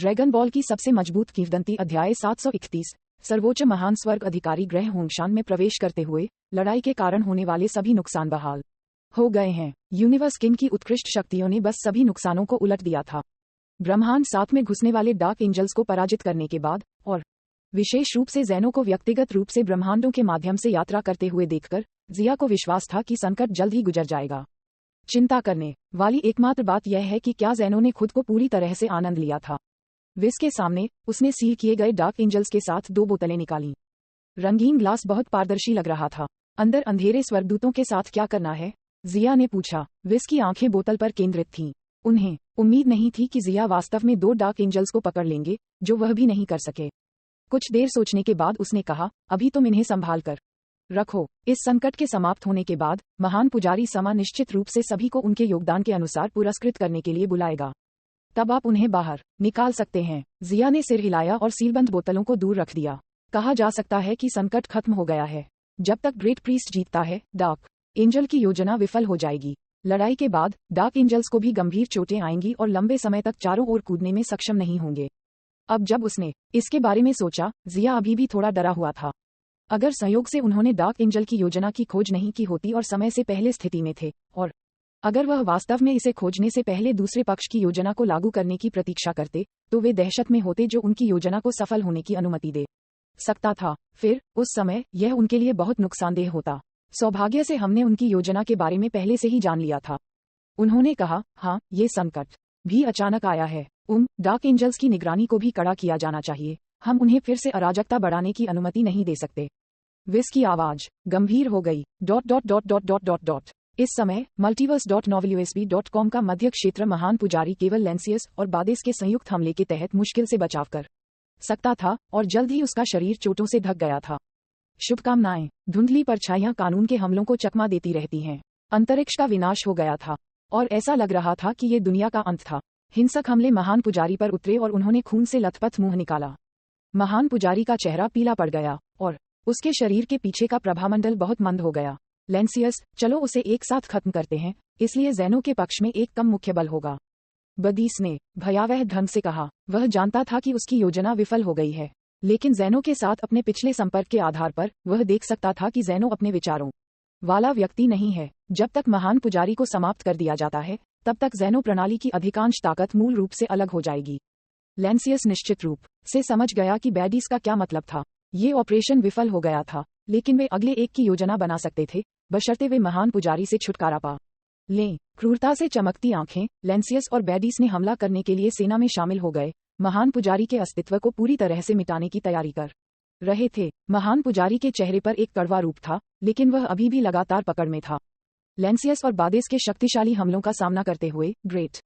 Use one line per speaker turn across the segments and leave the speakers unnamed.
Dragon ball की सबसे मजबूत किंवदंती अध्याय 731। सर्वोच्च महान स्वर्ग अधिकारी ग्रह होंगशान में प्रवेश करते हुए लड़ाई के कारण होने वाले सभी नुकसान बहाल हो गए हैं। यूनिवर्स किंग की उत्कृष्ट शक्तियों ने बस सभी नुकसानों को उलट दिया था। ब्रह्मांड 7 में घुसने वाले डार्क एंजल्स को पराजित करने के बाद और विशेष रूप से ज़ेनो को व्यक्तिगत रूप से ब्रह्मांडों के माध्यम से यात्रा करते हुए देखकर जिया को विश्वास था कि संकट जल्द ही गुजर जाएगा। चिंता करने वाली एकमात्र बात यह है कि क्या ज़ेनो ने खुद को पूरी तरह से आनंद लिया था। विस के सामने उसने सील किए गए डार्क एंजल्स के साथ 2 बोतलें निकालीं। रंगीन ग्लास बहुत पारदर्शी लग रहा था। अंदर अंधेरे स्वर्गदूतों के साथ क्या करना है? जिया ने पूछा। विस की आंखें बोतल पर केंद्रित थीं। उन्हें उम्मीद नहीं थी कि जिया वास्तव में 2 डार्क एंजल्स को पकड़ लेंगे, जो वह भी नहीं कर सके। कुछ देर सोचने के बाद उसने कहा, अभी तुम इन्हें संभाल कर रखो। इस संकट के समाप्त होने के बाद महान पुजारी समा निश्चित रूप से सभी को उनके योगदान के अनुसार पुरस्कृत करने के लिए बुलाएगा। तब आप उन्हें बाहर निकाल सकते हैं। जिया ने सिर हिलाया और सीलबंद बोतलों को दूर रख दिया। कहा जा सकता है कि संकट खत्म हो गया है। जब तक ग्रेट प्रीस्ट जीतता है, डार्क एंजल की योजना विफल हो जाएगी। लड़ाई के बाद डार्क एंजल्स को भी गंभीर चोटें आएंगी और लंबे समय तक चारों ओर कूदने में सक्षम नहीं होंगे। अब जब उसने इसके बारे में सोचा, जिया अभी भी थोड़ा डरा हुआ था। अगर संयोग से उन्होंने डार्क एंजल की योजना की खोज नहीं की होती और समय से पहले स्थिति में थे, और अगर वह वास्तव में इसे खोजने से पहले दूसरे पक्ष की योजना को लागू करने की प्रतीक्षा करते, तो वे दहशत में होते जो उनकी योजना को सफल होने की अनुमति दे सकता था। फिर उस समय यह उनके लिए बहुत नुकसानदेह होता। सौभाग्य से हमने उनकी योजना के बारे में पहले से ही जान लिया था। उन्होंने कहा, हाँ, ये संकट भी अचानक आया है। डार्क एंजल्स की निगरानी को भी कड़ा किया जाना चाहिए। हम उन्हें फिर से अराजकता बढ़ाने की अनुमति नहीं दे सकते। विस की आवाज गंभीर हो गई। ... इस समय multiverse.novelUSB.com का मध्य क्षेत्र महान पुजारी केवल लेंसियस और बादेस के संयुक्त हमले के तहत मुश्किल से बचाव कर सकता था, और जल्द ही उसका शरीर चोटों से ढक गया था। शुभकामनाएं। धुंधली परछाइयां कानून के हमलों को चकमा देती रहती हैं। अंतरिक्ष का विनाश हो गया था, और ऐसा लग रहा था कि ये दुनिया का अंत था। हिंसक हमले महान पुजारी पर उतरे और उन्होंने खून से लथपथ मुंह निकाला। महान पुजारी का चेहरा पीला पड़ गया और उसके शरीर के पीछे का प्रभामंडल बहुत मंद हो गया। लेंसियस, चलो उसे एक साथ खत्म करते हैं, इसलिए ज़ेनो के पक्ष में एक कम मुख्य बल होगा। बदीस ने भयावह ढंग से कहा। वह जानता था कि उसकी योजना विफल हो गई है, लेकिन ज़ेनो के साथ अपने पिछले संपर्क के आधार पर वह देख सकता था कि ज़ेनो अपने विचारों वाला व्यक्ति नहीं है। जब तक महान पुजारी को समाप्त कर दिया जाता है, तब तक ज़ेनो प्रणाली की अधिकांश ताकत मूल रूप से अलग हो जाएगी। लेंसियस निश्चित रूप से समझ गया कि बैडीज का क्या मतलब था। ये ऑपरेशन विफल हो गया था, लेकिन वे अगले एक की योजना बना सकते थे, बशर्ते वे महान पुजारी से छुटकारा पा लें। क्रूरता से चमकती आंखें, लेंसियस और बैडीस ने हमला करने के लिए सेना में शामिल हो गए। महान पुजारी के अस्तित्व को पूरी तरह से मिटाने की तैयारी कर रहे थे। महान पुजारी के चेहरे पर एक कड़वा रूप था, लेकिन वह अभी भी लगातार पकड़ में था। लेंसियस और बादेस के शक्तिशाली हमलों का सामना करते हुए ग्रेट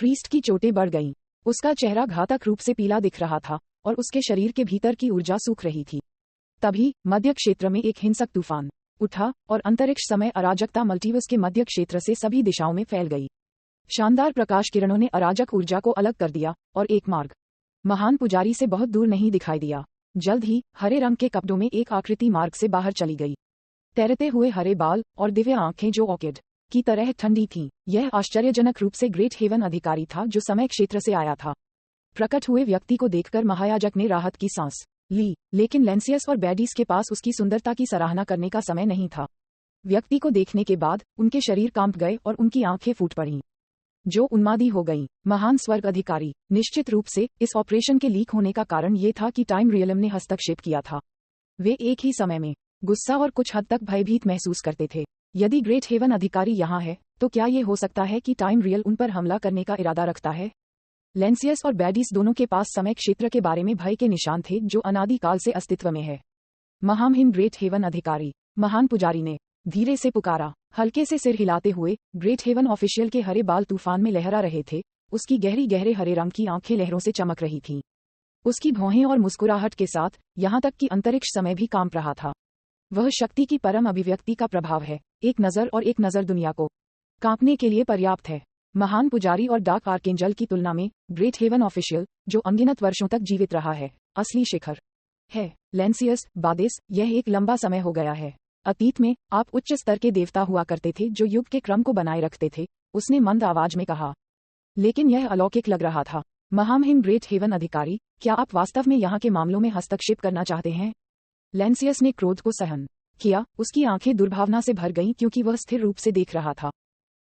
प्रीस्ट की चोटें बढ़ गईं। उसका चेहरा घातक रूप से पीला दिख रहा था, और उसके शरीर के भीतर की ऊर्जा सूख रही थी। तभी मध्य क्षेत्र में एक हिंसक तूफान उठा, और अंतरिक्ष समय अराजकता मल्टीवर्स के मध्य क्षेत्र से सभी दिशाओं में फैल गई। शानदार प्रकाश किरणों ने अराजक ऊर्जा को अलग कर दिया, और एक मार्ग महान पुजारी से बहुत दूर नहीं दिखाई दिया। जल्द ही हरे रंग के कपड़ों में एक आकृति मार्ग से बाहर चली गई। तैरते हुए हरे बाल और दिव्य आंखें जो ऑर्किड की तरह ठंडी थीं। यह आश्चर्यजनक रूप से ग्रेट हेवन अधिकारी था जो समय क्षेत्र से आया था। प्रकट हुए व्यक्ति को देखकर महायाजक ने राहत की सांस ली, लेकिन लेंसियस और बैडीस के पास उसकी सुंदरता की सराहना करने का समय नहीं था। व्यक्ति को देखने के बाद उनके शरीर कांप गए और उनकी आंखें फूट पड़ीं, जो उन्मादी हो गईं। महान स्वर्ग अधिकारी, निश्चित रूप से इस ऑपरेशन के लीक होने का कारण ये था कि टाइम रियलम ने हस्तक्षेप किया था। वे एक ही समय में गुस्सा और कुछ हद तक भयभीत महसूस करते थे। यदि ग्रेट हेवन अधिकारी यहाँ है, तो क्या ये हो सकता है कि टाइम रियल उन पर हमला करने का इरादा रखता है? लेंसियस और बैडीस दोनों के पास समय क्षेत्र के बारे में भय के निशान थे जो अनादि काल से अस्तित्व में है। महामहिम ग्रेट हेवन अधिकारी, महान पुजारी ने धीरे से पुकारा। हल्के से सिर हिलाते हुए ग्रेट हेवन ऑफिशियल के हरे बाल तूफान में लहरा रहे थे। उसकी गहरे हरे रंग की आंखें लहरों से चमक रही थीं। उसकी भौहें और मुस्कुराहट के साथ यहाँ तक कि अंतरिक्ष समय भी कांप रहा था। वह शक्ति की परम अभिव्यक्ति का प्रभाव है। एक नज़र दुनिया को कांपने के लिए पर्याप्त है। महान पुजारी और डार्क आर्केंजल की तुलना में ग्रेट हेवन ऑफिशियल, जो अनगिनत वर्षों तक जीवित रहा है, असली शिखर है। लेंसियस, बादेस, यह एक लंबा समय हो गया है। अतीत में आप उच्च स्तर के देवता हुआ करते थे जो युग के क्रम को बनाए रखते थे, उसने मंद आवाज में कहा। लेकिन यह अलौकिक लग रहा था। महामहिम ग्रेट हेवन अधिकारी, क्या आप वास्तव में यहाँ के मामलों में हस्तक्षेप करना चाहते हैं? लेंसियस ने क्रोध को सहन किया, उसकी आंखें दुर्भावना से भर गईं क्योंकि वह स्थिर रूप से देख रहा था।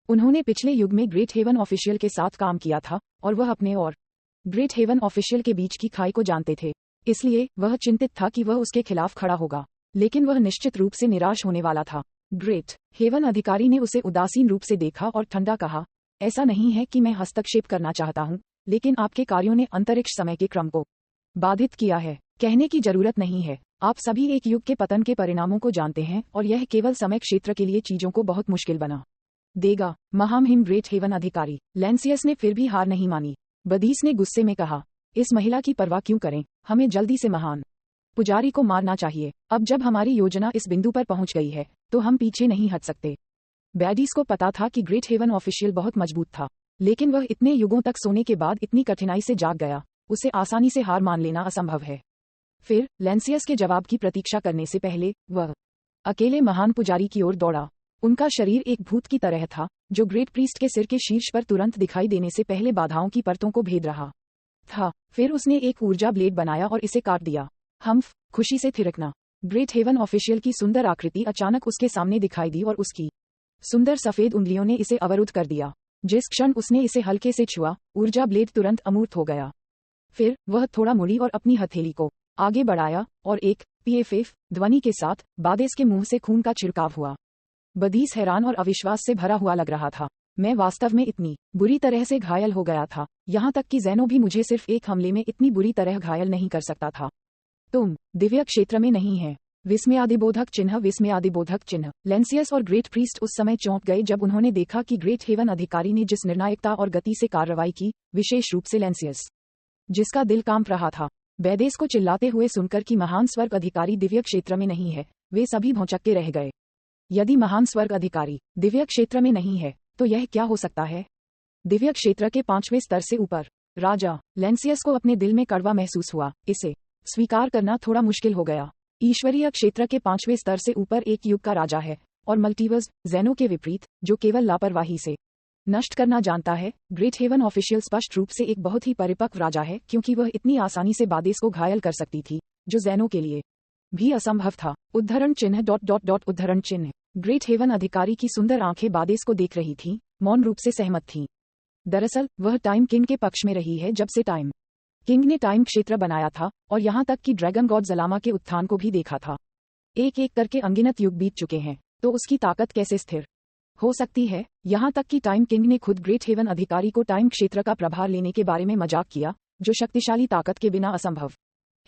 उन्होंने पिछले युग में ग्रेट हेवन ऑफिशियल के साथ काम किया था और वह अपने और ग्रेट हेवन ऑफिशियल के बीच की खाई को जानते थे। इसलिए वह चिंतित था कि वह उसके खिलाफ खड़ा होगा, लेकिन वह निश्चित रूप से निराश होने वाला था। ग्रेट हेवन अधिकारी ने उसे उदासीन रूप से देखा और ठंडा कहा, ऐसा नहीं है कि मैं हस्तक्षेप करना चाहता हूँ, लेकिन आपके कार्यों ने अंतरिक्ष समय के क्रम को बाधित किया है। कहने की जरूरत नहीं है, आप सभी एक युग के पतन के परिणामों को जानते हैं और यह केवल समय क्षेत्र के लिए चीजों को बहुत मुश्किल बना देगा। महामहिम ग्रेट हेवन अधिकारी, लेंसियस ने फिर भी हार नहीं मानी। बदीस ने गुस्से में कहा, इस महिला की परवाह क्यों करें, हमें जल्दी से महान पुजारी को मारना चाहिए। अब जब हमारी योजना इस बिंदु पर पहुंच गई है तो हम पीछे नहीं हट सकते। बैडीज को पता था कि ग्रेट हेवन ऑफिशियल बहुत मजबूत था, लेकिन वह इतने युगों तक सोने के बाद इतनी कठिनाई से जाग गया, उसे आसानी से हार मान लेना असंभव है। फिर लेंसियस के जवाब की प्रतीक्षा करने से पहले वह अकेले महान पुजारी की ओर दौड़ा। उनका शरीर एक भूत की तरह था जो ग्रेट प्रीस्ट के सिर के शीर्ष पर तुरंत दिखाई देने से पहले बाधाओं की परतों को भेद रहा था। फिर उसने एक ऊर्जा ब्लेड बनाया और इसे काट दिया। हम्फ, खुशी से थिरकना। ग्रेट हेवन ऑफिशियल की सुंदर आकृति अचानक उसके सामने दिखाई दी और उसकी सुंदर सफेद उंगलियों ने इसे अवरुद्ध कर दिया। जिस क्षण उसने इसे हल्के से छुआ, ऊर्जा ब्लेड तुरंत अमूर्त हो गया। फिर वह थोड़ा मुड़ी और अपनी हथेली को आगे बढ़ाया और एक पीएफएफ ध्वनि के साथ बादेस के मुंह से खून का छिड़काव हुआ। बदीस हैरान और अविश्वास से भरा हुआ लग रहा था। मैं वास्तव में इतनी बुरी तरह से घायल हो गया था, यहाँ तक कि ज़ेनो भी मुझे सिर्फ एक हमले में इतनी बुरी तरह घायल नहीं कर सकता था। तुम दिव्य क्षेत्र में नहीं है। विस्मयादिबोधक चिन्ह, विस्मयादिबोधक चिन्ह। लेंसियस और ग्रेट प्रीस्ट उस समय चौंक गए जब उन्होंने देखा कि ग्रेट हेवन अधिकारी ने जिस निर्णायकता और गति से कार्रवाई की, विशेष रूप से लेंसियस जिसका दिल कांप रहा था। बैदेस को चिल्लाते हुए सुनकर कि महान स्वर्ग अधिकारी दिव्य क्षेत्र में नहीं है, वे सभी भौंचक्के रह गए। यदि महान स्वर्ग अधिकारी दिव्य क्षेत्र में नहीं है तो यह क्या हो सकता है? दिव्य क्षेत्र के 5वें स्तर से ऊपर। राजा लेंसियस को अपने दिल में कड़वा महसूस हुआ। इसे स्वीकार करना थोड़ा मुश्किल हो गया। ईश्वरीय क्षेत्र के 5वें स्तर से ऊपर एक युग का राजा है और मल्टीवर्स, ज़ेनो के विपरीत, जो केवल लापरवाही से नष्ट करना जानता है। ग्रेट हेवन ऑफिशियल स्पष्ट रूप से एक बहुत ही परिपक्व राजा है, क्योंकि वह इतनी आसानी से बादेस को घायल कर सकती थी, जो ज़ेनो के लिए भी असंभव था। उद्धरण चिन्ह डॉट डॉट डॉट उद्धरण चिन्ह। ग्रेट हेवन अधिकारी की सुंदर आंखें बादेस को देख रही थीं, मौन रूप से सहमत थीं। दरअसल वह टाइम किंग के पक्ष में रही है जब से टाइम किंग ने टाइम क्षेत्र बनाया था, और यहाँ तक कि ड्रैगन गॉड ज़लामा के उत्थान को भी देखा था। एक एक करके अनगिनत युग बीत चुके हैं, तो उसकी ताकत कैसे स्थिर हो सकती है? यहाँ तक कि टाइम किंग ने खुद ग्रेट हेवन अधिकारी को टाइम क्षेत्र का प्रभार लेने के बारे में मजाक किया, जो शक्तिशाली ताकत के बिना असंभव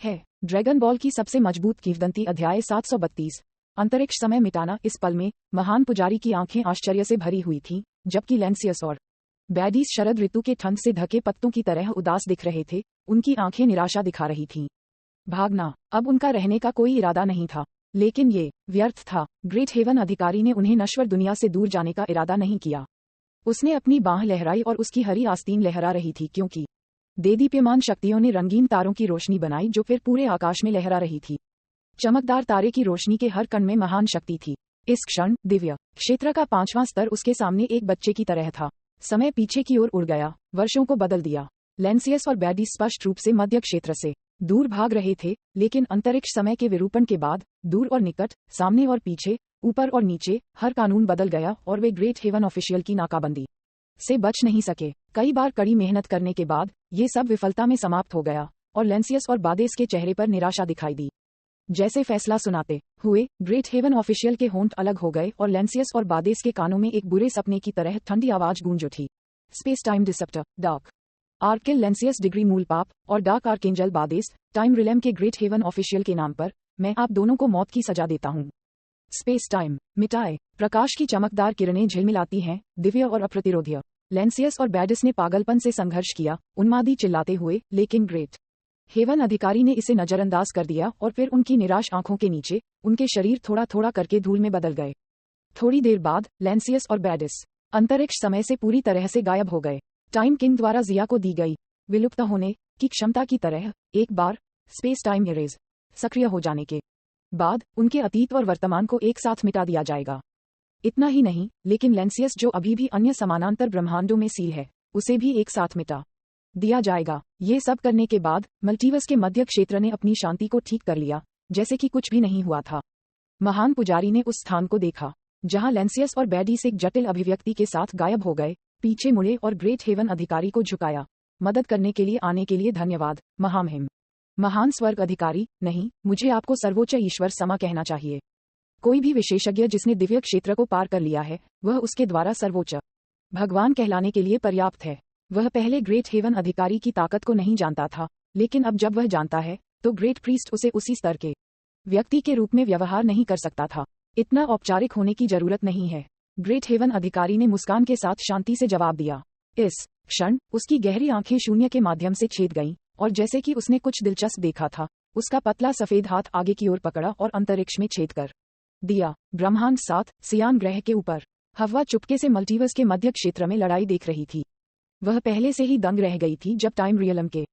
है। ड्रैगन बॉल की सबसे मजबूत किंवदंती, अध्याय 732। अंतरिक्ष समय मिटाना। इस पल में महान पुजारी की आंखें आश्चर्य से भरी हुई थीं, जबकि लेंसियस और बैडीज शरद ऋतु के ठंड से ढके पत्तों की तरह उदास दिख रहे थे। उनकी आंखें निराशा दिखा रही थीं। भागना अब उनका रहने का कोई इरादा नहीं था, लेकिन ये व्यर्थ था। ग्रेट हेवन अधिकारी ने उन्हें नश्वर दुनिया से दूर जाने का इरादा नहीं किया। उसने अपनी बांह लहराई और उसकी हरी आस्तीन लहरा रही थी, क्योंकि देदीप्यमान शक्तियों ने रंगीन तारों की रोशनी बनाई जो फिर पूरे आकाश में लहरा रही थी। चमकदार तारे की रोशनी के हर कण में महान शक्ति थी। इस क्षण दिव्य क्षेत्र का 5वां स्तर उसके सामने एक बच्चे की तरह था। समय पीछे की ओर उड़ गया, वर्षों को बदल दिया। लेंसियस और बैडी स्पष्ट रूप से मध्य क्षेत्र से दूर भाग रहे थे, लेकिन अंतरिक्ष समय के विरूपण के बाद दूर और निकट, सामने और पीछे, ऊपर और नीचे, हर कानून बदल गया और वे ग्रेट हेवन ऑफिशियल की नाकाबंदी से बच नहीं सके। कई बार कड़ी मेहनत करने के बाद ये सब विफलता में समाप्त हो गया और लेंसियस और बादेस के चेहरे पर निराशा दिखाई दी। जैसे फैसला सुनाते हुए ग्रेट हेवन ऑफिशियल के होंठ अलग हो गए और लेंसियस और बादेस के कानों में एक बुरे सपने की तरह ठंडी आवाज गूंज उठी। स्पेस टाइम डिसेप्टर, डार्क आर्किल लेंसियस डिग्री मूल पाप और डार्क आर्केंजल बादेस, टाइम रिलेम के ग्रेट हेवन ऑफिशियल के नाम पर मैं आप दोनों को मौत की सजा देता हूँ। स्पेस टाइम मिटाए। प्रकाश की चमकदार किरणें झिलमिलाती हैं, दिव्य और अप्रतिरोध्य। लेंसियस और बैडिस ने पागलपन से संघर्ष किया, उन्मादी चिल्लाते हुए, लेकिन ग्रेट हेवन अधिकारी ने इसे नजरअंदाज कर दिया और फिर उनकी निराश आंखों के नीचे उनके शरीर थोड़ा थोड़ा करके धूल में बदल गए। थोड़ी देर बाद लेंसियस और बैडिस अंतरिक्ष समय से पूरी तरह से गायब हो गए। टाइम किंग द्वारा जिया को दी गई विलुप्त होने की क्षमता की तरह एक बार स्पेस टाइम इरेज सक्रिय हो जाने के बाद उनके अतीत और वर्तमान को एक साथ मिटा दिया जाएगा। इतना ही नहीं, लेकिन लेंसियस जो अभी भी अन्य समानांतर ब्रह्मांडों में सील है, उसे भी एक साथ मिटा दिया जाएगा। ये सब करने के बाद मल्टीवर्स के मध्य क्षेत्र ने अपनी शांति को ठीक कर लिया, जैसे कि कुछ भी नहीं हुआ था। महान पुजारी ने उस स्थान को देखा जहां लेंसियस और बैडीस एक जटिल अभिव्यक्ति के साथ गायब हो गए, पीछे मुड़े और ग्रेट हेवन अधिकारी को झुकाया। मदद करने के लिए आने के लिए धन्यवाद, महामहिम। महान स्वर्ग अधिकारी, नहीं, मुझे आपको सर्वोच्च ईश्वर समा कहना चाहिए। कोई भी विशेषज्ञ जिसने दिव्य क्षेत्र को पार कर लिया है, वह उसके द्वारा सर्वोच्च भगवान कहलाने के लिए पर्याप्त है। वह पहले ग्रेट हेवन अधिकारी की ताकत को नहीं जानता था, लेकिन अब जब वह जानता है, तो ग्रेट प्रीस्ट उसे उसी स्तर के व्यक्ति के रूप में व्यवहार नहीं कर सकता था। इतना औपचारिक होने की जरूरत नहीं है। ग्रेट हेवन अधिकारी ने मुस्कान के साथ शांति से जवाब दिया। इस क्षण उसकी गहरी आंखें शून्य के माध्यम से छेद गईं, और जैसे कि उसने कुछ दिलचस्प देखा था, उसका पतला सफेद हाथ आगे की ओर पकड़ा और अंतरिक्ष में छेद कर दिया। ब्रह्मांड 7 सियान ग्रह के ऊपर हवा चुपके से मल्टीवर्स के मध्य क्षेत्र में लड़ाई देख रही थी। वह पहले से ही दंग रह गई थी जब टाइम रियलम के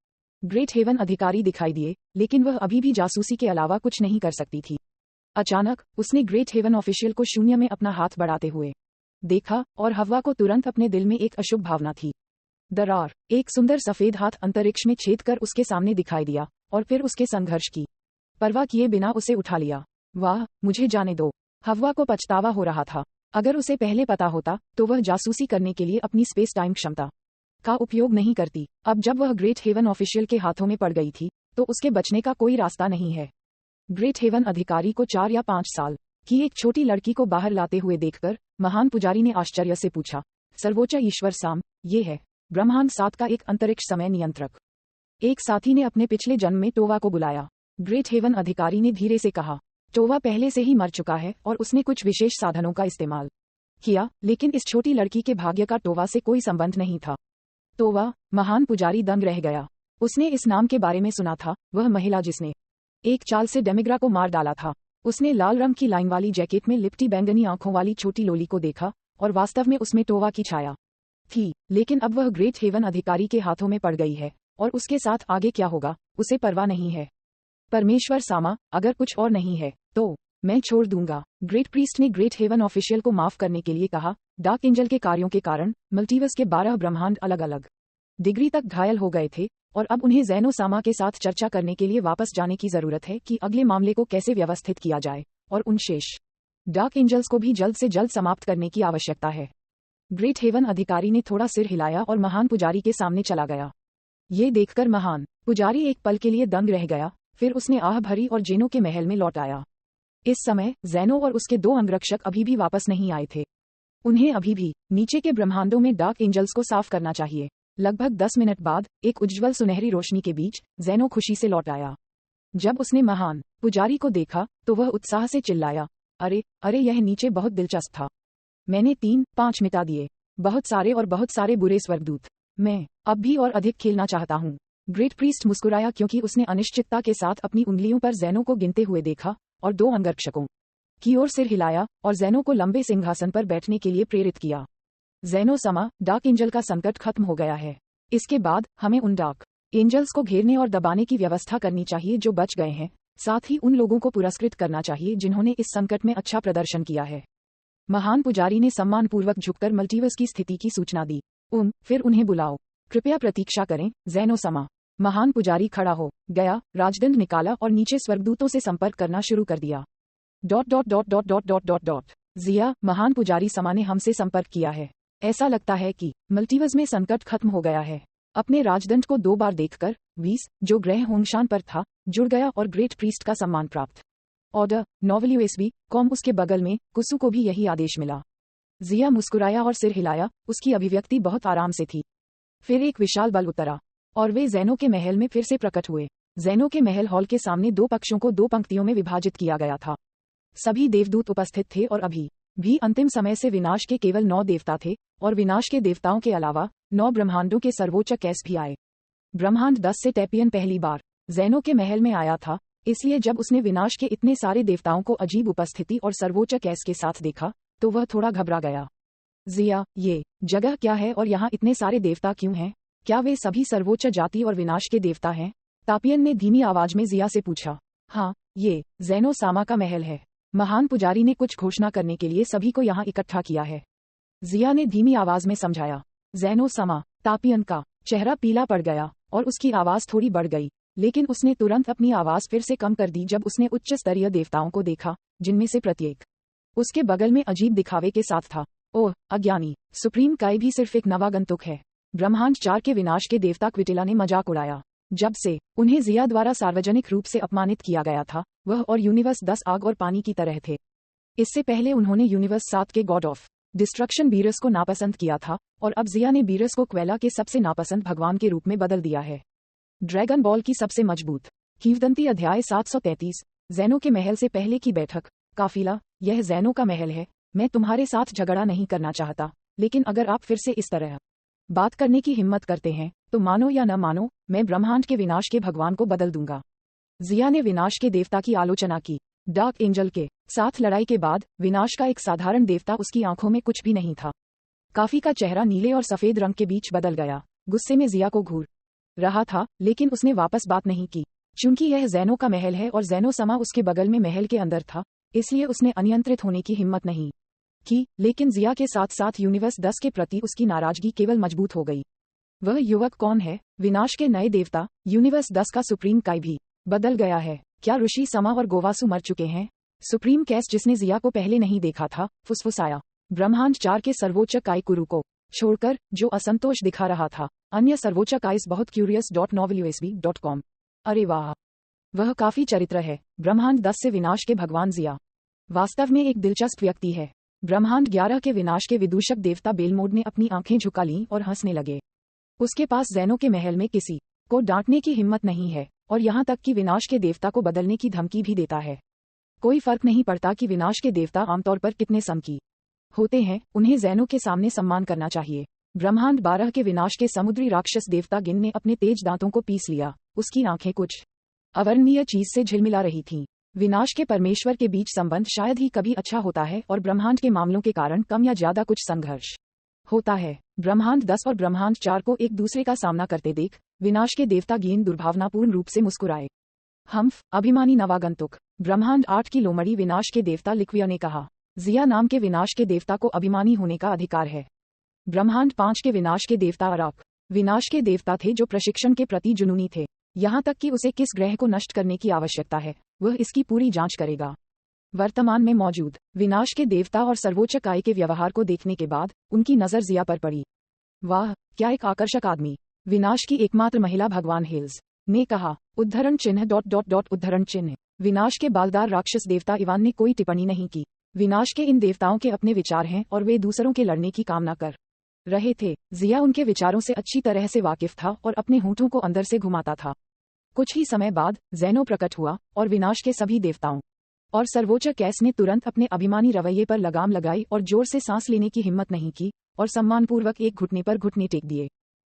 ग्रेट हेवन अधिकारी दिखाई दिए, लेकिन वह अभी भी जासूसी के अलावा कुछ नहीं कर सकती थी। अचानक उसने ग्रेट हेवन ऑफिशियल को शून्य में अपना हाथ बढ़ाते हुए देखा, और हवा को तुरंत अपने दिल में एक अशुभ भावना थी। दरार, एक सुंदर सफेद हाथ अंतरिक्ष में छेद कर उसके सामने दिखाई दिया, और फिर उसके संघर्ष की परवाह किए बिना उसे उठा लिया। वाह, मुझे जाने दो। हवा को पछतावा हो रहा था। अगर उसे पहले पता होता तो वह जासूसी करने के लिए अपनी स्पेस टाइम क्षमता का उपयोग नहीं करती। अब जब वह ग्रेट हेवन ऑफिशियल के हाथों में पड़ गई थी, तो उसके बचने का कोई रास्ता नहीं है। ग्रेट हेवन अधिकारी को 4 या 5 साल की एक छोटी लड़की को बाहर लाते हुए देखकर महान पुजारी ने आश्चर्य से पूछा, सर्वोच्च ईश्वर साम, ये है ब्रह्मांड 7 का एक अंतरिक्ष समय नियंत्रक। एक साथी ने अपने पिछले जन्म में टोवा को बुलाया। ग्रेट हेवन अधिकारी ने धीरे से कहा, टोवा पहले से ही मर चुका है और उसने कुछ विशेष साधनों का इस्तेमाल किया, लेकिन इस छोटी लड़की के भाग्य का टोवा से कोई संबंध नहीं था। टोवा, महान पुजारी दंग रह गया। उसने इस नाम के बारे में सुना था, वह महिला जिसने एक चाल से डेमिग्रा को मार डाला था। उसने लाल रंग की लाइन वाली जैकेट में लिपटी बैंगनी आंखों वाली छोटी लोली को देखा, और वास्तव में उसमें टोवा की छाया थी। लेकिन अब वह ग्रेट हेवन अधिकारी के हाथों में पड़ गई है, और उसके साथ आगे क्या होगा उसे परवाह नहीं है। परमेश्वर सामा, अगर कुछ और नहीं है तो मैं छोड़ दूंगा। ग्रेट प्रीस्ट ने ग्रेट हेवन ऑफिशियल को माफ करने के लिए कहा। डार्क एंजल के कार्यों के कारण मल्टीवर्स के 12 ब्रह्मांड अलग अलग डिग्री तक घायल हो गए थे, और अब उन्हें ज़ैनो सामा के साथ चर्चा करने के लिए वापस जाने की जरूरत है कि अगले मामले को कैसे व्यवस्थित किया जाए, और उन शेष डार्क एंजल्स को भी जल्द से जल्द समाप्त करने की आवश्यकता है। ग्रेट हेवन अधिकारी ने थोड़ा सिर हिलाया और महान पुजारी के सामने चला गया। ये देखकर महान पुजारी एक पल के लिए दंग रह गया, फिर उसने आह भरी और जेनो के महल में लौट आया। इस समय ज़ैनो और उसके 2 अंगरक्षक अभी भी वापस नहीं आए थे। उन्हें अभी भी नीचे के ब्रह्मांडों में डार्क एंजल्स को साफ करना चाहिए। लगभग 10 मिनट बाद एक उज्ज्वल सुनहरी रोशनी के बीच ज़ैनो खुशी से लौट आया। जब उसने महान पुजारी को देखा तो वह उत्साह से चिल्लाया, अरे अरे, यह नीचे बहुत दिलचस्प था। मैंने 3-5 मिटा दिए, बहुत सारे बुरे स्वर्गदूत। मैं अब भी और अधिक खेलना चाहता हूँ। ग्रेट प्रीस्ट मुस्कुराया क्योंकि उसने अनिश्चितता के साथ अपनी उंगलियों पर ज़ैनो को गिनते हुए देखा, और 2 अंगरक्षकों की ओर सिर हिलाया और ज़ैनो को लंबे सिंहासन पर बैठने के लिए प्रेरित किया। ज़ैनो समा, डार्क एंजल का संकट खत्म हो गया है। इसके बाद हमें उन डार्क एंजल्स को घेरने और दबाने की व्यवस्था करनी चाहिए जो बच गए हैं। साथ ही उन लोगों को पुरस्कृत करना चाहिए जिन्होंने इस संकट में अच्छा प्रदर्शन किया है। महान पुजारी ने सम्मानपूर्वक झुककर मल्टीवर्स की स्थिति की सूचना दी। फिर उन्हें बुलाओ। कृपया प्रतीक्षा करें, ज़ैनो समा। महान पुजारी खड़ा हो गया, राजदंड निकाला और नीचे स्वर्गदूतों से संपर्क करना शुरू कर दिया। ... जिया, महान पुजारी समा ने हमसे संपर्क किया है। ऐसा लगता है कि मल्टीवर्स में संकट खत्म हो गया है। अपने राजदंड को 2 बार देखकर वीस, जो ग्रह होंगशान पर था, जुड़ गया और ग्रेट प्रीस्ट का सम्मान प्राप्त। Order WSB.com। उसके बगल में कुसु को भी यही आदेश मिला। जिया मुस्कुराया और सिर हिलाया, उसकी अभिव्यक्ति बहुत आराम से थी। फिर एक विशाल बल उतरा और वे ज़ैनो के महल में फिर से प्रकट हुए। ज़ैनो के महल हॉल के सामने 2 पक्षों को 2 पंक्तियों में विभाजित किया गया था। सभी देवदूत उपस्थित थे और अभी भी अंतिम समय से विनाश के केवल 9 देवता थे, और विनाश के देवताओं के अलावा 9 ब्रह्मांडों के सर्वोच्च कैस भी आए। ब्रह्मांड 10 से टैपियन पहली बार ज़ैनो के महल में आया था, इसलिए जब उसने विनाश के इतने सारे देवताओं को अजीब उपस्थिति और सर्वोच्च कैस के साथ देखा तो वह थोड़ा घबरा गया। जिया, ये जगह क्या है और यहाँ इतने सारे देवता क्यों हैं? क्या वे सभी सर्वोच्च जाति और विनाश के देवता हैं? तापियन ने धीमी आवाज में जिया से पूछा। हाँ, ये ज़ैनो सामा का महल है। महान पुजारी ने कुछ घोषणा करने के लिए सभी को यहाँ इकट्ठा किया है। जिया ने धीमी आवाज में समझाया। ज़ैनो सामा, तापियन का चेहरा पीला पड़ गया और उसकी आवाज थोड़ी बढ़ गई, लेकिन उसने तुरंत अपनी आवाज फिर से कम कर दी जब उसने उच्च स्तरीय देवताओं को देखा, जिनमें से प्रत्येक उसके बगल में अजीब दिखावे के साथ था। ओह अज्ञानी, सुप्रीम काई भी सिर्फ एक नवागंतुक है। ब्रह्मांड 4 के विनाश के देवता क्विटिला ने मजाक उड़ाया। जब से उन्हें जिया द्वारा सार्वजनिक रूप से अपमानित किया गया था, वह और यूनिवर्स 10 आग और पानी की तरह थे। इससे पहले उन्होंने यूनिवर्स 7 के गॉड ऑफ डिस्ट्रक्शन बीरस को नापसंद किया था, और अब जिया ने बीरस को क्वेला के सबसे नापसंद भगवान के रूप में बदल दिया है। ड्रैगन बॉल की सबसे मजबूत किंवदंती अध्याय 733। जैनो के महल से पहले की बैठक। काफिला, यह जैनो का महल है। मैं तुम्हारे साथ झगड़ा नहीं करना चाहता, लेकिन अगर आप फिर से इस तरह बात करने की हिम्मत करते हैं तो मानो या न मानो, मैं ब्रह्मांड के विनाश के भगवान को बदल दूंगा। जिया ने विनाश के देवता की आलोचना की। डार्क एंजल के साथ लड़ाई के बाद विनाश का एक साधारण देवता उसकी आंखों में कुछ भी नहीं था। काफी का चेहरा नीले और सफेद रंग के बीच बदल गया। गुस्से में जिया को घूर रहा था, लेकिन उसने वापस बात नहीं की। चूंकि यह जैनो का महल है और जैनो समा उसके बगल में महल के अंदर था, इसलिए उसने अनियंत्रित होने की हिम्मत नहीं की। लेकिन जिया के साथ साथ यूनिवर्स 10 के प्रति उसकी नाराजगी केवल मजबूत हो गई। वह युवक कौन है? विनाश के नए देवता यूनिवर्स 10 का सुप्रीम काई भी बदल गया है। क्या ऋषि समा और गोवासु मर चुके हैं? सुप्रीम कैस, जिसने जिया को पहले नहीं देखा था, फुसफुसाया। ब्रह्मांड 4 के सर्वोच्च काई कुरु को छोड़कर, जो असंतोष दिखा रहा था। अन्य सर्वोच्च काइस बहुत curious.novelusb.com। अरे वाह, वह काफी चरित्र है। ब्रह्मांड 10 से विनाश के भगवान जिया वास्तव में एक दिलचस्प व्यक्ति है। ब्रह्मांड 11 के विनाश के विदूषक देवता बेलमोड ने अपनी आंखें झुका लीं और हंसने लगे। उसके पास जैनो के महल में किसी को डांटने की हिम्मत नहीं है, और यहाँ तक कि विनाश के देवता को बदलने की धमकी भी देता है। कोई फर्क नहीं पड़ता कि विनाश के देवता आमतौर पर कितने समकी होते हैं, उन्हें जैनो के सामने सम्मान करना चाहिए। ब्रह्मांड 12 के विनाश के समुद्री राक्षस देवता गिन ने अपने तेज दांतों को पीस लिया। उसकी आंखें कुछ अवर्णनीय चीज से झिलमिला रही थीं। विनाश के परमेश्वर के बीच संबंध शायद ही कभी अच्छा होता है, और ब्रह्मांड के मामलों के कारण कम या ज्यादा कुछ संघर्ष होता है। ब्रह्मांड 10 और ब्रह्मांड 4 को एक दूसरे का सामना करते देख विनाश के देवता गिन दुर्भावनापूर्ण रूप से मुस्कुराए। हम्फ, अभिमानी नवागंतुक। ब्रह्मांड 8 की लोमड़ी विनाश के देवता लिक्विया ने कहा। जिया नाम के विनाश के देवता को अभिमानी होने का अधिकार है। ब्रह्मांड 5 के विनाश के देवता अराक विनाश के देवता थे, जो प्रशिक्षण के प्रति जुनूनी थे, यहाँ तक कि उसे किस ग्रह को नष्ट करने की आवश्यकता है, वह इसकी पूरी जांच करेगा। वर्तमान में मौजूद विनाश के देवता और सर्वोच्च काई के व्यवहार को देखने के बाद उनकी नजर जिया पर पड़ी। वाह, क्या एक आकर्षक आदमी! विनाश की एकमात्र महिला भगवान हेल्स ने कहा। उद्धरण चिन्ह उद्धरण चिन्ह। विनाश के बालदार राक्षस देवता इवान ने कोई टिप्पणी नहीं की। विनाश के इन देवताओं के अपने विचार हैं और वे दूसरों के लड़ने की कामना कर रहे थे। जिया उनके विचारों से अच्छी तरह से वाकिफ था और अपने होंठों को अंदर से घुमाता था। कुछ ही समय बाद जैनो प्रकट हुआ और विनाश के सभी देवताओं और सर्वोच्च कैस ने तुरंत अपने अभिमानी रवैये पर लगाम लगाई और जोर से सांस लेने की हिम्मत नहीं की और सम्मानपूर्वक एक घुटने पर घुटने टेक दिए।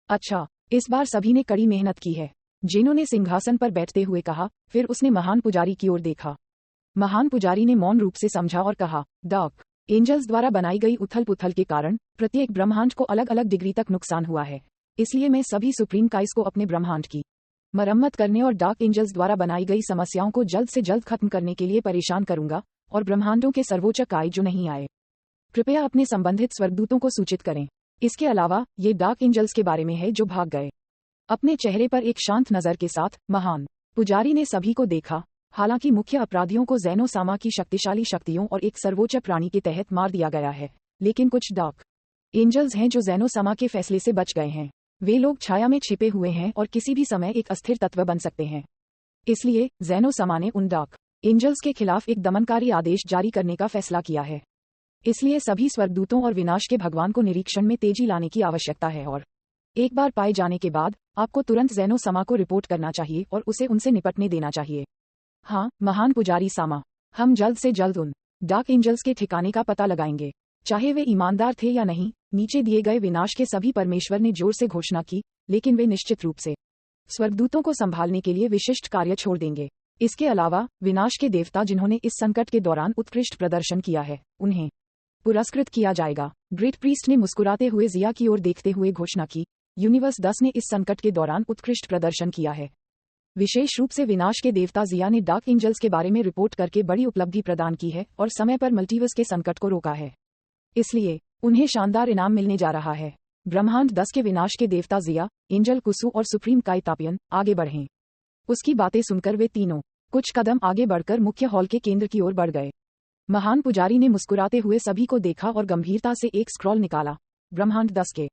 अच्छा, इस बार सभी ने कड़ी मेहनत की है, जेनो ने सिंहासन पर बैठते हुए कहा। फिर उसने महान पुजारी की ओर देखा। महान पुजारी ने मौन रूप से समझा और कहा, डार्क एंजल्स द्वारा बनाई गई उथल पुथल के कारण प्रत्येक ब्रह्मांड को अलग अलग डिग्री तक नुकसान हुआ है। इसलिए मैं सभी सुप्रीम काइस को अपने ब्रह्मांड की मरम्मत करने और डार्क एंजल्स द्वारा बनाई गई समस्याओं को जल्द से जल्द खत्म करने के लिए परेशान करूंगा, और ब्रह्मांडों के सर्वोच्च काई जो नहीं आए, कृपया अपने संबंधित स्वर्गदूतों को सूचित करें। इसके अलावा ये डार्क एंजल्स के बारे में है जो भाग गए। अपने चेहरे पर एक शांत नजर के साथ महान पुजारी ने सभी को देखा। हालांकि मुख्य अपराधियों को जैनो सामा की शक्तिशाली शक्तियों और एक सर्वोच्च प्राणी के तहत मार दिया गया है, लेकिन कुछ डार्क एंजल्स हैं जो जैनो सामा के फैसले से बच गए हैं। वे लोग छाया में छिपे हुए हैं और किसी भी समय एक अस्थिर तत्व बन सकते हैं। इसलिए जैनो सामा ने उन डार्क एंजल्स के खिलाफ एक दमनकारी आदेश जारी करने का फैसला किया है। इसलिए सभी स्वर्गदूतों और विनाश के भगवान को निरीक्षण में तेजी लाने की आवश्यकता है, और एक बार पाए जाने के बाद आपको तुरंत जैनो सामा को रिपोर्ट करना चाहिए और उसे उनसे निपटने देना चाहिए। हाँ, महान पुजारी सामा, हम जल्द से जल्द उन डार्क एंजल्स के ठिकाने का पता लगाएंगे, चाहे वे ईमानदार थे या नहीं। नीचे दिए गए विनाश के सभी परमेश्वर ने जोर से घोषणा की, लेकिन वे निश्चित रूप से स्वर्गदूतों को संभालने के लिए विशिष्ट कार्य छोड़ देंगे। इसके अलावा विनाश के देवता जिन्होंने इस संकट के दौरान उत्कृष्ट प्रदर्शन किया है, उन्हें पुरस्कृत किया जाएगा। ग्रेट प्रीस्ट ने मुस्कुराते हुए जिया की ओर देखते हुए घोषणा की। यूनिवर्स 10 ने इस संकट के दौरान उत्कृष्ट प्रदर्शन किया है। विशेष रूप से विनाश के देवता जिया ने डार्क एंजल्स के बारे में रिपोर्ट करके बड़ी उपलब्धि प्रदान की है और समय पर मल्टीवर्स के संकट को रोका है। इसलिए उन्हें शानदार इनाम मिलने जा रहा है। ब्रह्मांड 10 के विनाश के देवता जिया, एंजल कुसु और सुप्रीम काई तापियन आगे बढ़े। उसकी बातें सुनकर वे तीनों कुछ कदम आगे बढ़कर मुख्य हॉल के केंद्र की ओर बढ़ गए। महान पुजारी ने मुस्कुराते हुए सभी को देखा और गंभीरता से एक स्क्रॉल निकाला। ब्रह्मांड 10 के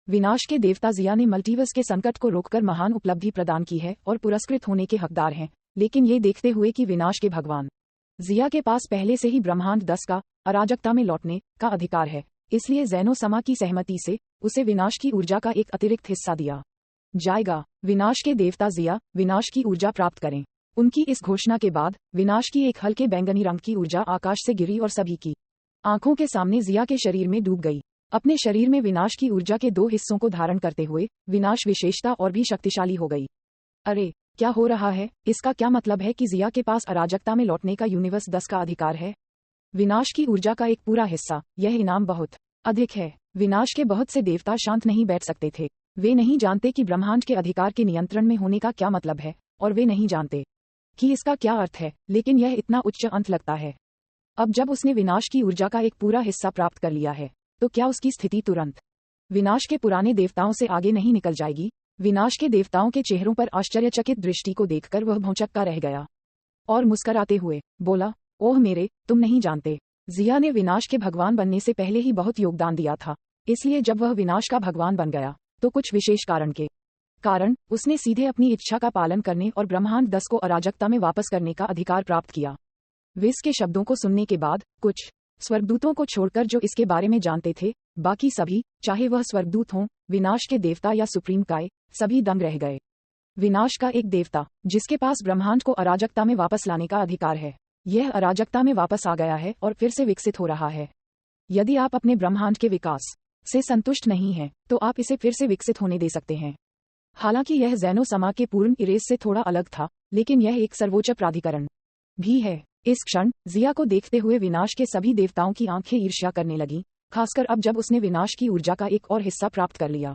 विनाश के देवता जिया ने मल्टीवर्स के संकट को रोककर महान उपलब्धि प्रदान की है और पुरस्कृत होने के हकदार हैं, लेकिन ये देखते हुए कि विनाश के भगवान जिया के पास पहले से ही ब्रह्मांड 10 का अराजकता में लौटने का अधिकार है, इसलिए जैनो समा की सहमति से उसे विनाश की ऊर्जा का एक अतिरिक्त हिस्सा दिया जाएगा। विनाश के देवता जिया विनाश की ऊर्जा प्राप्त करें। उनकी इस घोषणा के बाद विनाश की एक हल्के बैंगनी रंग की ऊर्जा आकाश से गिरी और सभी की आंखों के सामने जिया के शरीर में डूब गई। अपने शरीर में विनाश की ऊर्जा के 2 हिस्सों को धारण करते हुए विनाश विशेषता और भी शक्तिशाली हो गई। अरे क्या हो रहा है? इसका क्या मतलब है कि जिया के पास अराजकता में लौटने का यूनिवर्स 10 का अधिकार है? विनाश की ऊर्जा का एक पूरा हिस्सा, यह इनाम बहुत अधिक है। विनाश के बहुत से देवता शांत नहीं बैठ सकते थे। वे नहीं जानते कि ब्रह्मांड के अधिकार के नियंत्रण में होने का क्या मतलब है, और वे नहीं जानते कि इसका क्या अर्थ है, लेकिन यह इतना उच्च अंत लगता है। अब जब उसने विनाश की ऊर्जा का एक पूरा हिस्सा प्राप्त कर लिया है, तो क्या उसकी स्थिति तुरंत विनाश के पुराने देवताओं से आगे नहीं निकल जाएगी? विनाश के देवताओं के चेहरों पर आश्चर्यचकित दृष्टि को देखकर वह भौंचक्का रह गया और मुस्कराते हुए बोला, ओह मेरे, तुम नहीं जानते। जिया ने विनाश के भगवान बनने से पहले ही बहुत योगदान दिया था, इसलिए जब वह विनाश का भगवान बन गया तो कुछ विशेष कारण उसने सीधे अपनी इच्छा का पालन करने और ब्रह्मांड 10 को अराजकता में वापस करने का अधिकार प्राप्त किया। विस के शब्दों को सुनने के बाद कुछ स्वर्गदूतों को छोड़कर जो इसके बारे में जानते थे, बाकी सभी, चाहे वह स्वर्गदूत हों, विनाश के देवता या सुप्रीम काय, सभी दंग रह गए। विनाश का एक देवता जिसके पास ब्रह्मांड को अराजकता में वापस लाने का अधिकार है, यह अराजकता में वापस आ गया है और फिर से विकसित हो रहा है। यदि आप अपने ब्रह्मांड के विकास से संतुष्ट नहीं हैं, तो आप इसे फिर से विकसित होने दे सकते हैं। हालांकि यह जैनो समा के पूर्ण इरेज से थोड़ा अलग था, लेकिन यह एक सर्वोच्च प्राधिकरण भी है। इस क्षण जिया को देखते हुए विनाश के सभी देवताओं की आंखें ईर्ष्या करने लगी, खासकर अब जब उसने विनाश की ऊर्जा का एक और हिस्सा प्राप्त कर लिया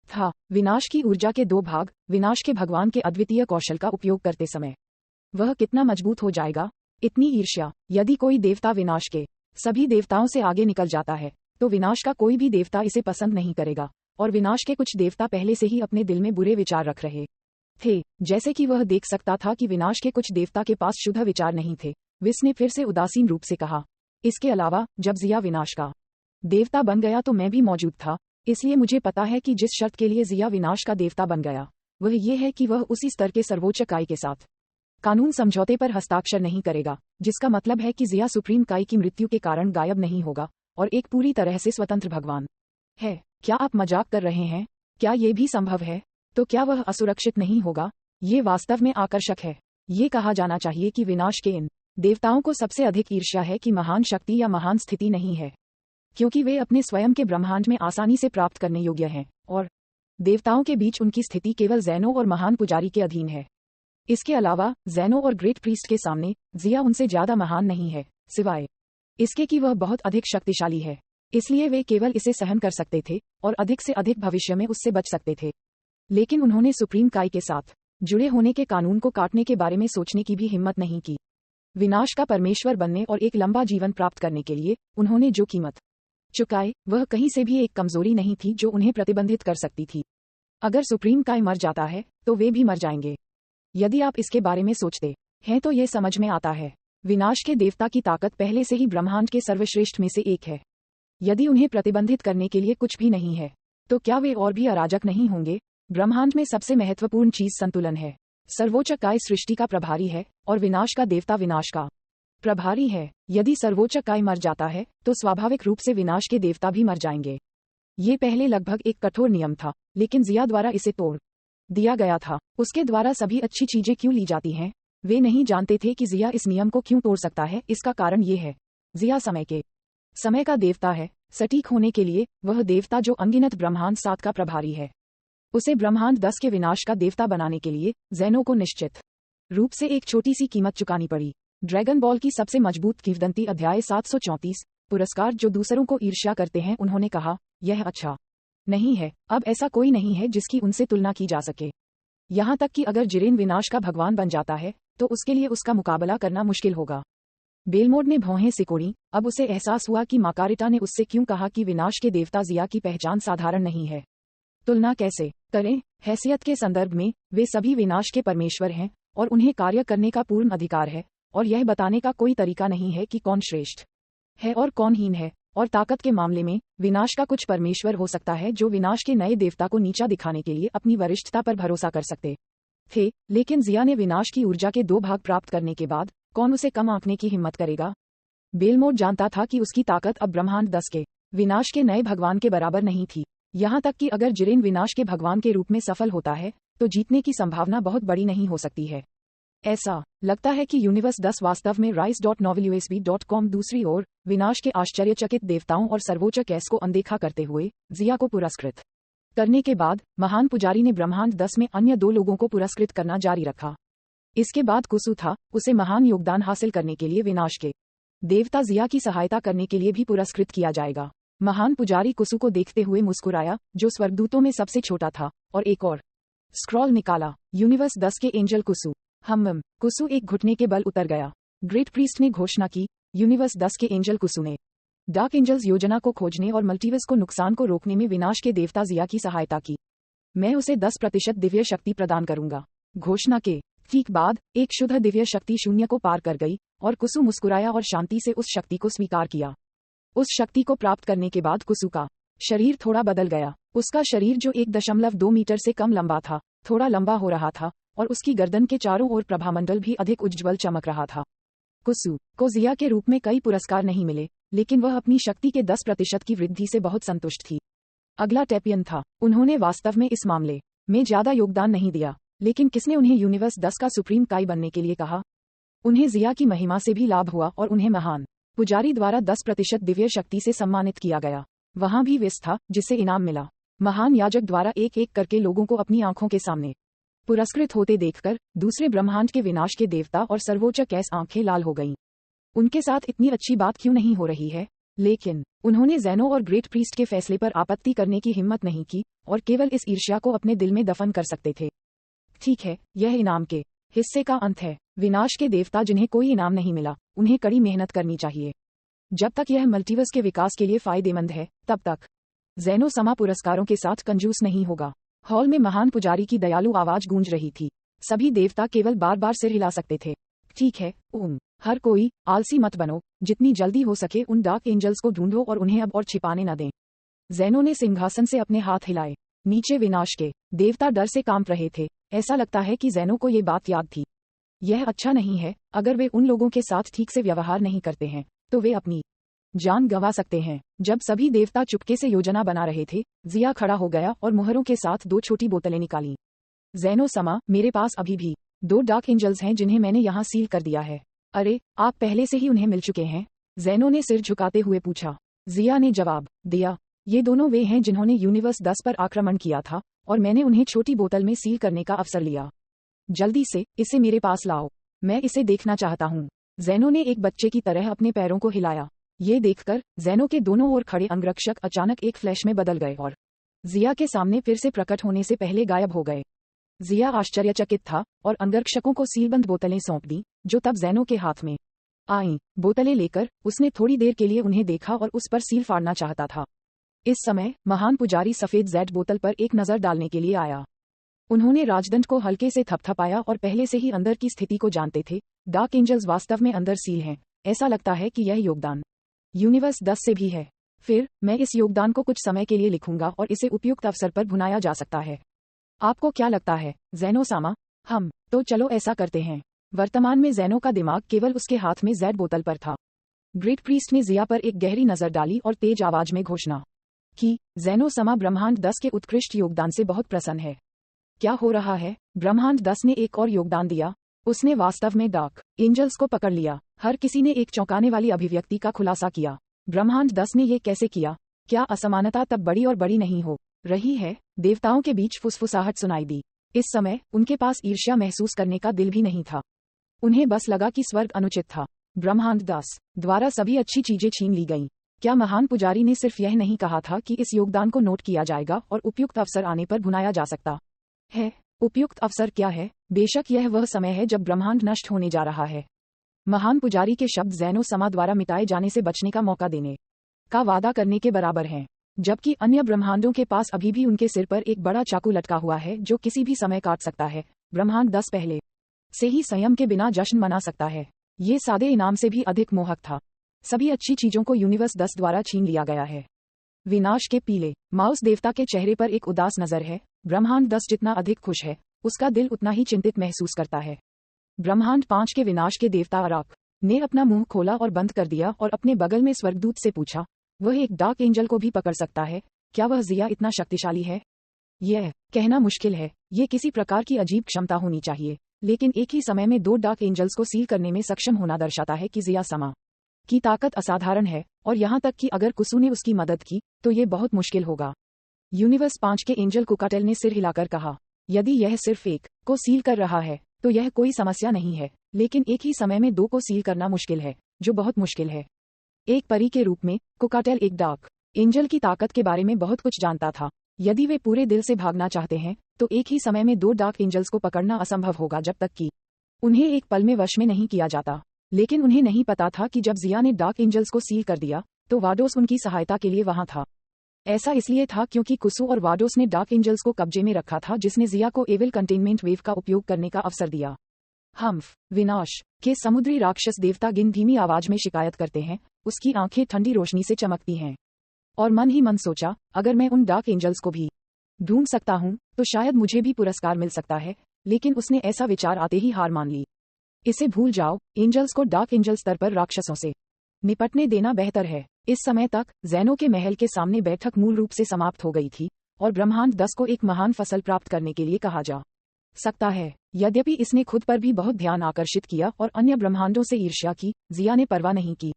था। विनाश की ऊर्जा के 2 भाग, विनाश के भगवान के अद्वितीय कौशल का उपयोग करते समय वह कितना मजबूत हो जाएगा। इतनी ईर्ष्या, यदि कोई देवता विनाश के सभी देवताओं से आगे निकल जाता है, तो विनाश का कोई भी देवता इसे पसंद नहीं करेगा, और विनाश के कुछ देवता पहले से ही अपने दिल में बुरे विचार रख रहे थे। जैसे कि वह देख सकता था कि विनाश के कुछ देवता के पास शुद्ध विचार नहीं थे, विस ने फिर से उदासीन रूप से कहा। इसके अलावा जब जिया विनाश का देवता बन गया तो मैं भी मौजूद था, इसलिए मुझे पता है कि जिस शर्त के लिए जिया विनाश का देवता बन गया, वह ये है कि वह उसी स्तर के सर्वोच्च काय के साथ कानून समझौते पर हस्ताक्षर नहीं करेगा, जिसका मतलब है कि जिया सुप्रीम काय की मृत्यु के कारण गायब नहीं होगा और एक पूरी तरह से स्वतंत्र भगवान है। क्या आप मजाक कर रहे हैं? क्या ये भी संभव है? तो क्या वह असुरक्षित नहीं होगा? ये वास्तव में आकर्षक है। ये कहा जाना चाहिए कि विनाश के इन देवताओं को सबसे अधिक ईर्ष्या है कि महान शक्ति या महान स्थिति नहीं है, क्योंकि वे अपने स्वयं के ब्रह्मांड में आसानी से प्राप्त करने योग्य हैं, और देवताओं के बीच उनकी स्थिति केवल जैनो और महान पुजारी के अधीन है। इसके अलावा जैनो और ग्रेट प्रीस्ट के सामने जिया उनसे ज्यादा महान नहीं है, सिवाय इसके कि वह बहुत अधिक शक्तिशाली है। इसलिए वे केवल इसे सहन कर सकते थे और अधिक से अधिक भविष्य में उससे बच सकते थे। लेकिन उन्होंने सुप्रीम काय के साथ जुड़े होने के कानून को काटने के बारे में सोचने की भी हिम्मत नहीं की। विनाश का परमेश्वर बनने और एक लंबा जीवन प्राप्त करने के लिए उन्होंने जो कीमत चुकाई, वह कहीं से भी एक कमजोरी नहीं थी जो उन्हें प्रतिबंधित कर सकती थी। अगर सुप्रीम काय मर जाता है, तो वे भी मर जाएंगे। यदि आप इसके बारे में सोचते हैं तो ये समझ में आता है। विनाश के देवता की ताकत पहले से ही ब्रह्मांड के सर्वश्रेष्ठ में से एक है। यदि उन्हें प्रतिबंधित करने के लिए कुछ भी नहीं है, तो क्या वे और भी अराजक नहीं होंगे? ब्रह्मांड में सबसे महत्वपूर्ण चीज संतुलन है। सर्वोच्च काय सृष्टि का प्रभारी है और विनाश का देवता विनाश का प्रभारी है। यदि सर्वोच्च काय मर जाता है, तो स्वाभाविक रूप से विनाश के देवता भी मर जाएंगे। ये पहले लगभग एक कठोर नियम था, लेकिन जिया द्वारा इसे तोड़ दिया गया था। उसके द्वारा सभी अच्छी चीजें क्यों ली जाती हैं? वे नहीं जानते थे कि जिया इस नियम को क्यों तोड़ सकता है। इसका कारण ये है, जिया समय का देवता है। सटीक होने के लिए, वह देवता जो अनगिनत ब्रह्मांड 7 का प्रभारी है, उसे ब्रह्मांड 10 के विनाश का देवता बनाने के लिए जैनो को निश्चित रूप से एक छोटी सी कीमत चुकानी पड़ी। ड्रैगन बॉल की सबसे मजबूत किंवदंती अध्याय 734, पुरस्कार जो दूसरों को ईर्ष्या करते हैं। उन्होंने कहा, यह अच्छा नहीं है। अब ऐसा कोई नहीं है जिसकी उनसे तुलना की जा सके। यहाँ तक कि अगर जिरेन विनाश का भगवान बन जाता है, तो उसके लिए उसका मुकाबला करना मुश्किल होगा। बेलमोड ने भौहें सिकोड़ी। अब उसे एहसास हुआ कि माकारिटा ने उससे क्यों कहा कि विनाश के देवता जिया की पहचान साधारण नहीं है। तुलना कैसे करें? हैसियत के संदर्भ में वे सभी विनाश के परमेश्वर हैं और उन्हें कार्य करने का पूर्ण अधिकार है, और यह बताने का कोई तरीका नहीं है कि कौन श्रेष्ठ है और कौन हीन है। और ताकत के मामले में विनाश का कुछ परमेश्वर हो सकता है जो विनाश के नए देवता को नीचा दिखाने के लिए अपनी वरिष्ठता पर भरोसा कर सकते थे, लेकिन जिया ने विनाश की ऊर्जा के 2 भाग प्राप्त करने के बाद कौन उसे कम आंकने की हिम्मत करेगा? बेलमोड जानता था कि उसकी ताकत अब ब्रह्मांड 10 के विनाश के नए भगवान के बराबर नहीं थी। यहाँ तक कि अगर जिरेन विनाश के भगवान के रूप में सफल होता है तो जीतने की संभावना बहुत बड़ी नहीं हो सकती है। ऐसा लगता है कि यूनिवर्स 10 वास्तव में rise.novelusb.com दूसरी ओर विनाश के आश्चर्यचकित देवताओं और सर्वोच्च कैस को अनदेखा करते हुए जिया को पुरस्कृत करने के बाद महान पुजारी ने ब्रह्मांड 10 में अन्य 2 लोगों को पुरस्कृत करना जारी रखा। इसके बाद कुसु था, उसे महान योगदान हासिल करने के लिए विनाश के देवता जिया की सहायता करने के लिए भी पुरस्कृत किया जाएगा। महान पुजारी कुसु को देखते हुए मुस्कुराया, जो स्वर्गदूतों में सबसे छोटा था, और एक और स्क्रॉल निकाला। यूनिवर्स 10 के एंजल कुसु। कुसु एक घुटने के बल उतर गया। ग्रेट प्रीस्ट ने घोषणा की, यूनिवर्स 10 के एंजल कुसु ने डार्क एंजल्स योजना को खोजने और मल्टीवर्स को नुकसान को रोकने में विनाश के देवता जिया की सहायता की। मैं उसे 10% दिव्य शक्ति प्रदान करूंगा। घोषणा के ठीक बाद एक शुद्ध दिव्य शक्ति शून्य को पार कर गई और कुसु मुस्कुराया और शांति से उस शक्ति को स्वीकार किया। उस शक्ति को प्राप्त करने के बाद कुसु का शरीर थोड़ा बदल गया। उसका शरीर जो 1.2 मीटर से कम लंबा था, थोड़ा लंबा हो रहा था, और उसकी गर्दन के चारों ओर प्रभामंडल भी अधिक उज्ज्वल चमक रहा था। कुसु को जिया के रूप में कई पुरस्कार नहीं मिले, लेकिन वह अपनी शक्ति के 10% की वृद्धि से बहुत संतुष्ट थी। अगला टेपियन था। उन्होंने वास्तव में इस मामले में ज्यादा योगदान नहीं दिया, लेकिन किसने उन्हें यूनिवर्स 10 का सुप्रीम काई बनने के लिए कहा? उन्हें जिया की महिमा से भी लाभ हुआ और उन्हें महान पुजारी द्वारा 10% दिव्य शक्ति से सम्मानित किया गया। वहां भी विस था जिसे इनाम मिला। महान याजक द्वारा एक एक करके लोगों को अपनी आंखों के सामने पुरस्कृत होते देखकर दूसरे ब्रह्मांड के विनाश के देवता और सर्वोच्च कैस आंखें लाल हो गईं। उनके साथ इतनी अच्छी बात क्यों नहीं हो रही है? लेकिन उन्होंने ज़ेनो और ग्रेट प्रीस्ट के फैसले पर आपत्ति करने की हिम्मत नहीं की और केवल इस ईर्ष्या को अपने दिल में दफन कर सकते थे। ठीक है, यह इनाम के हिस्से का अंत है। विनाश के देवता जिन्हें कोई इनाम नहीं मिला, उन्हें कड़ी मेहनत करनी चाहिए। जब तक यह मल्टीवर्स के विकास के लिए फायदेमंद है, तब तक ज़ेनो समा पुरस्कारों के साथ कंजूस नहीं होगा। हॉल में महान पुजारी की दयालु आवाज गूंज रही थी। सभी देवता केवल बार बार सिर हिला सकते थे। ठीक है, हर कोई आलसी मत बनो। जितनी जल्दी हो सके उन डार्क एंजल्स को ढूंढो और उन्हें अब और छिपाने न दें। ज़ेनो ने सिंहासन से अपने हाथ हिलाए। नीचे विनाश के देवता डर से कांप रहे थे। ऐसा लगता है कि ज़ेनो को ये बात याद थी। यह अच्छा नहीं है। अगर वे उन लोगों के साथ ठीक से व्यवहार नहीं करते हैं, तो वे अपनी जान गंवा सकते हैं। जब सभी देवता चुपके से योजना बना रहे थे, जिया खड़ा हो गया और मुहरों के साथ 2 छोटी बोतलें निकाली। ज़ेनो समा, मेरे पास अभी भी 2 डार्क एंजल्स हैं जिन्हें मैंने यहाँ सील कर दिया है। अरे, आप पहले से ही उन्हें मिल चुके हैं? ज़ेनो ने सिर झुकाते हुए पूछा। जिया ने जवाब दिया, ये दोनों वे हैं जिन्होंने यूनिवर्स 10 पर आक्रमण किया था, और मैंने उन्हें छोटी बोतल में सील करने का अवसर लिया। जल्दी से इसे मेरे पास लाओ, मैं इसे देखना चाहता हूँ। ज़ेनो ने एक बच्चे की तरह अपने पैरों को हिलाया। ये देखकर ज़ेनो के दोनों ओर खड़े अंगरक्षक अचानक एक फ्लैश में बदल गए और जिया के सामने फिर से प्रकट होने से पहले गायब हो गए। जिया आश्चर्यचकित था और अंगरक्षकों को सीलबंद बोतलें सौंप दी, जो तब ज़ेनो के हाथ में आईं। बोतलें लेकर उसने थोड़ी देर के लिए उन्हें देखा और उस पर सील फाड़ना चाहता था। इस समय महान पुजारी सफेद जेड बोतल पर एक नजर डालने के लिए आया। उन्होंने राजदंड को हल्के से थपथपाया और पहले से ही अंदर की स्थिति को जानते थे। डार्क एंजल्स वास्तव में अंदर सील हैं। ऐसा लगता है कि यह योगदान यूनिवर्स 10 से भी है। फिर मैं इस योगदान को कुछ समय के लिए लिखूंगा और इसे उपयुक्त अवसर पर भुनाया जा सकता है। आपको क्या लगता है, ज़ेनो सामा? तो चलो ऐसा करते हैं। वर्तमान में ज़ेनो का दिमाग केवल उसके हाथ में जेड बोतल पर था। ग्रेट प्रीस्ट ने जिया पर एक गहरी नजर डाली और तेज आवाज में घोषणा की, ज़ेनो समा ब्रह्मांड 10 के उत्कृष्ट योगदान से बहुत प्रसन्न है। क्या हो रहा है? ब्रह्मांड 10 ने एक और योगदान दिया। उसने वास्तव में डार्क एंजल्स को पकड़ लिया। हर किसी ने एक चौंकाने वाली अभिव्यक्ति का खुलासा किया। ब्रह्मांड 10 ने ये कैसे किया? क्या असमानता तब बड़ी और बड़ी नहीं हो रही है? देवताओं के बीच फुसफुसाहट सुनाई दी। इस समय उनके पास ईर्ष्या महसूस करने का दिल भी नहीं था। उन्हें बस लगा कि स्वर्ग अनुचित था। ब्रह्मांड 10 द्वारा सभी अच्छी चीजें छीन ली गईं। क्या महान पुजारी ने सिर्फ यह नहीं कहा था कि इस योगदान को नोट किया जाएगा और उपयुक्त अवसर आने पर भुनाया जा सकता है? उपयुक्त अवसर क्या है? बेशक यह वह समय है जब ब्रह्मांड नष्ट होने जा रहा है। महान पुजारी के शब्द ज़ैनो समा द्वारा मिटाए जाने से बचने का मौका देने का वादा करने के बराबर हैं, जबकि अन्य ब्रह्मांडों के पास अभी भी उनके सिर पर एक बड़ा चाकू लटका हुआ है जो किसी भी समय काट सकता है। ब्रह्मांड 10 पहले से ही संयम के बिना जश्न मना सकता है। ये सादे इनाम से भी अधिक मोहक था। सभी अच्छी चीजों को यूनिवर्स 10 द्वारा छीन लिया गया है। विनाश के पीले माउस देवता के चेहरे पर एक उदास नजर है। ब्रह्मांड 10 जितना अधिक खुश है, उसका दिल उतना ही चिंतित महसूस करता है। ब्रह्मांड 5 के विनाश के देवता अराक ने अपना मुंह खोला और बंद कर दिया और अपने बगल में स्वर्गदूत से पूछा, वह एक डार्क एंजल को भी पकड़ सकता है? क्या वह जिया इतना शक्तिशाली है? यह कहना मुश्किल है। ये किसी प्रकार की अजीब क्षमता होनी चाहिए, लेकिन एक ही समय में 2 डार्क एंजल्स को सील करने में सक्षम होना दर्शाता है कि जिया समा की ताकत असाधारण है, और यहाँ तक कि अगर कुसु ने उसकी मदद की तो ये बहुत मुश्किल होगा। यूनिवर्स 5 के एंजल कुकाटेल ने सिर हिलाकर कहा, यदि यह सिर्फ एक को सील कर रहा है तो यह कोई समस्या नहीं है, लेकिन एक ही समय में 2 को सील करना मुश्किल है, जो बहुत मुश्किल है। एक परी के रूप में कुकाटेल एक डार्क एंजल की ताकत के बारे में बहुत कुछ जानता था। यदि वे पूरे दिल से भागना चाहते हैं तो एक ही समय में 2 डार्क एंजल्स को पकड़ना असंभव होगा जब तक कि उन्हें एक पल में वश में नहीं किया जाता। लेकिन उन्हें नहीं पता था कि जब जिया ने डार्क एंजल्स को सील कर दिया तो वाडोस उनकी सहायता के लिए वहां था। ऐसा इसलिए था क्योंकि कुसु और वाडोस ने डार्क एंजल्स को कब्जे में रखा था, जिसने जिया को एविल कंटेनमेंट वेव का उपयोग करने का अवसर दिया। हम्फ विनाश के समुद्री राक्षस देवता गिन धीमी आवाज में शिकायत करते हैं। उसकी आंखें ठंडी रोशनी से चमकती हैं, और मन ही मन सोचा, अगर मैं उन डार्क एंजल्स को भी ढूंढ सकता हूं तो शायद मुझे भी पुरस्कार मिल सकता है। लेकिन उसने ऐसा विचार आते ही हार मान ली। इसे भूल जाओ, एंजल्स को डार्क एंजल स्तर पर राक्षसों से निपटने देना बेहतर है। इस समय तक ज़ैनो के महल के सामने बैठक मूल रूप से समाप्त हो गई थी, और ब्रह्मांड 10 को एक महान फसल प्राप्त करने के लिए कहा जा सकता है। यद्यपि इसने खुद पर भी बहुत ध्यान आकर्षित किया और अन्य ब्रह्मांडों से ईर्ष्या की, जिया ने परवाह नहीं की।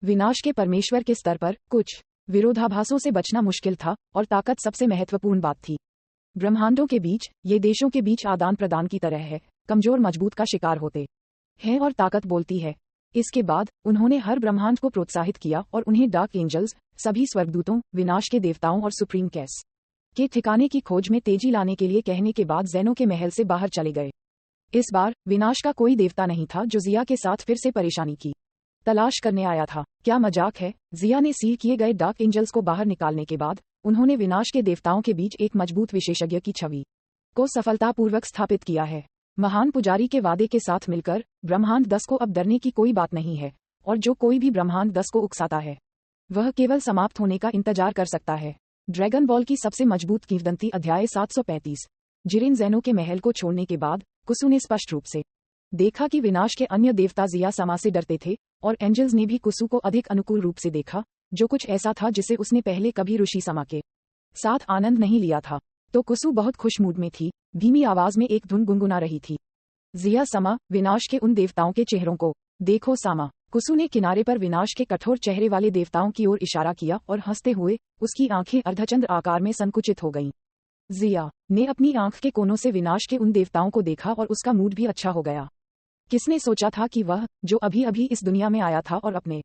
विनाश के परमेश्वर के स्तर पर कुछ विरोधाभासों से बचना मुश्किल था, और ताकत सबसे महत्वपूर्ण बात थी। ब्रह्मांडों के बीच, ये देशों के बीच आदान प्रदान की तरह है। कमजोर मजबूत का शिकार होते हैं और ताकत बोलती है। इसके बाद उन्होंने हर ब्रह्मांड को प्रोत्साहित किया और उन्हें डार्क एंजल्स, सभी स्वर्गदूतों, विनाश के देवताओं और सुप्रीम कैस के ठिकाने की खोज में तेजी लाने के लिए कहने के बाद ज़ैनो के महल से बाहर चले गए। इस बार विनाश का कोई देवता नहीं था जो जिया के साथ फिर से परेशानी की तलाश करने आया था। क्या मजाक है? जिया ने सील किए गए डार्क एंजल्स को बाहर निकालने के बाद उन्होंने विनाश के देवताओं के बीच एक मजबूत विशेषज्ञ की छवि को सफलतापूर्वक स्थापित किया है। महान पुजारी के वादे के साथ मिलकर ब्रह्मांड 10 को अब डरने की कोई बात नहीं है, और जो कोई भी ब्रह्मांड 10 को उकसाता है वह केवल समाप्त होने का इंतजार कर सकता है। ड्रैगन बॉल की सबसे मजबूत किंवदंती अध्याय 735। जिरेन ज़ैनो के महल को छोड़ने के बाद कुसु ने स्पष्ट रूप से देखा कि विनाश के अन्य देवता जिया समा से डरते थे, और एंजल्स ने भी कुसु को अधिक अनुकूल रूप से देखा, जो कुछ ऐसा था जिसे उसने पहले कभी ऋषि समा के साथ आनंद नहीं लिया था। तो कुसु बहुत खुश मूड में थी, धीमी आवाज में एक धुन गुनगुना रही थी, जिया समा, विनाश के उन देवताओं के चेहरों को देखो सामा। कुसु ने किनारे पर विनाश के कठोर चेहरे वाले देवताओं की ओर इशारा किया और हंसते हुए उसकी आंखें अर्धचंद्र आकार में संकुचित हो गईं। जिया ने अपनी आंख के कोनों से विनाश के उन देवताओं को देखा और उसका मूड भी अच्छा हो गया। किसने सोचा था कि वह, जो अभी अभी इस दुनिया में आया था और अपने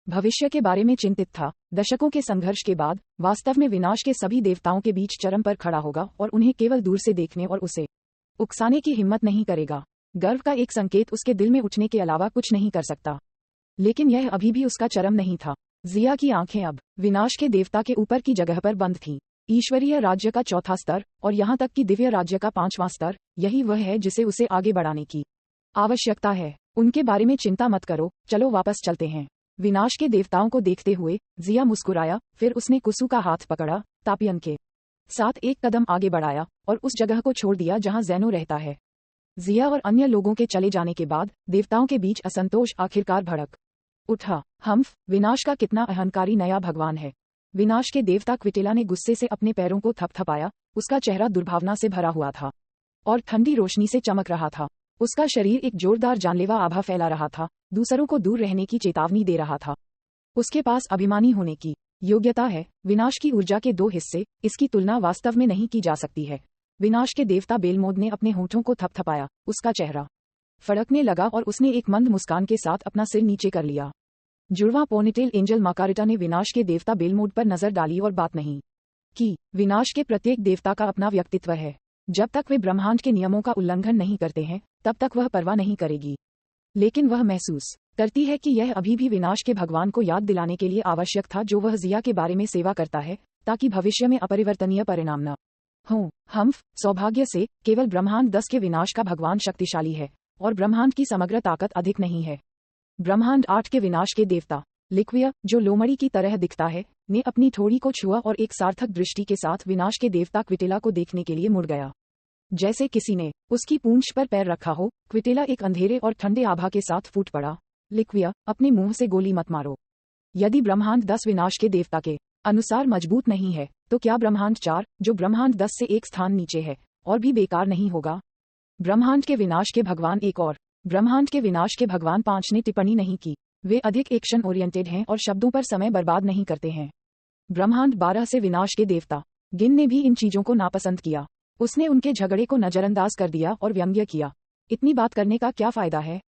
भविष्य के बारे में चिंतित था, दशकों के संघर्ष के बाद वास्तव में विनाश के सभी देवताओं के बीच चरम पर खड़ा होगा और उन्हें केवल दूर से देखने और उसे उकसाने की हिम्मत नहीं करेगा। गर्व का एक संकेत उसके दिल में उठने के अलावा कुछ नहीं कर सकता। लेकिन यह अभी भी उसका चरम नहीं था। जिया की आंखें अब विनाश के देवता के ऊपर की जगह पर बंद थीं। ईश्वरीय राज्य का चौथा स्तर और यहाँ तक कि दिव्य राज्य का 5वां स्तर, यही वह है जिसे उसे आगे बढ़ाने की आवश्यकता है। उनके बारे में चिंता मत करो, चलो वापस चलते हैं। विनाश के देवताओं को देखते हुए जिया मुस्कुराया, फिर उसने कुसु का हाथ पकड़ा, तापियन के साथ एक कदम आगे बढ़ाया और उस जगह को छोड़ दिया जहां ज़ैनो रहता है। जिया और अन्य लोगों के चले जाने के बाद देवताओं के बीच असंतोष आखिरकार भड़क उठा। हम्फ, विनाश का कितना अहंकारी नया भगवान है। विनाश के देवता क्विटेला ने गुस्से से अपने पैरों को थपथपाया। उसका चेहरा दुर्भावना से भरा हुआ था और ठंडी रोशनी से चमक रहा था। उसका शरीर एक जोरदार जानलेवा आभा फैला रहा था, दूसरों को दूर रहने की चेतावनी दे रहा था। उसके पास अभिमानी होने की योग्यता है। विनाश की ऊर्जा के 2 हिस्से, इसकी तुलना वास्तव में नहीं की जा सकती है। विनाश के देवता बेलमोद ने अपने होठों को थपथपाया, उसका चेहरा फड़कने लगा और उसने एक मंद मुस्कान के साथ अपना सिर नीचे कर लिया। जुड़वा पोनीटेल एंजल माकारिटा ने विनाश के देवता बेलमोड पर नजर डाली और बात नहीं की। विनाश के प्रत्येक देवता का अपना व्यक्तित्व है। जब तक वे ब्रह्मांड के नियमों का उल्लंघन नहीं करते हैं, तब तक वह परवाह नहीं करेगी। लेकिन वह महसूस करती है कि यह अभी भी विनाश के भगवान को याद दिलाने के लिए आवश्यक था जो वह जिया के बारे में सेवा करता है, ताकि भविष्य में अपरिवर्तनीय परिणाम न हो। हम्फ सौभाग्य से केवल ब्रह्मांड 10 के विनाश का भगवान शक्तिशाली है और ब्रह्मांड की समग्र ताकत अधिक नहीं है। ब्रह्मांड 8 के विनाश के देवता लिक्विया, जो लोमड़ी की तरह दिखता है, ने अपनी थोड़ी को छुआ और एक सार्थक दृष्टि के साथ विनाश के देवता क्विटेला को देखने के लिए मुड़ गया। जैसे किसी ने उसकी पूंछ पर पैर रखा हो, क्विटेला एक अंधेरे और ठंडे आभा के साथ फूट पड़ा। लिक्विया, अपने मुंह से गोली मत मारो। यदि ब्रह्मांड 10 विनाश के देवता के अनुसार मजबूत नहीं है, तो क्या ब्रह्मांड 4, जो ब्रह्मांड 10 से एक स्थान नीचे है, और भी बेकार नहीं होगा? ब्रह्मांड के विनाश के भगवान एक और ब्रह्मांड के विनाश के भगवान 5 ने टिप्पणी नहीं की। वे अधिक एक्शन ओरिएंटेड हैं और शब्दों पर समय बर्बाद नहीं करते हैं। ब्रह्मांड 12 से विनाश के देवता गिन ने भी इन चीजों को नापसंद किया। उसने उनके झगड़े को नजरअंदाज कर दिया और व्यंग्य किया। इतनी बात करने का क्या फायदा है?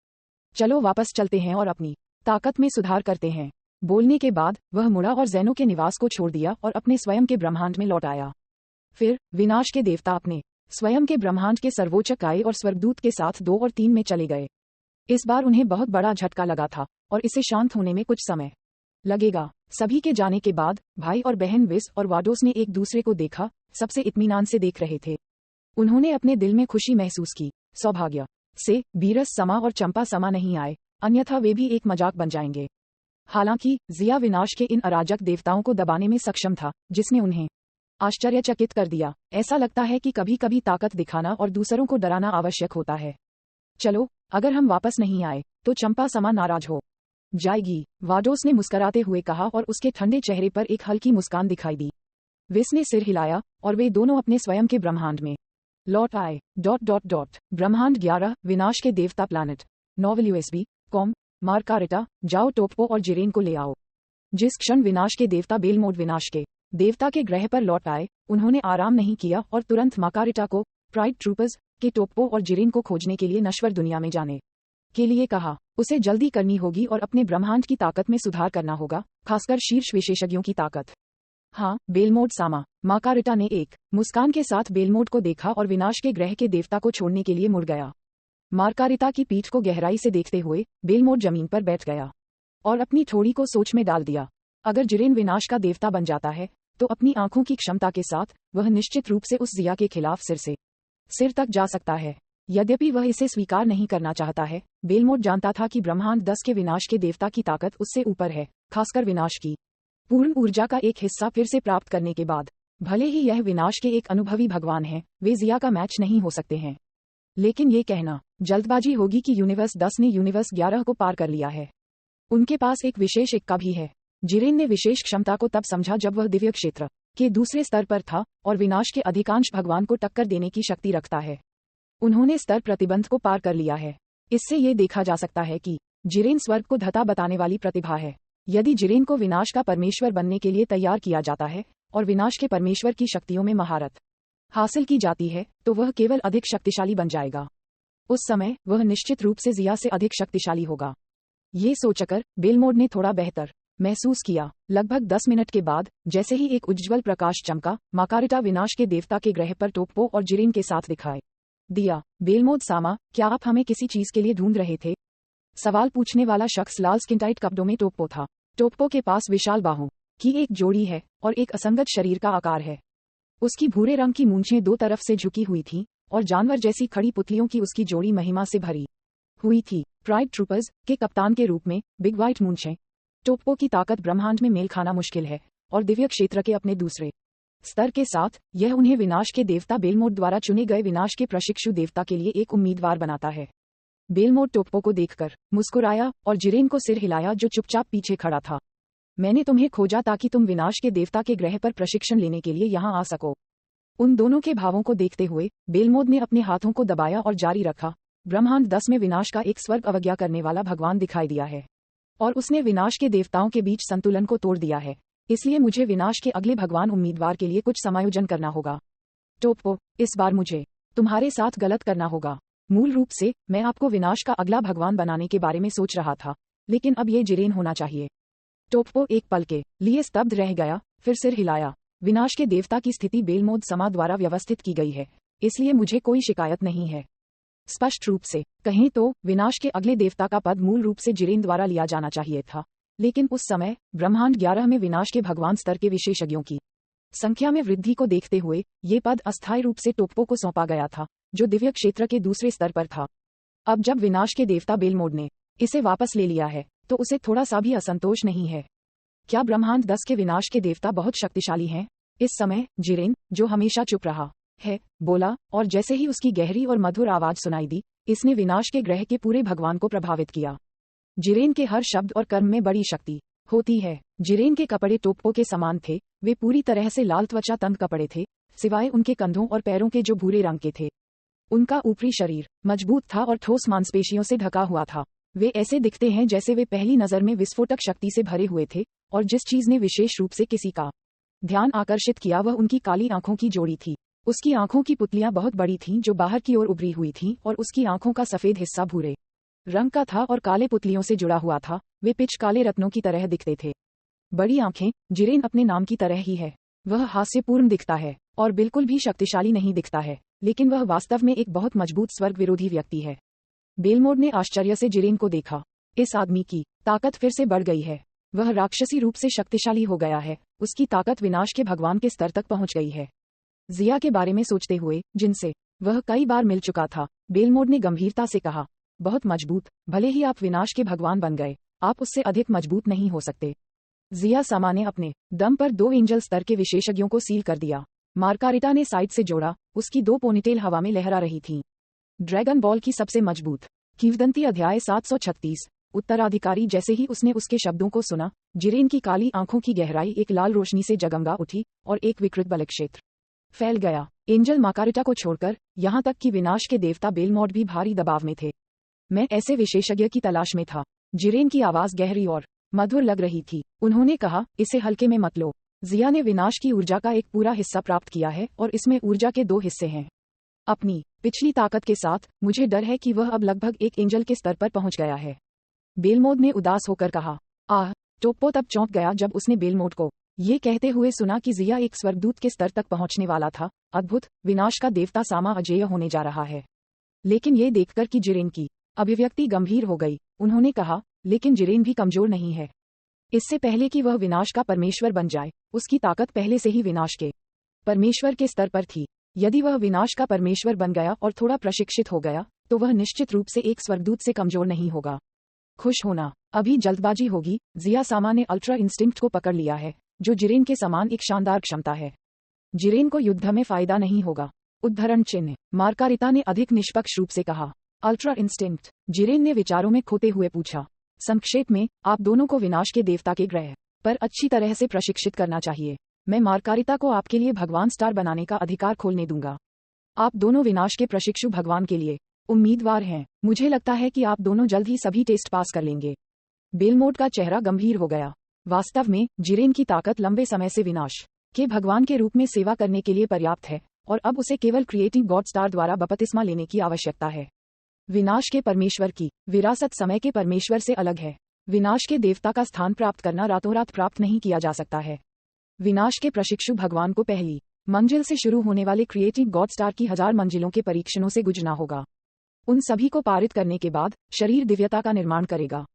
चलो वापस चलते हैं और अपनी ताकत में सुधार करते हैं। बोलने के बाद वह मुड़ा और जैनो के निवास को छोड़ दिया और अपने स्वयं के ब्रह्मांड में लौट आया। फिर विनाश के देवता अपने स्वयं के ब्रह्मांड के सर्वोच्च काय और स्वर्गदूत के साथ 2 और 3 में चले गए। इस बार उन्हें बहुत बड़ा झटका लगा था और इसे शांत होने में कुछ समय लगेगा। सभी के जाने के बाद भाई और बहन विस और वाडोस ने एक दूसरे को देखा, सबसे इत्मीनान से देख रहे थे। उन्होंने अपने दिल में खुशी महसूस की। सौभाग्य से बीरस समा और चंपा समा नहीं आए, अन्यथा वे भी एक मजाक बन जाएंगे। हालांकि जिया विनाश के इन अराजक देवताओं को दबाने में सक्षम था, जिसने उन्हें आश्चर्यचकित कर दिया। ऐसा लगता है कि कभी कभी ताकत दिखाना और दूसरों को डराना आवश्यक होता है। चलो, अगर हम वापस नहीं आए तो चंपा समा नाराज हो जाएगी, वाडोस ने मुस्कुराते हुए कहा और उसके ठंडे चेहरे पर एक हल्की मुस्कान दिखाई दी। विस ने सिर हिलाया और वे दोनों अपने स्वयं के ब्रह्मांड में लौट आए। ब्रह्मांड 11 विनाश के देवता प्लैनेट नोवेल USB.com मार्कारिटा, जाओ टोप्पो और जिरेन को ले आओ। जिस क्षण विनाश के देवता बेलमोड विनाश के देवता के ग्रह पर लौट आए, उन्होंने आराम नहीं किया और तुरंत मार्कारिटा को प्राइड ट्रूपर्स के टोप्पो और जिरेन को खोजने के लिए नश्वर दुनिया में जाने के लिए कहा। उसे जल्दी करनी होगी और अपने ब्रह्मांड की ताकत में सुधार करना होगा, खासकर शीर्ष विशेषज्ञों की ताकत। हाँ, बेलमोड सामा, मार्कारिटा ने एक मुस्कान के साथ बेलमोड को देखा और विनाश के ग्रह के देवता को छोड़ने के लिए मुड़ गया। मार्कारिटा की पीठ को गहराई से देखते हुए बेलमोड जमीन पर बैठ गया और अपनी थोड़ी को सोच में डाल दिया। अगर जिरेन विनाश का देवता बन जाता है, तो अपनी आंखों की क्षमता के साथ वह निश्चित रूप से उस जिया के खिलाफ सिर से सिर तक जा सकता है। यद्यपि वह इसे स्वीकार नहीं करना चाहता है, बेलमोड जानता था कि ब्रह्मांड 10 के विनाश के देवता की ताकत उससे ऊपर है, खासकर विनाश की पूर्ण ऊर्जा का एक हिस्सा फिर से प्राप्त करने के बाद। भले ही यह विनाश के एक अनुभवी भगवान है, वे जिया का मैच नहीं हो सकते हैं। लेकिन ये कहना जल्दबाजी होगी कि यूनिवर्स 10 ने यूनिवर्स 11 को पार कर लिया है। उनके पास एक विशेष इक्का भी है। जिरेन ने विशेष क्षमता को तब समझा जब वह दिव्य क्षेत्र के दूसरे स्तर पर था और विनाश के अधिकांश भगवान को टक्कर देने की शक्ति रखता है। उन्होंने स्तर प्रतिबंध को पार कर लिया है। इससे ये देखा जा सकता है कि जिरेन स्वर्ग को धता बताने वाली प्रतिभा है। यदि जिरेन को विनाश का परमेश्वर बनने के लिए तैयार किया जाता है और विनाश के परमेश्वर की शक्तियों में महारत हासिल की जाती है, तो वह केवल अधिक शक्तिशाली बन जाएगा। उस समय वह निश्चित रूप से जिया से अधिक शक्तिशाली होगा। ये सोचकर बेलमोड ने थोड़ा बेहतर महसूस किया। लगभग 10 मिनट के बाद जैसे ही एक उज्ज्वल प्रकाश चमका, मार्कारिटा विनाश के देवता के ग्रह पर टोप्पो और जिरेन के साथ दिखाई दिया। बेलमोड सामा, क्या आप हमें किसी चीज के लिए ढूंढ रहे थे? सवाल पूछने वाला शख्स लाल स्किनटाइट कपड़ों में टोप्पो था। टोप्पो के पास विशाल बाहों की एक जोड़ी है और एक असंगत शरीर का आकार है। उसकी भूरे रंग की मूंछें दो तरफ से झुकी हुई थीं और जानवर जैसी खड़ी पुतलियों की उसकी जोड़ी महिमा से भरी हुई थी। प्राइड ट्रूपर्स के कप्तान के रूप में बिग व्हाइट मूंछें। टोप्पो की ताकत ब्रह्मांड में मेल खाना मुश्किल है और दिव्य क्षेत्र के अपने दूसरे स्तर के साथ यह उन्हें विनाश के देवता बेलमोड द्वारा चुने गए विनाश के प्रशिक्षु देवता के लिए एक उम्मीदवार बनाता है। बेलमोड टोप्पो को देखकर मुस्कुराया और जिरेन को सिर हिलाया, जो चुपचाप पीछे खड़ा था। मैंने तुम्हें खोजा ताकि तुम विनाश के देवता के ग्रह पर प्रशिक्षण लेने के लिए यहाँ आ सको। उन दोनों के भावों को देखते हुए बेलमोड ने अपने हाथों को दबाया और जारी रखा। ब्रह्मांड 10 में विनाश का एक स्वर्ग अवज्ञा करने वाला भगवान दिखाई दिया है और उसने विनाश के देवताओं के बीच संतुलन को तोड़ दिया है। इसलिए मुझे विनाश के अगले भगवान उम्मीदवार के लिए कुछ समायोजन करना होगा। टोप्पो, इस बार मुझे तुम्हारे साथ गलत करना होगा। मूल रूप से मैं आपको विनाश का अगला भगवान बनाने के बारे में सोच रहा था, लेकिन अब ये जिरेन होना चाहिए। टोप्पो एक पल के लिए स्तब्ध रह गया, फिर सिर हिलाया। विनाश के देवता की स्थिति बेलमोड समा द्वारा व्यवस्थित की गई है, इसलिए मुझे कोई शिकायत नहीं है। स्पष्ट रूप से कहें तो विनाश के अगले देवता का पद मूल रूप से जिरेन द्वारा लिया जाना चाहिए था, लेकिन उस समय ब्रह्मांड 11 में विनाश के भगवान स्तर के विशेषज्ञों की संख्या में वृद्धि को देखते हुए ये पद अस्थायी रूप से टोप्पो को सौंपा गया था, जो दिव्य क्षेत्र के दूसरे स्तर पर था। अब जब विनाश के देवता बेलमोड ने इसे वापस ले लिया है तो उसे थोड़ा सा भी असंतोष नहीं है। क्या ब्रह्मांड 10 के विनाश के देवता बहुत शक्तिशाली हैं? इस समय जिरेन, जो हमेशा चुप रहा है, बोला, और जैसे ही उसकी गहरी और मधुर आवाज सुनाई दी, इसने विनाश के ग्रह के पूरे भगवान को प्रभावित किया। जिरेन के हर शब्द और कर्म में बड़ी शक्ति होती है। जिरेन के कपड़े टोप्पो के समान थे, वे पूरी तरह से लाल त्वचा तंत कपड़े थे, सिवाय उनके कंधों और पैरों के जो भूरे रंग के थे। उनका ऊपरी शरीर मजबूत था और ठोस मांसपेशियों से ढका हुआ था। वे ऐसे दिखते हैं जैसे वे पहली नजर में विस्फोटक शक्ति से भरे हुए थे, और जिस चीज ने विशेष रूप से किसी का ध्यान आकर्षित किया वह उनकी काली आंखों की जोड़ी थी। उसकी आंखों की पुतलियां बहुत बड़ी थीं जो बाहर की ओर उभरी हुई थीं, और उसकी आंखों का सफेद हिस्सा भूरे रंग का था और काले पुतलियों से जुड़ा हुआ था। वे पिच काले रत्नों की तरह दिखते थे। बड़ी आंखें, जिरेन अपने नाम की तरह ही है। वह हास्यपूर्ण दिखता है और बिल्कुल भी शक्तिशाली नहीं दिखता है, लेकिन वह वास्तव में एक बहुत मजबूत स्वर्ग विरोधी व्यक्ति है। बेलमोड ने आश्चर्य से जिरेन को देखा। इस आदमी की ताकत फिर से बढ़ गई है। वह राक्षसी रूप से शक्तिशाली हो गया है। उसकी ताकत विनाश के भगवान के स्तर तक पहुंच गई है। जिया के बारे में सोचते हुए, जिनसे वह कई बार मिल चुका था, बेलमोड ने गंभीरता से कहा, बहुत मजबूत। भले ही आप विनाश के भगवान बन गए, आप उससे अधिक मजबूत नहीं हो सकते। जिया सामा ने अपने दम पर 2 एंजल स्तर के विशेषज्ञों को सील कर दिया। मार्कारिटा ने साइड से जोड़ा, उसकी 2 पोनीटेल हवा में लहरा रही थीं। ड्रैगन बॉल की सबसे मजबूत किंवदंती अध्याय 736। उत्तराधिकारी। जैसे ही उसने उसके शब्दों को सुना, जिरेन की काली आंखों की गहराई एक लाल रोशनी से जगमगा उठी और एक विकृत बल क्षेत्र फैल गया। एंजल मार्कारिटा को छोड़कर यहाँ तक कि विनाश के देवता बेलमोड भी भारी दबाव में थे। मैं ऐसे विशेषज्ञ की तलाश में था। जिरेन की आवाज गहरी और मधुर लग रही थी। उन्होंने कहा, इसे हल्के में मत लो। जिया ने विनाश की ऊर्जा का एक पूरा हिस्सा प्राप्त किया है और इसमें ऊर्जा के 2 हिस्से हैं। अपनी पिछली ताकत के साथ मुझे डर है कि वह अब लगभग एक एंजल के स्तर पर पहुंच गया है। बेलमोड ने उदास होकर कहा। टोप्पो तब चौंक गया जब उसने बेलमोड को ये कहते हुए सुना कि जिया एक स्वर्गदूत के स्तर तक पहुंचने वाला था। अद्भुत, विनाश का देवता सामा अजेय होने जा रहा है। लेकिन ये देखकर कि जिरेन की अभिव्यक्ति गंभीर हो गई, उन्होंने कहा, लेकिन जिरेन भी कमजोर नहीं है। इससे पहले कि वह विनाश का परमेश्वर बन जाए, उसकी ताकत पहले से ही विनाश के परमेश्वर के स्तर पर थी। यदि वह विनाश का परमेश्वर बन गया और थोड़ा प्रशिक्षित हो गया, तो वह निश्चित रूप से एक स्वर्गदूत से कमजोर नहीं होगा। खुश होना अभी जल्दबाजी होगी। जिया सामा ने अल्ट्रा इंस्टिंक्ट को पकड़ लिया है, जो जिरेन के समान एक शानदार क्षमता है। जिरेन को युद्ध में फायदा नहीं होगा। उद्धरण चिन्ह। मार्कारिता ने अधिक निष्पक्ष रूप से कहा। Ultra instinct. जिरेन ने विचारों में खोते हुए पूछा। संक्षेप में, आप दोनों को विनाश के देवता के ग्रह पर अच्छी तरह से प्रशिक्षित करना चाहिए। मैं मार्कारिता को आपके लिए भगवान स्टार बनाने का अधिकार खोलने दूंगा। आप दोनों विनाश के प्रशिक्षु भगवान के लिए उम्मीदवार हैं। मुझे लगता है कि आप दोनों जल्द ही सभी टेस्ट पास कर लेंगे। बेलमोड का चेहरा गंभीर हो गया। वास्तव में जिरेन की ताकत लंबे समय से विनाश के भगवान के रूप में सेवा करने के लिए पर्याप्त है, और अब उसे केवल क्रिएटिव गॉड स्टार द्वारा बपतिस्मा लेने की आवश्यकता है। विनाश के परमेश्वर की विरासत समय के परमेश्वर से अलग है। विनाश के देवता का स्थान प्राप्त करना रातों रात प्राप्त नहीं किया जा सकता है। विनाश के प्रशिक्षु भगवान को पहली मंजिल से शुरू होने वाले क्रिएटिव गॉड स्टार की 1000 मंजिलों के परीक्षणों से गुजरना होगा। उन सभी को पारित करने के बाद शरीर दिव्यता का निर्माण करेगा,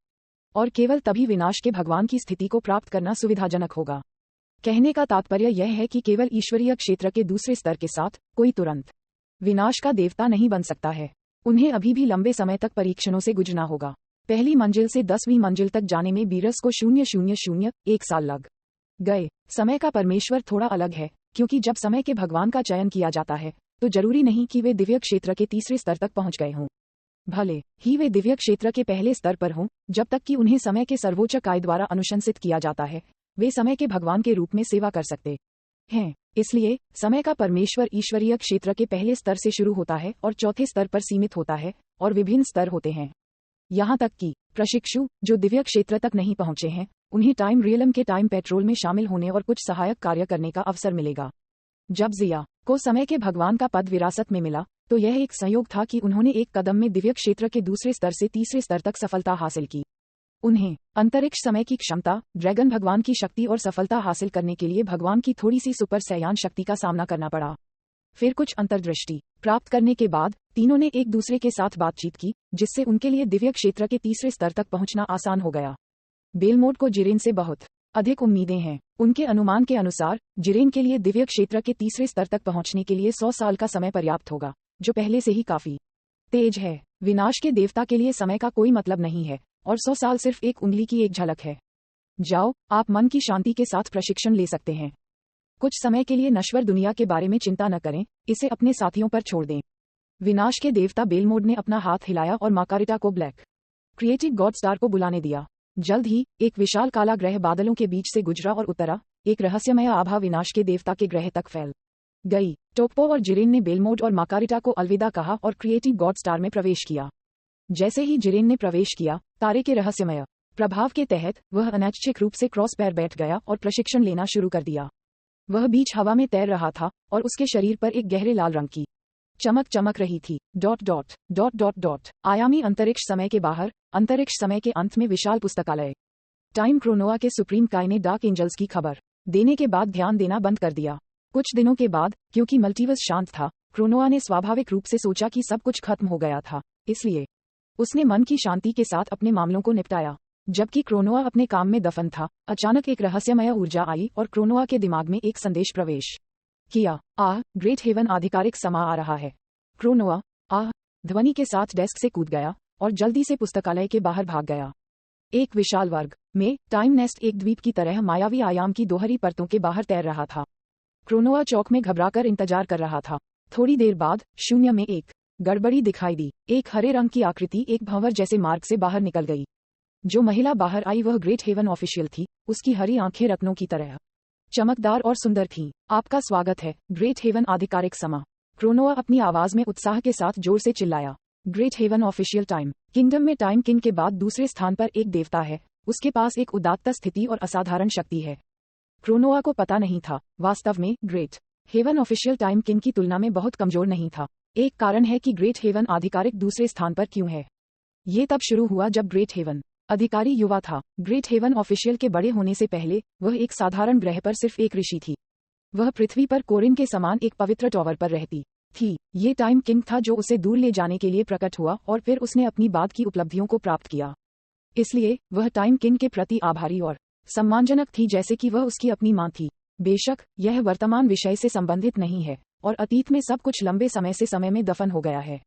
और केवल तभी विनाश के भगवान की स्थिति को प्राप्त करना सुविधाजनक होगा। कहने का तात्पर्य यह है कि केवल ईश्वरीय क्षेत्र के दूसरे स्तर के साथ कोई तुरंत विनाश का देवता नहीं बन सकता है। उन्हें अभी भी लंबे समय तक परीक्षणों से गुजरना होगा। पहली मंजिल से 10वीं मंजिल तक जाने में बीरस को 000 साल लग गए। समय का परमेश्वर थोड़ा अलग है, क्योंकि जब समय के भगवान का चयन किया जाता है, तो जरूरी नहीं कि वे दिव्य क्षेत्र के तीसरे स्तर तक पहुंच गए हों। भले ही वे दिव्य क्षेत्र के पहले स्तर पर हों, जब तक कि उन्हें समय के सर्वोच्च काय द्वारा अनुशंसित किया जाता है, वे समय के भगवान के रूप में सेवा कर सकते हैं। इसलिए समय का परमेश्वर ईश्वरीय क्षेत्र के पहले स्तर से शुरू होता है और चौथे स्तर पर सीमित होता है, और विभिन्न स्तर होते हैं। यहाँ तक कि प्रशिक्षु जो दिव्य क्षेत्र तक नहीं पहुंचे हैं, उन्हें टाइम रियलम के टाइम पेट्रोल में शामिल होने और कुछ सहायक कार्य करने का अवसर मिलेगा। जब जिया को समय के भगवान का पद विरासत में मिला, तो यह एक संयोग था कि उन्होंने एक कदम में दिव्य क्षेत्र के दूसरे स्तर से तीसरे स्तर तक सफलता हासिल की। उन्हें अंतरिक्ष समय की क्षमता, ड्रैगन भगवान की शक्ति और सफलता हासिल करने के लिए भगवान की थोड़ी सी सुपर सयान शक्ति का सामना करना पड़ा। फिर कुछ अंतर्दृष्टि प्राप्त करने के बाद तीनों ने एक दूसरे के साथ बातचीत की, जिससे उनके लिए दिव्य क्षेत्र के तीसरे स्तर तक पहुंचना आसान हो गया। बेलमोड को जिरेन से बहुत अधिक उम्मीदें हैं। उनके अनुमान के अनुसार जिरेन के लिए दिव्य क्षेत्र के तीसरे स्तर तक पहुंचने के लिए 100 साल का समय पर्याप्त होगा, जो पहले से ही काफी तेज है। विनाश के देवता के लिए समय का कोई मतलब नहीं है, और 100 साल सिर्फ एक उंगली की एक झलक है। जाओ, आप मन की शांति के साथ प्रशिक्षण ले सकते हैं। कुछ समय के लिए नश्वर दुनिया के बारे में चिंता न करें, इसे अपने साथियों पर छोड़ दें। विनाश के देवता बेलमोड ने अपना हाथ हिलाया और माकारिटा को ब्लैक क्रिएटिव गॉड स्टार को बुलाने दिया। जल्द ही एक विशाल काला ग्रह बादलों के बीच से गुजरा और उतरा। एक रहस्यमय आभा विनाश के देवता के ग्रह तक फैल गई। टोप्पो और जिरेन ने बेलमोड और माकारिटा को अलविदा कहा और क्रिएटिव गॉड स्टार में प्रवेश किया। जैसे ही जिरेन ने प्रवेश किया, तारे के रहस्यमय प्रभाव के तहत वह अनैच्छिक रूप से क्रॉस पैर बैठ गया और प्रशिक्षण लेना शुरू कर दिया। वह बीच हवा में तैर रहा था और उसके शरीर पर एक गहरे लाल रंग की चमक रही थी। ... आयामी अंतरिक्ष समय के बाहर, अंतरिक्ष समय के अंत में विशाल पुस्तकालय। टाइम क्रोनोआ के सुप्रीम काय ने डार्क एंजल्स की खबर देने के बाद ध्यान देना बंद कर दिया। कुछ दिनों के बाद, क्योंकि मल्टीवर्स शांत था, क्रोनोआ ने स्वाभाविक रूप से सोचा कि सब कुछ खत्म हो गया था, इसलिए उसने मन की शांति के साथ अपने मामलों को निपटाया। जबकि क्रोनोआ अपने काम में दफन था, अचानक एक रहस्यमय ऊर्जा आई और क्रोनोआ के दिमाग में एक संदेश प्रवेश किया। ग्रेट हेवन आधिकारिक समा आ रहा है। क्रोनोआ ध्वनि के साथ डेस्क से कूद गया और जल्दी से पुस्तकालय के बाहर भाग गया। एक विशाल वर्ग में टाइम नेस्ट एक द्वीप की तरह मायावी आयाम की दोहरी परतों के बाहर तैर रहा था। क्रोनोआ चौक में घबराकर इंतजार कर रहा था। थोड़ी देर बाद शून्य में एक गड़बड़ी दिखाई दी। एक हरे रंग की आकृति एक भंवर जैसे मार्ग से बाहर निकल गई। जो महिला बाहर आई वह ग्रेट हेवन ऑफिशियल थी। उसकी हरी आंखें रत्नों की तरह चमकदार और सुंदर थीं। आपका स्वागत है, ग्रेट हेवन आधिकारिक समा। क्रोनोआ अपनी आवाज में उत्साह के साथ जोर से चिल्लाया। Great heaven official time kingdom में टाइम किंग के बाद दूसरे स्थान पर एक देवता है। उसके पास एक उदात्त स्थिति और असाधारण शक्ति है। क्रोनोआ को पता नहीं था, वास्तव में great heaven official time king की तुलना में बहुत कमजोर नहीं था। एक कारण है कि ग्रेट हेवन आधिकारिक दूसरे स्थान पर क्यों है। ये तब शुरू हुआ जब ग्रेट हेवन अधिकारी युवा था। ग्रेट हेवन ऑफिशियल के बड़े होने से पहले वह एक साधारण ग्रह पर सिर्फ एक ऋषि थी। वह पृथ्वी पर कोरिन के समान एक पवित्र टॉवर पर रहती थी। ये टाइम किंग था जो उसे दूर ले जाने के लिए प्रकट हुआ और फिर उसने अपनी बाद की उपलब्धियों को प्राप्त किया। इसलिए वह टाइम किंग के प्रति आभारी और सम्मानजनक थी, जैसे कि वह उसकी अपनी मां थी। बेशक यह वर्तमान विषय से संबंधित नहीं है और अतीत में सब कुछ लंबे समय से समय में दफन हो गया है।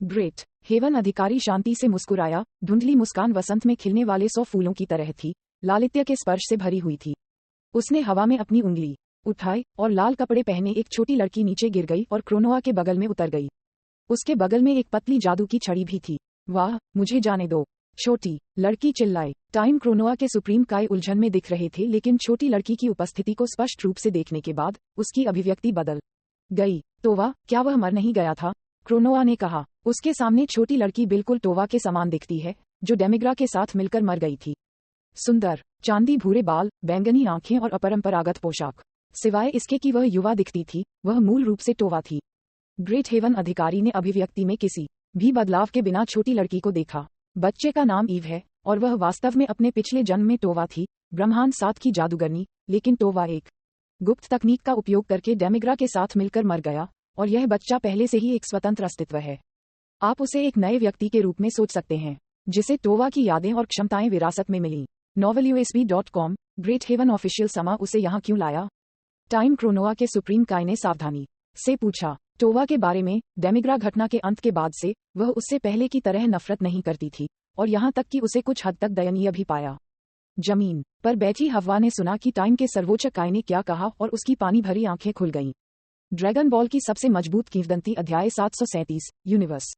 ग्रेट हेवन अधिकारी शांति से मुस्कुराया। धुंधली मुस्कान वसंत में खिलने वाले 100 फूलों की तरह थी, लालित्य के स्पर्श से भरी हुई थी। उसने हवा में अपनी उंगली उठाई और लाल कपड़े पहने एक छोटी लड़की नीचे गिर गई और क्रोनोआ के बगल में उतर गई। उसके बगल में एक पतली जादू की छड़ी भी थी। वाह, मुझे जाने दो, छोटी लड़की चिल्लाई। टाइम क्रोनोआ के सुप्रीम काय उलझन में दिख रहे थे, लेकिन छोटी लड़की की उपस्थिति को स्पष्ट रूप से देखने के बाद उसकी अभिव्यक्ति बदल गई। टोवा, क्या वह मर नहीं गया था? क्रोनोआ ने कहा। उसके सामने छोटी लड़की बिल्कुल टोवा के समान दिखती है, जो डेमिग्रा के साथ मिलकर मर गई थी। सुंदर चांदी भूरे बाल, बैंगनी आंखें और अपरंपरागत पोशाक। सिवाय इसके कि वह युवा दिखती थी, वह मूल रूप से टोवा थी। ग्रेट हेवन अधिकारी ने अभिव्यक्ति में किसी भी बदलाव के बिना छोटी लड़की को देखा। बच्चे का नाम ईव है और वह वास्तव में अपने पिछले जन्म में टोवा थी, ब्रह्मांड 7 की जादूगरनी। लेकिन टोवा एक गुप्त तकनीक का उपयोग करके डेमिग्रा के साथ मिलकर मर गया और यह बच्चा पहले से ही एक स्वतंत्र अस्तित्व है। आप उसे एक नए व्यक्ति के रूप में सोच सकते हैं, जिसे टोवा की यादें और क्षमताएं विरासत में मिली। novelUSB.com ग्रेट हेवन ऑफिशियल समा उसे यहाँ क्यों लाया? टाइम क्रोनोआ के सुप्रीम काय ने सावधानी से पूछा। टोवा के बारे में डेमिग्रा घटना के अंत के बाद से वह उससे पहले की तरह नफरत नहीं करती थी और यहाँ तक कि उसे कुछ हद तक दयनीय भी पाया। जमीन पर बैठी हव्वा ने सुना कि टाइम के सर्वोच्च काय ने क्या कहा और उसकी पानी भरी आंखें खुल गईं। ड्रैगन बॉल की सबसे मजबूत किंवदंती अध्याय 737 यूनिवर्स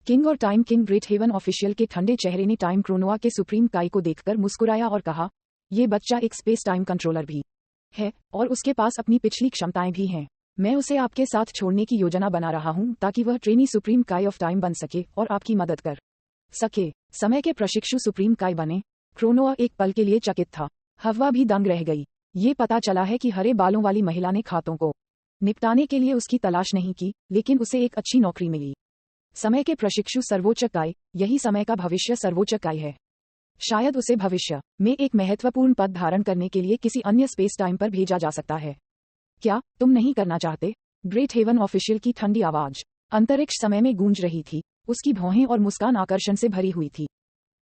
किंग और time king. Great heaven official के ठंडे चेहरे ने टाइम क्रोनोआ के सुप्रीम काय को देखकर मुस्कुराया और कहा, ये बच्चा एक स्पेस टाइम कंट्रोलर भी है और उसके पास अपनी पिछली क्षमताएं भी हैं। मैं उसे आपके साथ छोड़ने की योजना बना रहा हूं ताकि वह ट्रेनी सुप्रीम काय ऑफ टाइम बन सके और आपकी मदद कर सके। समय के प्रशिक्षु सुप्रीम काय बने। क्रोनोआ एक पल के लिए चकित था। हव्वा भी दंग रह गई। ये पता चला है कि हरे बालों वाली महिला ने खातों को निपटाने के लिए उसकी तलाश नहीं की, लेकिन उसे एक अच्छी नौकरी मिली। समय के प्रशिक्षु सर्वोच्च काय, यही समय का भविष्य सर्वोच्च काय है। शायद उसे भविष्य में एक महत्वपूर्ण पद धारण करने के लिए किसी अन्य स्पेस टाइम पर भेजा जा सकता है। क्या तुम नहीं करना चाहते? ग्रेट हेवन ऑफिशियल की ठंडी आवाज अंतरिक्ष समय में गूंज रही थी। उसकी भौहें और मुस्कान आकर्षण से भरी हुई थी।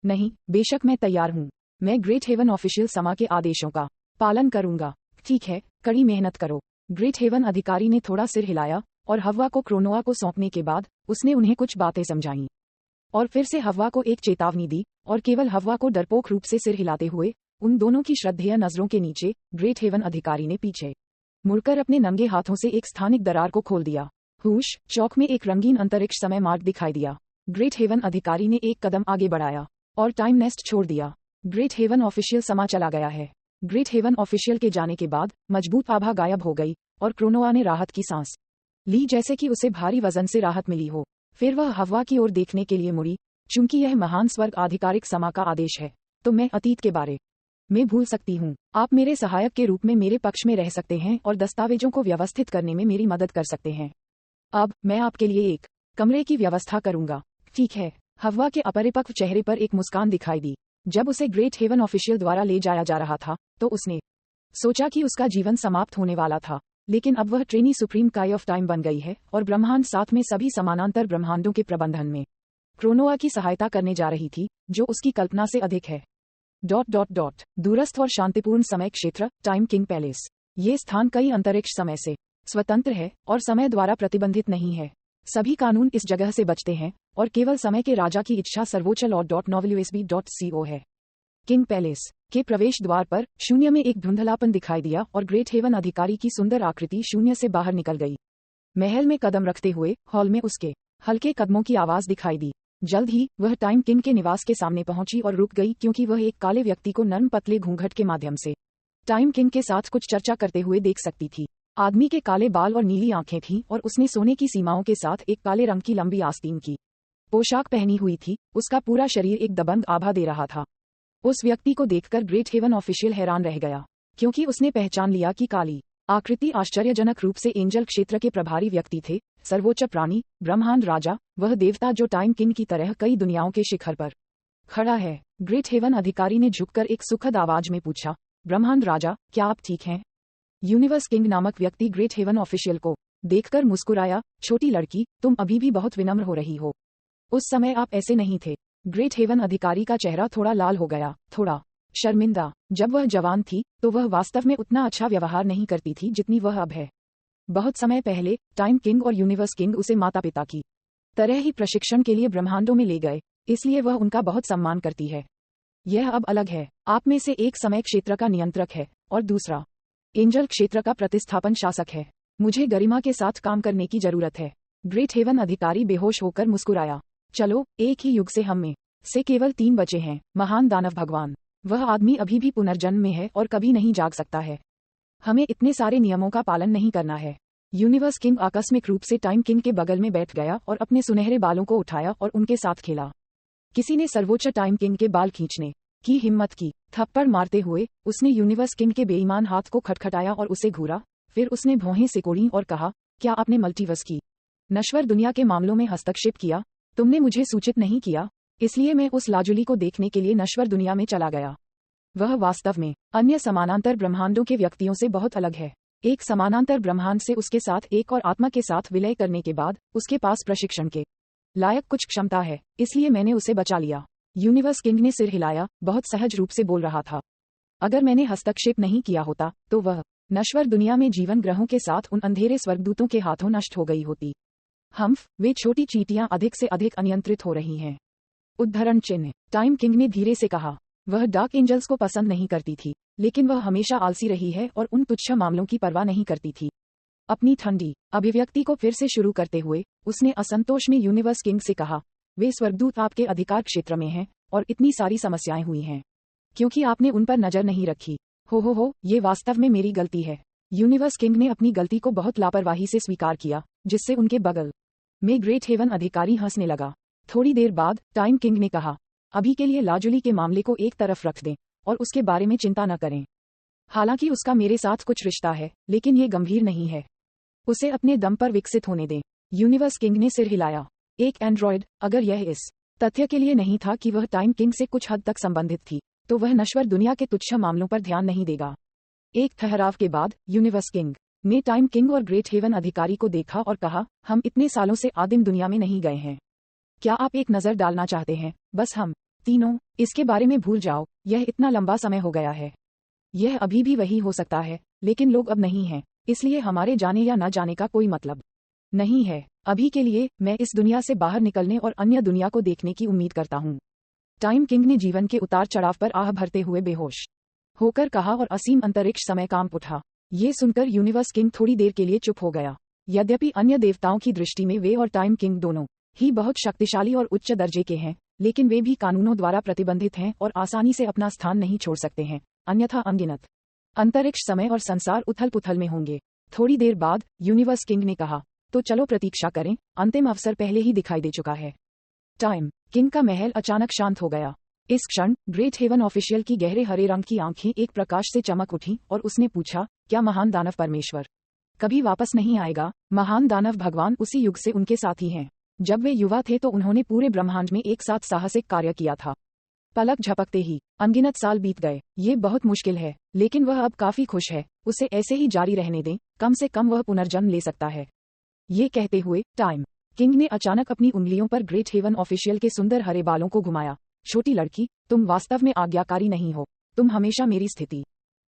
नहीं, बेशक मैं तैयार हूँ। मैं ग्रेट हेवन ऑफिशियल समा के आदेशों का पालन करूंगा। ठीक है, कड़ी मेहनत करो। ग्रेट हेवन अधिकारी ने थोड़ा सिर हिलाया और हव्वा को क्रोनोआ को सौंपने के बाद उसने उन्हें कुछ बातें समझाईं और फिर से हव्वा को एक चेतावनी दी और केवल हव्वा को डरपोक रूप से सिर हिलाते हुए उन दोनों की श्रद्धेय नजरों के नीचे ग्रेट हेवन अधिकारी ने पीछे मुड़कर अपने नंगे हाथों से एक स्थानिक दरार को खोल दिया। हुश, चौक में एक रंगीन अंतरिक्ष समय मार्ग दिखाई दिया। ग्रेट हेवन अधिकारी ने एक कदम आगे बढ़ाया और टाइम नेस्ट छोड़ दिया। ग्रेट हेवन ऑफिशियल समा चला गया है। ग्रेट हेवन ऑफिशियल के जाने के बाद मजबूत आभा गायब हो गई और क्रोनोआ ने राहत की सांस ली, जैसे कि उसे भारी वजन से राहत मिली हो। फिर वह हव्वा की ओर देखने के लिए मुड़ी। चूंकि यह महान स्वर्ग आधिकारिक समा का आदेश है, तो मैं अतीत के बारे में भूल सकती हूँ। आप मेरे सहायक के रूप में मेरे पक्ष में रह सकते हैं और दस्तावेजों को व्यवस्थित करने में मेरी मदद कर सकते हैं। अब मैं आपके लिए एक कमरे की व्यवस्था करूंगा। ठीक है। हव्वा के अपरिपक्व चेहरे पर एक मुस्कान दिखाई दी। जब उसे ग्रेट हेवन ऑफिशियल द्वारा ले जाया जा रहा था तो उसने सोचा कि उसका जीवन समाप्त होने वाला था, लेकिन अब वह ट्रेनी सुप्रीम काई ऑफ टाइम बन गई है और ब्रह्मांड साथ में सभी समानांतर ब्रह्मांडों के प्रबंधन में क्रोनोआ की सहायता करने जा रही थी, जो उसकी कल्पना से अधिक है। दूरस्थ और शांतिपूर्ण समय क्षेत्र टाइम किंग पैलेस। ये स्थान कई अंतरिक्ष समय से स्वतंत्र है और समय द्वारा प्रतिबंधित नहीं है। सभी कानून इस जगह से बचते हैं और केवल समय के राजा की इच्छा सर्वोच्च लॉ .novelUSB.co है। किंग पैलेस के प्रवेश द्वार पर शून्य में एक धुंधलापन दिखाई दिया और ग्रेट हेवन अधिकारी की सुंदर आकृति शून्य से बाहर निकल गई। महल में कदम रखते हुए हॉल में उसके हल्के कदमों की आवाज दिखाई दी। जल्द ही वह टाइम किंग के निवास के सामने पहुंची और रुक गई, क्योंकि वह एक काले व्यक्ति को नर्म पतले घूंघट के माध्यम से टाइम किंग के साथ कुछ चर्चा करते हुए देख सकती थी। आदमी के काले बाल और नीली आंखें थीं और उसने सोने की सीमाओं के साथ एक काले रंग की लंबी आस्तीन की पोशाक पहनी हुई थी। उसका पूरा शरीर एक दबंग आभा दे रहा था। उस व्यक्ति को देखकर ग्रेट हेवन ऑफिशियल हैरान रह गया, क्योंकि उसने पहचान लिया कि काली आकृति आश्चर्यजनक रूप से एंजल क्षेत्र के प्रभारी व्यक्ति थे, सर्वोच्च प्राणी, ब्रह्मांड राजा, वह देवता जो टाइम किंग की तरह कई दुनियाओं के शिखर पर खड़ा है। ग्रेट हेवन अधिकारी ने झुककर एक सुखद आवाज में पूछा, ब्रह्मांड राजा, क्या आप ठीक हैं? यूनिवर्स किंग नामक व्यक्ति ग्रेट हेवन ऑफिशियल को देखकर मुस्कुराया। छोटी लड़की, तुम अभी भी बहुत विनम्र हो रही हो। उस समय आप ऐसे नहीं थे। ग्रेट हेवन अधिकारी का चेहरा थोड़ा लाल हो गया, थोड़ा शर्मिंदा। जब वह जवान थी तो वह वास्तव में उतना अच्छा व्यवहार नहीं करती थी जितनी वह अब है। बहुत समय पहले टाइम किंग और यूनिवर्स किंग उसे माता पिता की तरह ही प्रशिक्षण के लिए ब्रह्मांडों में ले गए, इसलिए वह उनका बहुत सम्मान करती है। यह अब अलग है। आप में से एक समय क्षेत्र का नियंत्रक है और दूसरा एंजल क्षेत्र का प्रतिस्थापन शासक है। मुझे गरिमा के साथ काम करने की जरूरत है। ग्रेट हेवन अधिकारी बेहोश होकर मुस्कुराया। चलो, एक ही युग से हम में से केवल 3 बचे हैं। महान दानव भगवान, वह आदमी अभी भी पुनर्जन्म में है और कभी नहीं जाग सकता है। हमें इतने सारे नियमों का पालन नहीं करना है। यूनिवर्स किंग आकस्मिक रूप से टाइम किंग के बगल में बैठ गया और अपने सुनहरे बालों को उठाया और उनके साथ खेला। किसी ने सर्वोच्च टाइम किंग के बाल खींचने की हिम्मत की। थप्पड़ मारते हुए उसने यूनिवर्स किंग के बेईमान हाथ को खटखटाया और उसे घूरा। फिर उसने भौहें सिकोड़ी और कहा, क्या आपने मल्टीवर्स की नश्वर दुनिया के मामलों में हस्तक्षेप किया? तुमने मुझे सूचित नहीं किया, इसलिए मैं उस लाजुली को देखने के लिए नश्वर दुनिया में चला गया। वह वास्तव में अन्य समानांतर ब्रह्मांडों के व्यक्तियों से बहुत अलग है। एक समानांतर ब्रह्मांड से उसके साथ एक और आत्मा के साथ विलय करने के बाद उसके पास प्रशिक्षण के लायक कुछ क्षमता है, इसलिए मैंने उसे बचा लिया। यूनिवर्स किंग ने सिर हिलाया, बहुत सहज रूप से बोल रहा था। अगर मैंने हस्तक्षेप नहीं किया होता तो वह नश्वर दुनिया में जीवन ग्रहों के साथ उन अंधेरे स्वर्गदूतों के हाथों नष्ट हो गई होती। वे छोटी चींटियां अधिक से अधिक अनियंत्रित हो रही हैं। उद्धरण चिन्ह। टाइम किंग ने धीरे से कहा। वह डार्क एंजल्स को पसंद नहीं करती थी, लेकिन वह हमेशा आलसी रही है और उन तुच्छ मामलों की परवाह नहीं करती थी। अपनी ठंडी अभिव्यक्ति को फिर से शुरू करते हुए उसने असंतोष में यूनिवर्स किंग से कहा, वे स्वर्गदूत आपके अधिकार क्षेत्र में हैं और इतनी सारी समस्याएं हुई हैं क्योंकि आपने उन पर नजर नहीं रखी। हो, ये वास्तव में मेरी गलती है। यूनिवर्स किंग ने अपनी गलती को बहुत लापरवाही से स्वीकार किया, जिससे उनके बगल में ग्रेट हेवन अधिकारी हंसने लगा। थोड़ी देर बाद टाइम किंग ने कहा, अभी के लिए लाजुली के मामले को एक तरफ रख दें और उसके बारे में चिंता न करें। हालांकि उसका मेरे साथ कुछ रिश्ता है, लेकिन ये गंभीर नहीं है। उसे अपने दम पर विकसित होने दें। यूनिवर्स किंग ने सिर हिलाया। एक एंड्रॉयड, अगर यह इस तथ्य के लिए नहीं था कि वह टाइम किंग से कुछ हद तक संबंधित थी, तो वह नश्वर दुनिया के तुच्छ मामलों पर ध्यान नहीं देगा। एक ठहराव के बाद यूनिवर्स किंग ने टाइम किंग और ग्रेट हेवन अधिकारी को देखा और कहा, हम इतने सालों से आदिम दुनिया में नहीं गए हैं। क्या आप एक नज़र डालना चाहते हैं? बस हम तीनों। इसके बारे में भूल जाओ, यह इतना लंबा समय हो गया है। यह अभी भी वही हो सकता है, लेकिन लोग अब नहीं हैं, इसलिए हमारे जाने या न जाने का कोई मतलब नहीं है। अभी के लिए मैं इस दुनिया से बाहर निकलने और अन्य दुनिया को देखने की उम्मीद करता हूँ। टाइम किंग ने जीवन के उतार चढ़ाव पर आह भरते हुए बेहोश होकर कहा और असीम अंतरिक्ष समय कांप उठा। ये सुनकर यूनिवर्स किंग थोड़ी देर के लिए चुप हो गया। यद्यपि अन्य देवताओं की दृष्टि में वे और टाइम किंग दोनों ही बहुत शक्तिशाली और उच्च दर्जे के हैं, लेकिन वे भी कानूनों द्वारा प्रतिबंधित हैं और आसानी से अपना स्थान नहीं छोड़ सकते हैं, अन्यथा अनगिनत अंतरिक्ष समय और संसार उथल पुथल में होंगे। थोड़ी देर बाद यूनिवर्स किंग ने कहा, तो चलो प्रतीक्षा करें, अंतिम अवसर पहले ही दिखाई दे चुका है। टाइम किंग का महल अचानक शांत हो गया। इस क्षण ग्रेट हेवन ऑफिशियल की गहरे हरे रंग की आंखें एक प्रकाश से चमक उठी और उसने पूछा, क्या महान दानव परमेश्वर कभी वापस नहीं आएगा? महान दानव भगवान उसी युग से उनके साथी हैं। जब वे युवा थे तो उन्होंने पूरे ब्रह्मांड में एक साथ साहसिक कार्य किया था। पलक झपकते ही अनगिनत साल बीत गए। ये बहुत मुश्किल है, लेकिन वह अब काफी खुश है। उसे ऐसे ही जारी रहने दें, कम से कम वह पुनर्जन्म ले सकता है। ये कहते हुए टाइम किंग ने अचानक अपनी उंगलियों पर ग्रेट हेवन ऑफिशियल के सुंदर हरे बालों को घुमाया। छोटी लड़की, तुम वास्तव में आज्ञाकारी नहीं हो। तुम हमेशा मेरी स्थिति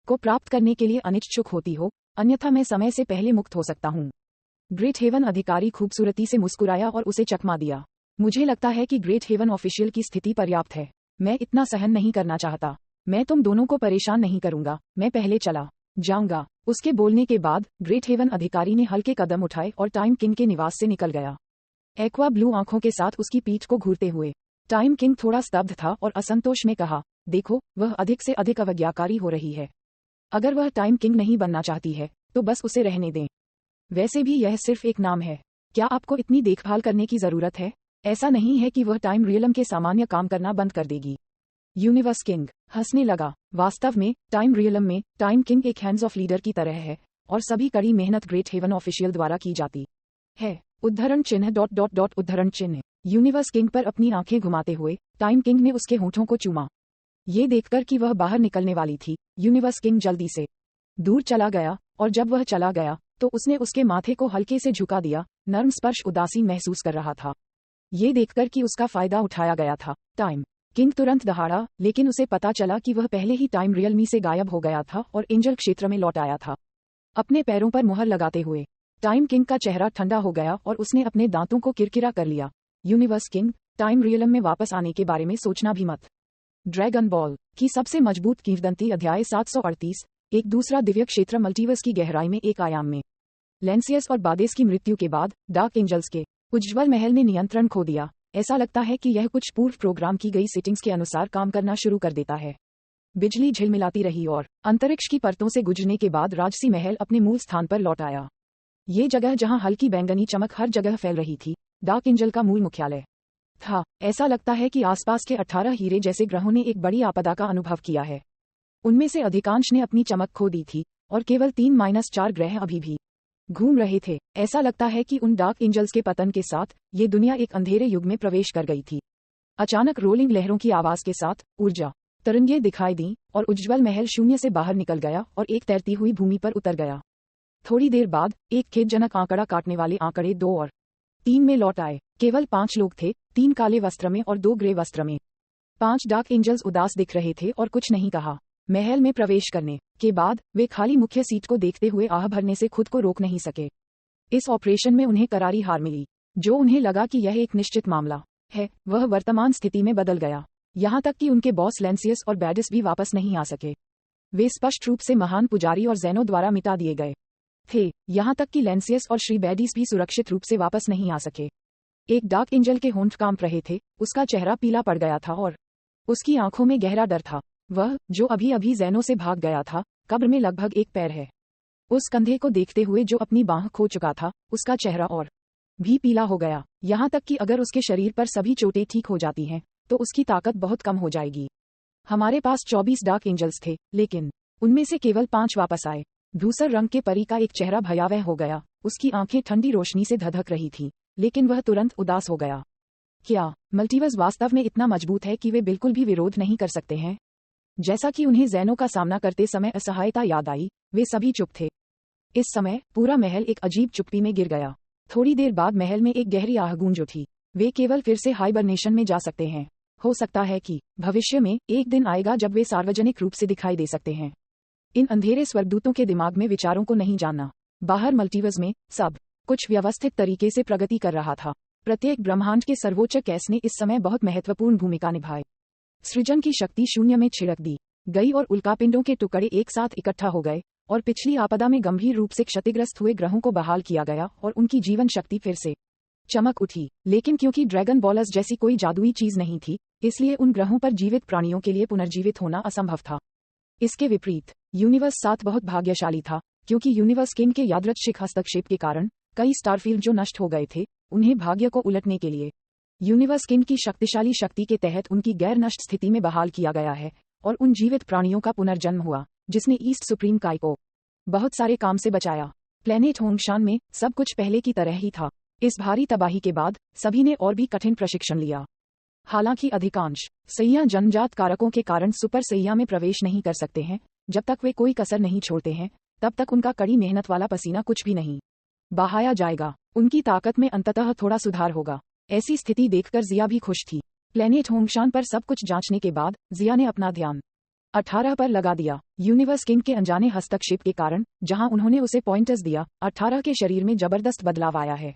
को प्राप्त करने के लिए अनिच्छुक होती हो, अन्यथा मैं समय से पहले मुक्त हो सकता हूँ। ग्रेट हेवन अधिकारी खूबसूरती से मुस्कुराया और उसे चकमा दिया। मुझे लगता है कि ग्रेट हेवन ऑफिशियल की स्थिति पर्याप्त है। मैं इतना सहन नहीं करना चाहता। मैं तुम दोनों को परेशान नहीं करूंगा। मैं पहले चला जाऊंगा। उसके बोलने के बाद ग्रेट हेवन अधिकारी ने हल्के कदम उठाए और टाइम किंग के निवास से निकल गया, एक्वा ब्लू आंखों के साथ उसकी पीठ को घूरते हुए। टाइम किंग थोड़ा स्तब्ध था और असंतोष में कहा, देखो, वह अधिक से अधिक अवज्ञाकारी हो रही है। अगर वह टाइम किंग नहीं बनना चाहती है तो बस उसे रहने दें। वैसे भी यह सिर्फ एक नाम है। क्या आपको इतनी देखभाल करने की जरूरत है? ऐसा नहीं है कि वह टाइम रियलम के सामान्य काम करना बंद कर देगी। यूनिवर्स किंग हंसने लगा। वास्तव में टाइम रियलम में टाइम किंग एक हैंड्स ऑफ लीडर की तरह है और सभी कड़ी मेहनत ग्रेट हेवन ऑफिशियल द्वारा की जाती है। उद्धरण चिन्ह उद्धरण चिन्ह। यूनिवर्स किंग पर अपनी आंखें घुमाते हुए टाइम किंग ने उसके होठों को चूमा। ये देखकर कि वह बाहर निकलने वाली थी, यूनिवर्स किंग जल्दी से दूर चला गया और जब वह चला गया तो उसने उसके माथे को हल्के से झुका दिया। नर्म स्पर्श उदासीन महसूस कर रहा था। ये देखकर कि उसका फायदा उठाया गया था, टाइम किंग तुरंत दहाड़ा, लेकिन उसे पता चला कि वह पहले ही टाइम रियलमी से गायब हो गया था और एंजल क्षेत्र में लौट आया था। अपने पैरों पर मुहर लगाते हुए टाइम किंग का चेहरा ठंडा हो गया और उसने अपने दांतों को किरकिरा कर लिया। यूनिवर्स किंग, टाइम रियलम में वापस आने के बारे में सोचना भी मत। ड्रैगन बॉल की सबसे मजबूत किंवदंती अध्याय 738। एक दूसरा दिव्य क्षेत्र मल्टीवर्स की गहराई में एक आयाम में। लेंसियस और बादेस की मृत्यु के बाद डार्क एंजल्स के उज्ज्वल महल ने नियंत्रण खो दिया। ऐसा लगता है कि यह कुछ पूर्व प्रोग्राम की गई सेटिंग्स के अनुसार काम करना शुरू कर देता है। बिजली झिलमिलाती रही और अंतरिक्ष की परतों से गुजरने के बाद राजसी महल अपने मूल स्थान पर लौट आया। ये जगह जहां हल्की बैंगनी चमक हर जगह फैल रही थी, डार्क एंजल का मूल मुख्यालय था। ऐसा लगता है कि आसपास के 18 हीरे जैसे ग्रहों ने एक बड़ी आपदा का अनुभव किया है। उनमें से अधिकांश ने अपनी चमक खो दी थी और केवल 3-4 ग्रह अभी भी घूम रहे थे। ऐसा लगता है कि उन डार्क एंजल्स के पतन के साथ ये दुनिया एक अंधेरे युग में प्रवेश कर गई थी। अचानक रोलिंग लहरों की आवाज के साथ ऊर्जा तरंगें दिखाई दी और उज्ज्वल महल शून्य से बाहर निकल गया और एक तैरती हुई भूमि पर उतर गया। थोड़ी देर बाद एक खेदजनक आंकड़ा काटने वाले आंकड़े 2 और 3 में लौट आए। केवल 5 लोग थे, 3 काले वस्त्र में और 2 ग्रे वस्त्र में। 5 डार्क एंजल्स उदास दिख रहे थे और कुछ नहीं कहा। महल में प्रवेश करने के बाद वे खाली मुख्य सीट को देखते हुए आह भरने से खुद को रोक नहीं सके। इस ऑपरेशन में उन्हें करारी हार मिली। जो उन्हें लगा कि यह एक निश्चित मामला है, वह वर्तमान स्थिति में बदल गया। यहाँ तक कि उनके बॉस लेंसियस और बैडिस भी वापस नहीं आ सके। वे स्पष्ट रूप से महान पुजारी और जैनो द्वारा मिटा दिए गए थे। यहाँ तक कि लेंसियस और श्री बैडिस भी सुरक्षित रूप से वापस नहीं आ सके। एक डार्क एंजल के होंठ कांप रहे थे, उसका चेहरा पीला पड़ गया था और उसकी आंखों में गहरा डर था। वह, जो अभी अभी जैनो से भाग गया था, कब्र में लगभग एक पैर है। उस कंधे को देखते हुए जो अपनी बांह खो चुका था, उसका चेहरा और भी पीला हो गया। यहाँ तक कि अगर उसके शरीर पर सभी चोटें ठीक हो जाती हैं, तो उसकी ताकत बहुत कम हो जाएगी। हमारे पास 24 डार्क एंजल्स थे, लेकिन उनमें से केवल 5 वापस आए। धूसर रंग के परी का एक चेहरा भयावह हो गया। उसकी आंखें ठंडी रोशनी से धधक रही थी, लेकिन वह तुरंत उदास हो गया। क्या मल्टीवर्स वास्तव में इतना मजबूत है कि वे बिल्कुल भी विरोध नहीं कर सकते हैं? जैसा कि उन्हें जैनो का सामना करते समय असहायता याद आई, वे सभी चुप थे। इस समय पूरा महल एक अजीब चुप्पी में गिर गया। थोड़ी देर बाद महल में एक गहरी आह गूंज उठी। वे केवल फिर से हाइबरनेशन में जा सकते हैं। हो सकता है कि भविष्य में एक दिन आएगा जब वे सार्वजनिक रूप से दिखाई दे सकते हैं। इन अंधेरे स्वर्गदूतों के दिमाग में विचारों को नहीं जानना। बाहर मल्टीवर्स में सब कुछ व्यवस्थित तरीके से प्रगति कर रहा था। प्रत्येक ब्रह्मांड के सर्वोच्च कैस ने इस समय बहुत महत्वपूर्ण भूमिका निभाई। सृजन की शक्ति शून्य में छिड़क दी गई और उल्कापिंडों के टुकड़े एक साथ इकट्ठा हो गए और पिछली आपदा में गंभीर रूप से क्षतिग्रस्त हुए ग्रहों को बहाल किया गया और उनकी जीवन शक्ति फिर से चमक उठी। लेकिन क्योंकि ड्रैगन बॉलर्स जैसी कोई जादुई चीज नहीं थी, इसलिए उन ग्रहों पर जीवित प्राणियों के लिए पुनर्जीवित होना असंभव था। इसके विपरीत यूनिवर्स 7 बहुत भाग्यशाली था, क्योंकि यूनिवर्स किंग के यादृच्छिक हस्तक्षेप के कारण कई स्टारफील्ड जो नष्ट हो गए थे, उन्हें भाग्य को उलटने के लिए यूनिवर्स किंग की शक्तिशाली शक्ति के तहत उनकी गैर नष्ट स्थिति में बहाल किया गया है और उन जीवित प्राणियों का पुनर्जन्म हुआ, जिसने ईस्ट सुप्रीम काई को बहुत सारे काम से बचाया। प्लेनेट होंगशान में सब कुछ पहले की तरह ही था। इस भारी तबाही के बाद सभी ने और भी कठिन प्रशिक्षण लिया। हालांकि अधिकांश सैया जन्मजात कारकों के कारण सुपर सैया में प्रवेश नहीं कर सकते हैं। जब तक वे कोई कसर नहीं छोड़ते हैं, तब तक उनका कड़ी मेहनत वाला पसीना कुछ भी नहीं बहाया जाएगा। उनकी ताकत में अंततः थोड़ा सुधार होगा। ऐसी स्थिति देखकर जिया भी खुश थी। प्लेनेट होंगशान पर सब कुछ जांचने के बाद जिया ने अपना ध्यान 18 पर लगा दिया। यूनिवर्स किंग के अनजाने हस्तक्षेप के कारण जहां उन्होंने उसे पॉइंटर्स दिया, 18 के शरीर में जबरदस्त बदलाव आया है।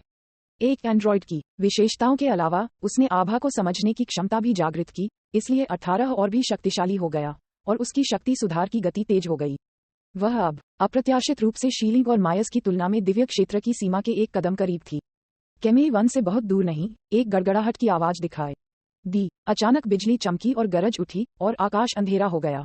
एक एंड्रॉयड की विशेषताओं के अलावा उसने आभा को समझने की क्षमता भी जागृत की, इसलिए 18 और भी शक्तिशाली हो गया और उसकी शक्ति सुधार की गति तेज हो गई। वह अब अप्रत्याशित रूप से शीलिंग और मायस की तुलना में दिव्य क्षेत्र की सीमा के एक कदम करीब थी। केमी 1 से बहुत दूर नहीं, एक गड़गड़ाहट की आवाज दिखाई दी। अचानक बिजली चमकी और गरज उठी और आकाश अंधेरा हो गया।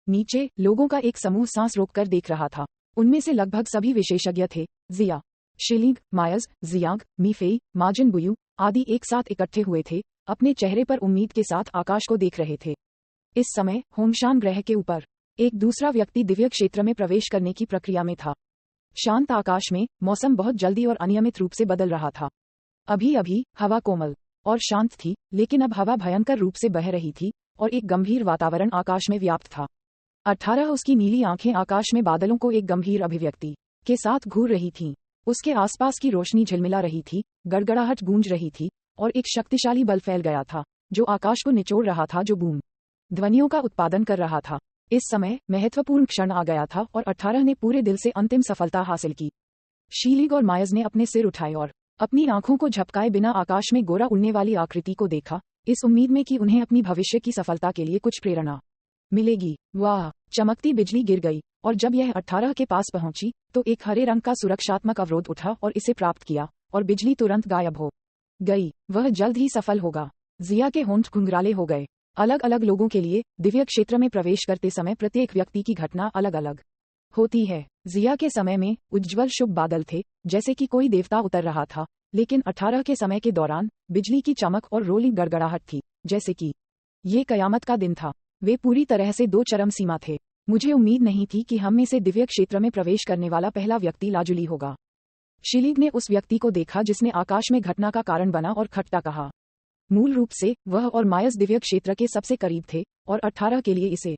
नीचे लोगों का एक समूह सांस रोककर देख रहा था। उनमें से लगभग सभी विशेषज्ञ थे। जिया, शीलिंग, मायस, जियांग, मीफेई, माजिन बुयू आदि एक साथ इकट्ठे हुए थे, अपने चेहरे पर उम्मीद के साथ आकाश को देख रहे थे। इस समय होंगशान ग्रह के ऊपर एक दूसरा व्यक्ति दिव्य क्षेत्र में प्रवेश करने की प्रक्रिया में था। शांत आकाश में मौसम बहुत जल्दी और अनियमित रूप से बदल रहा था। अभी अभी हवा कोमल और शांत थी, लेकिन अब हवा भयंकर रूप से बह रही थी और एक गंभीर वातावरण आकाश में व्याप्त था। 18 उसकी नीली आंखें आकाश में बादलों को एक गंभीर अभिव्यक्ति के साथ घूर रही थीं। उसके आसपास की रोशनी झिलमिला रही थी, गड़गड़ाहट गूंज रही थी और एक शक्तिशाली बल फैल गया था जो आकाश को निचोड़ रहा था, जो बूम ध्वनियों का उत्पादन कर रहा था। इस समय महत्वपूर्ण क्षण आ गया था और 18 ने पूरे दिल से अंतिम सफलता हासिल की। शीलिंग और मायस ने अपने सिर उठाए और अपनी आंखों को झपकाए बिना आकाश में गोरा उड़ने वाली आकृति को देखा, इस उम्मीद में कि उन्हें अपनी भविष्य की सफलता के लिए कुछ प्रेरणा मिलेगी। वाह! चमकती बिजली गिर गई और जब यह 18 के पास पहुंची तो एक हरे रंग का सुरक्षात्मक अवरोध उठा और इसे प्राप्त किया और बिजली तुरंत गायब हो गई। वह जल्द ही सफल होगा। जिया के होंठ घुंघराले हो गए। अलग अलग लोगों के लिए दिव्य क्षेत्र में प्रवेश करते समय प्रत्येक व्यक्ति की घटना अलग अलग होती है। जिया के समय में उज्ज्वल शुभ बादल थे, जैसे कि कोई देवता उतर रहा था, लेकिन 18 के समय के दौरान बिजली की चमक और रोलिंग गड़गड़ाहट थी, जैसे कि ये कयामत का दिन था। वे पूरी तरह से दो चरम सीमा थे। मुझे उम्मीद नहीं थी कि हम में से दिव्य क्षेत्र में प्रवेश करने वाला पहला व्यक्ति लाजुली होगा। शीलिंग ने उस व्यक्ति को देखा जिसने आकाश में घटना का कारण बना और खट्टा कहा। मूल रूप से वह और मायस दिव्य क्षेत्र के सबसे करीब थे और 18 के लिए इसे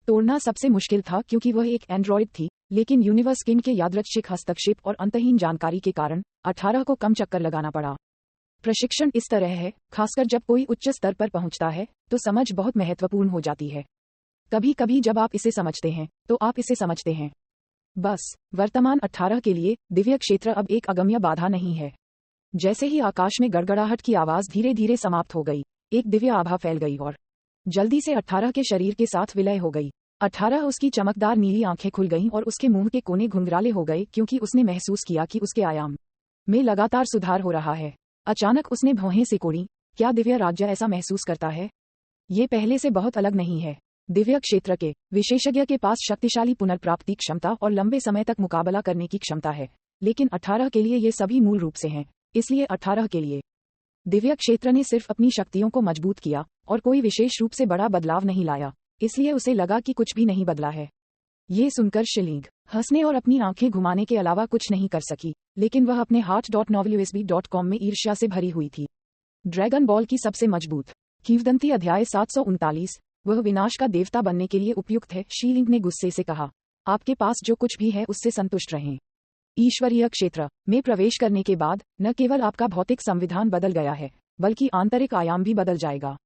तोड़ना सबसे मुश्किल था, क्योंकि वह एक एंड्रॉयड थी, लेकिन यूनिवर्स किंग के यादृच्छिक हस्तक्षेप और अंतहीन जानकारी के कारण 18 को कम चक्कर लगाना पड़ा। प्रशिक्षण इस तरह है, खासकर जब कोई उच्च स्तर पर पहुंचता है, तो समझ बहुत महत्वपूर्ण हो जाती है। कभी कभी जब आप इसे समझते हैं, तो आप इसे समझते हैं। बस वर्तमान 18 के लिए दिव्य क्षेत्र अब एक अगम्य बाधा नहीं है। जैसे ही आकाश में गड़गड़ाहट की आवाज धीरे धीरे समाप्त हो गई, एक दिव्य आभा फैल गई और जल्दी से 18 के शरीर के साथ विलय हो गई। 18 उसकी चमकदार नीली आंखें खुल गईं और उसके मुंह के कोने घुंघराले हो गए, क्योंकि उसने महसूस किया कि उसके आयाम में लगातार सुधार हो रहा है। अचानक उसने भौहें सिकोड़ी। क्या दिव्य राज्य ऐसा महसूस करता है? ये पहले से बहुत अलग नहीं है। दिव्य क्षेत्र के विशेषज्ञ के पास शक्तिशाली पुनर्प्राप्ति क्षमता और लंबे समय तक मुकाबला करने की क्षमता है, लेकिन 18 के लिए ये सभी मूल रूप से हैं। इसलिए 18 के लिए दिव्य क्षेत्र ने सिर्फ अपनी शक्तियों को मजबूत किया और कोई विशेष रूप से बड़ा बदलाव नहीं लाया, इसलिए उसे लगा कि कुछ भी नहीं बदला है। ये सुनकर शीलिंग हंसने और अपनी आंखें घुमाने के अलावा कुछ नहीं कर सकी, लेकिन वह अपने heart.novelusb.com में ईर्ष्या से भरी हुई थी। ड्रैगन बॉल की सबसे मजबूत किंवदंती अध्याय 739, वह विनाश का देवता बनने के लिए उपयुक्त है। शीलिंग ने गुस्से से कहा, आपके पास जो कुछ भी है उससे संतुष्ट रहें। ईश्वरीय क्षेत्र में प्रवेश करने के बाद न केवल आपका भौतिक संविधान बदल गया है, बल्कि आंतरिक आयाम भी बदल जाएगा।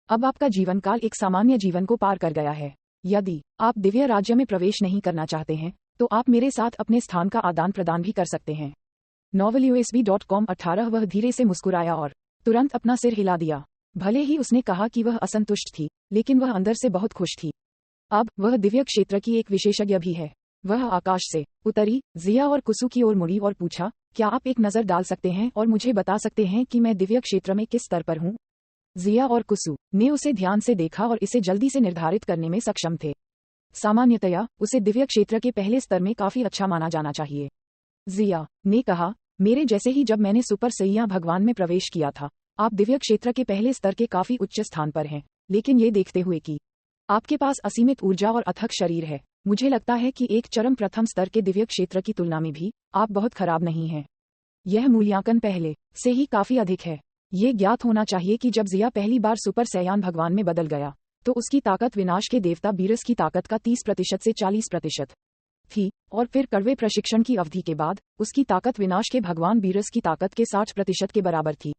अब आपका जीवन काल एक सामान्य जीवन को पार कर गया है। यदि आप दिव्य राज्य में प्रवेश नहीं करना चाहते हैं, तो आप मेरे साथ अपने स्थान का आदान प्रदान भी कर सकते हैं। novelUSB.com 18 वह धीरे से मुस्कुराया और तुरंत अपना सिर हिला दिया। भले ही उसने कहा कि वह असंतुष्ट थी, लेकिन वह अंदर से बहुत खुश थी। अब वह दिव्य क्षेत्र की एक विशेषज्ञ भी है। वह आकाश से उतरी, जिया और कुसु की ओर मुड़ी और पूछा, क्या आप एक नज़र डाल सकते हैं और मुझे बता सकते हैं कि मैं दिव्य क्षेत्र में किस स्तर पर हूँ? जिया और कुसु ने उसे ध्यान से देखा और इसे जल्दी से निर्धारित करने में सक्षम थे। सामान्यतया उसे दिव्य क्षेत्र के पहले स्तर में काफी अच्छा माना जाना चाहिए। जिया ने कहा, मेरे जैसे ही जब मैंने सुपर सैया भगवान में प्रवेश किया था, आप दिव्य क्षेत्र के पहले स्तर के काफी उच्च स्थान पर हैं, लेकिन ये देखते हुए कि आपके पास असीमित ऊर्जा और अथक शरीर है, मुझे लगता है कि एक चरम प्रथम स्तर के दिव्य क्षेत्र की तुलना में भी आप बहुत खराब नहीं हैं। यह मूल्यांकन पहले से ही काफी अधिक है। ये ज्ञात होना चाहिए कि जब जिया पहली बार सुपर सैयान भगवान में बदल गया, तो उसकी ताकत विनाश के देवता बीरस की ताकत का 30% से 40% थी, और फिर कड़वे प्रशिक्षण की अवधि के बाद उसकी ताकत विनाश के भगवान बीरस की ताकत के 60% के बराबर थी।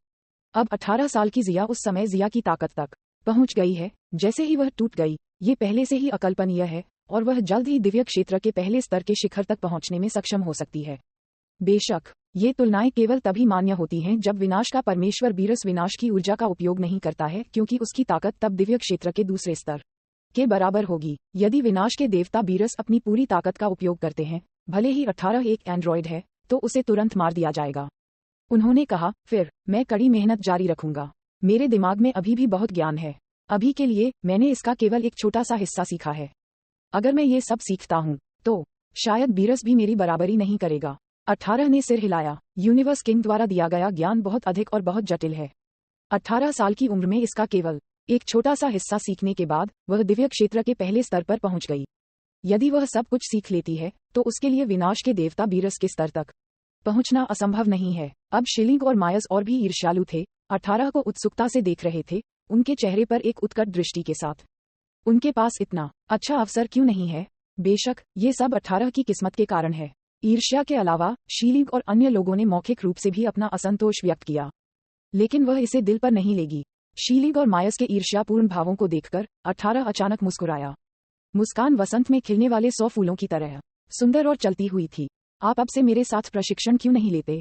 अब 18 साल की जिया उस समय जिया की ताकत तक पहुंच गई है। जैसे ही वह टूट गई, ये पहले से ही अकल्पनीय है, और वह जल्द ही दिव्य क्षेत्र के पहले स्तर के शिखर तक पहुंचने में सक्षम हो सकती है। बेशक ये तुलनाएं केवल तभी मान्य होती हैं जब विनाश का परमेश्वर बीरस विनाश की ऊर्जा का उपयोग नहीं करता है, क्योंकि उसकी ताकत तब दिव्य क्षेत्र के दूसरे स्तर के बराबर होगी। यदि विनाश के देवता बीरस अपनी पूरी ताकत का उपयोग करते हैं, भले ही 18 एक एंड्रॉयड है, तो उसे तुरंत मार दिया जाएगा। उन्होंने कहा, फिर मैं कड़ी मेहनत जारी रखूंगा। मेरे दिमाग में अभी भी बहुत ज्ञान है। अभी के लिए मैंने इसका केवल एक छोटा सा हिस्सा सीखा है। अगर मैं ये सब सीखता हूँ, तो शायद बीरस भी मेरी बराबरी नहीं करेगा। 18 ने सिर हिलाया। यूनिवर्स किंग द्वारा दिया गया ज्ञान बहुत अधिक और बहुत जटिल है। 18 साल की उम्र में इसका केवल एक छोटा सा हिस्सा सीखने के बाद वह दिव्य क्षेत्र के पहले स्तर पर पहुंच गई। यदि वह सब कुछ सीख लेती है, तो उसके लिए विनाश के देवता बीरस के स्तर तक पहुंचना असंभव नहीं है। अब शिलिंग और मायस और भी ईर्ष्यालु थे। 18 को उत्सुकता से देख रहे थे, उनके चेहरे पर एक उत्कट दृष्टि के साथ। उनके पास इतना अच्छा अवसर क्यों नहीं है? बेशक ये सब 18 की किस्मत के कारण है। ईर्ष्या के अलावा शीलिंग और अन्य लोगों ने मौखिक रूप से भी अपना असंतोष व्यक्त किया, लेकिन वह इसे दिल पर नहीं लेगी। शीलिंग और मायस के ईर्ष्यापूर्ण भावों को देखकर 18 अचानक मुस्कुराया। मुस्कान वसंत में खिलने वाले 100 फूलों की तरह सुंदर और चलती हुई थी। आप अब से मेरे साथ प्रशिक्षण क्यों नहीं लेते?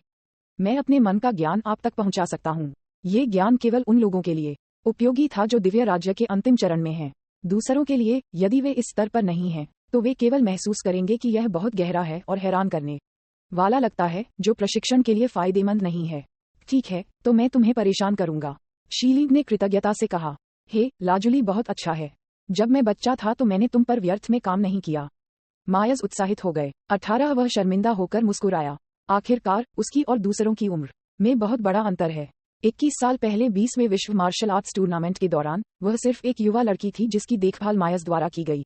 मैं अपने मन का ज्ञान आप तक पहुंचा सकता हूँ। ये ज्ञान केवल उन लोगों के लिए उपयोगी था जो दिव्य राज्य के अंतिम चरण में हैं। दूसरों के लिए, यदि वे इस स्तर पर नहीं हैं, तो वे केवल महसूस करेंगे कि यह बहुत गहरा है और हैरान करने वाला लगता है, जो प्रशिक्षण के लिए फायदेमंद नहीं है। ठीक है, तो मैं तुम्हें परेशान करूंगा, शीलिंग ने कृतज्ञता से कहा। हे लाजुली, बहुत अच्छा है। जब मैं बच्चा था तो मैंने तुम पर व्यर्थ में काम नहीं किया। मायस उत्साहित हो गए। 18 वह शर्मिंदा होकर मुस्कुराया। आखिरकार उसकी और दूसरों की उम्र में बहुत बड़ा अंतर है। 21 साल पहले 20वें विश्व मार्शल आर्ट्स टूर्नामेंट के दौरान वह सिर्फ एक युवा लड़की थी जिसकी देखभाल मायस द्वारा की गई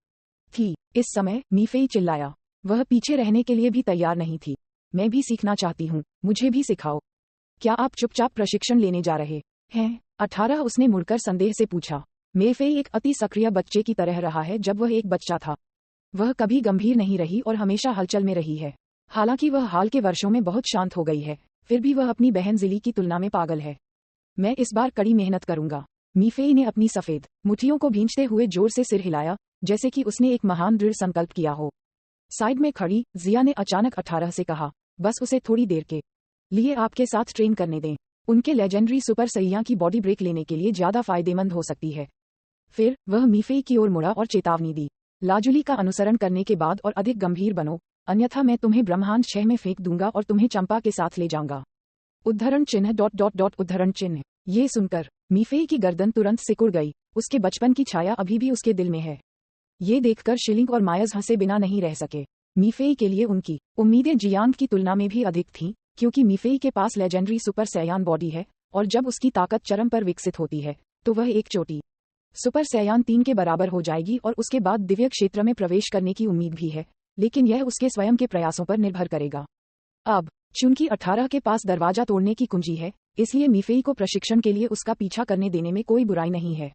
थी। इस समय मीफेई चिल्लाया। वह पीछे रहने के लिए भी तैयार नहीं थी। मैं भी सीखना चाहती हूँ, मुझे भी सिखाओ। क्या आप चुपचाप प्रशिक्षण लेने जा रहे हैं? 18 उसने मुड़कर संदेह से पूछा। मीफेई एक अति सक्रिय बच्चे की तरह रहा है जब वह एक बच्चा था। वह कभी गंभीर नहीं रही और हमेशा हलचल में रही है। हालांकि वह हाल के वर्षों में बहुत शांत हो गई है, फिर भी वह अपनी बहन जिली की तुलना में पागल है। मैं इस बार कड़ी मेहनत करूंगा। मीफेई ने अपनी सफेद मुट्ठियों को भींचते हुए जोर से सिर हिलाया, जैसे कि उसने एक महान दृढ़ संकल्प किया हो। साइड में खड़ी जिया ने अचानक 18 से कहा, बस उसे थोड़ी देर के लिए आपके साथ ट्रेन करने दें। उनके लेजेंडरी सुपर सैया की बॉडी ब्रेक लेने के लिए ज्यादा फायदेमंद हो सकती है। फिर वह मीफेई की ओर मुड़ा और चेतावनी दी, लाजुली का अनुसरण करने के बाद और अधिक गंभीर बनो, अन्यथा मैं तुम्हें ब्रह्मांड 6 में फेंक दूंगा और तुम्हें चंपा के साथ ले जाऊंगा। उद्धरण चिन्ह ... उद्धरण चिन्ह। ये सुनकर मीफेई की गर्दन तुरंत सिकुड़ गई। उसके बचपन की छाया अभी भी उसके दिल में है। ये देखकर शिलिंग और मायस हंसे बिना नहीं रह सके। मीफेई के लिए उनकी उम्मीदें जियांग की तुलना में भी अधिक थीं, क्योंकि मीफेई के पास लेजेंडरी सुपर सैयान बॉडी है, और जब उसकी ताकत चरम पर विकसित होती है, तो वह एक चोटी सुपर सैयान 3 के बराबर हो जाएगी और उसके बाद दिव्य क्षेत्र में प्रवेश करने की उम्मीद भी है, लेकिन यह उसके स्वयं के प्रयासों पर निर्भर करेगा। अब चूंकि 18 के पास दरवाजा तोड़ने की कुंजी है, इसलिए मीफेई को प्रशिक्षण के लिए उसका पीछा करने देने में कोई बुराई नहीं है।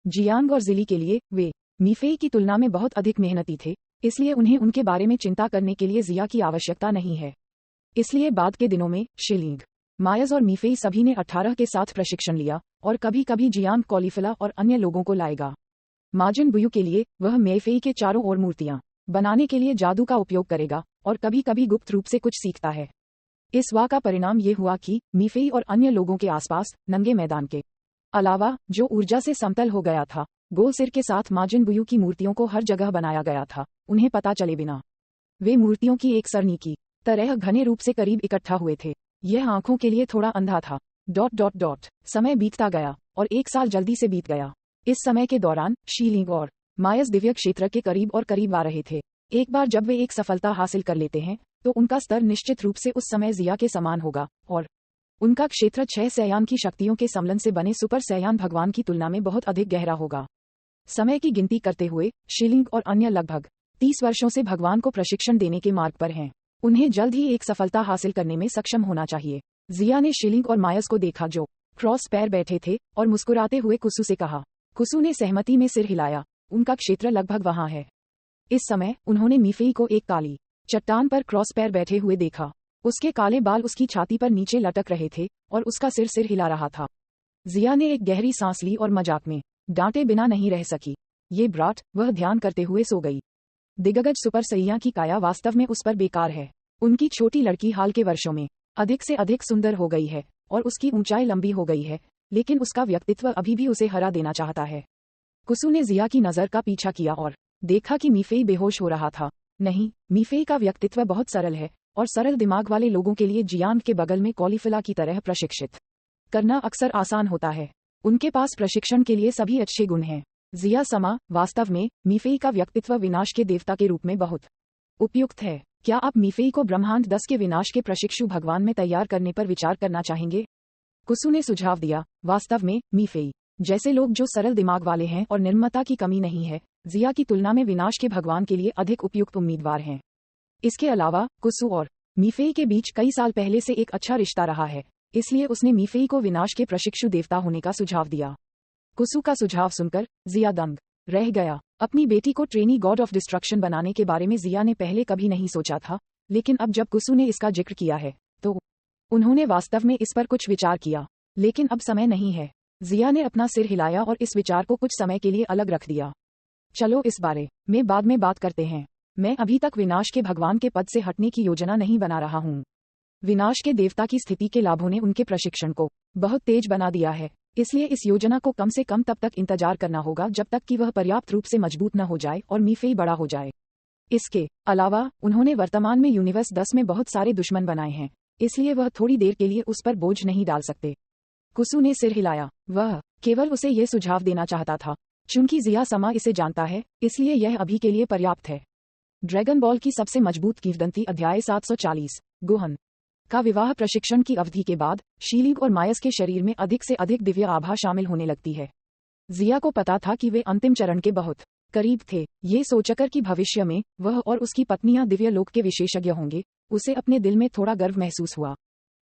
जियांग और जिली के लिए वे मीफेई की तुलना में बहुत अधिक मेहनती थे, इसलिए उन्हें उनके बारे में चिंता करने के लिए जिया की आवश्यकता नहीं है। इसलिए बाद के दिनों में शिलिंग, मायस और मीफेई सभी ने 18 के साथ प्रशिक्षण लिया और कभी कभी जियान कॉलीफिला और अन्य लोगों को लाएगा। माजिन बुयू के लिए वह मेफेई के चारों ओर मूर्तियां बनाने के लिए जादू का उपयोग करेगा और कभी कभी गुप्त रूप से कुछ सीखता है। इस वाक़ का परिणाम ये हुआ कि मीफेई और अन्य लोगों के आसपास नंगे मैदान के अलावा जो ऊर्जा से समतल हो गया था, गोल सिर के साथ माजिन बुयू की मूर्तियों को हर जगह बनाया गया था, उन्हें पता चले बिना। वे मूर्तियों की एक सरनी की तरह घने रूप से करीब इकट्ठा हुए थे। यह आंखों के लिए थोड़ा अंधा था। ... समय बीतता गया और 1 साल जल्दी से बीत गया। इस समय के दौरान शीलिंग और मायस दिव्य क्षेत्र के करीब और करीब आ रहे थे। एक बार जब वे एक सफलता हासिल कर लेते हैं तो उनका स्तर निश्चित रूप से उस समय जिया के समान होगा और उनका क्षेत्र 6 सैयान की शक्तियों के सम्मिलन से बने सुपर सैयान भगवान की तुलना में बहुत अधिक गहरा होगा। समय की गिनती करते हुए शीलिंग और अन्य लगभग 30 वर्षों से भगवान को प्रशिक्षण देने के मार्ग पर हैं। उन्हें जल्द ही एक सफलता हासिल करने में सक्षम होना चाहिए। जिया ने शीलिंग और मायस को देखा जो क्रॉस पैर बैठे थे और मुस्कुराते हुए कुसु से कहा। कुसु ने सहमति में सिर हिलाया। उनका क्षेत्र लगभग वहां है। इस समय उन्होंने मीफेई को एक काली चट्टान पर क्रॉस पैर बैठे हुए देखा। उसके काले बाल उसकी छाती पर नीचे लटक रहे थे और उसका सिर हिला रहा था। जिया ने एक गहरी सांस ली और मजाक में डांटे बिना नहीं रह सकी। ये ब्राट, वह ध्यान करते हुए सो गई। दिग्गज सुपर सैया की काया वास्तव में उस पर बेकार है। उनकी छोटी लड़की हाल के वर्षों में अधिक से अधिक सुंदर हो गई है और उसकी ऊंचाई लंबी हो गई है, लेकिन उसका व्यक्तित्व अभी भी उसे हरा देना चाहता है। कुसु ने जिया की नजर का पीछा किया और देखा कि मीफेई बेहोश हो रहा था। नहीं, मीफेई का व्यक्तित्व बहुत सरल है और सरल दिमाग वाले लोगों के लिए जियांग के बगल में कॉलीफिला की तरह प्रशिक्षित करना अक्सर आसान होता है। उनके पास प्रशिक्षण के लिए सभी अच्छे गुण हैं। जिया समा, वास्तव में मीफेई का व्यक्तित्व विनाश के देवता के रूप में बहुत उपयुक्त है। क्या आप मीफेई को ब्रह्मांड 10 के विनाश के प्रशिक्षु भगवान में तैयार करने पर विचार करना चाहेंगे? कुसु ने सुझाव दिया। वास्तव में मीफेई जैसे लोग जो सरल दिमाग वाले हैं और निर्ममता की कमी नहीं है, जिया की तुलना में विनाश के भगवान के लिए अधिक उपयुक्त उम्मीदवार हैं। इसके अलावा कुसु और मीफेई के बीच कई साल पहले से एक अच्छा रिश्ता रहा है, इसलिए उसने मीफेई को विनाश के प्रशिक्षु देवता होने का सुझाव दिया। कुसु का सुझाव सुनकर जिया दंग रह गया। अपनी बेटी को ट्रेनी गॉड ऑफ डिस्ट्रक्शन बनाने के बारे में जिया ने पहले कभी नहीं सोचा था, लेकिन अब जब कुसु ने इसका जिक्र किया है तो उन्होंने वास्तव में इस पर कुछ विचार किया। लेकिन अब समय नहीं है। जिया ने अपना सिर हिलाया और इस विचार को कुछ समय के लिए अलग रख दिया। चलो इस बारे में बाद में बात करते हैं। मैं अभी तक विनाश के भगवान के पद से हटने की योजना नहीं बना रहा हूँ। विनाश के देवता की स्थिति के लाभों ने उनके प्रशिक्षण को बहुत तेज बना दिया है, इसलिए इस योजना को कम से कम तब तक इंतजार करना होगा जब तक कि वह पर्याप्त रूप से मजबूत न हो जाए और मीफेई बड़ा हो जाए। इसके अलावा उन्होंने वर्तमान में यूनिवर्स 10 में बहुत सारे दुश्मन बनाए हैं, इसलिए वह थोड़ी देर के लिए उस पर बोझ नहीं डाल सकते। कुसु ने सिर हिलाया। वह केवल उसे यह सुझाव देना चाहता था। चूंकि जिया समा इसे जानता है, इसलिए यह अभी के लिए पर्याप्त है। ड्रैगन बॉल की सबसे मजबूत किंवदंती अध्याय 740। गोहन का विवाह प्रशिक्षण की अवधि के बाद शीलिंग और मायस के शरीर में अधिक से अधिक दिव्य आभा शामिल होने लगती है। जिया को पता था कि वे अंतिम चरण के बहुत करीब थे। ये सोचकर कि भविष्य में वह और उसकी पत्नियां दिव्य लोक के विशेषज्ञ होंगे, उसे अपने दिल में थोड़ा गर्व महसूस हुआ।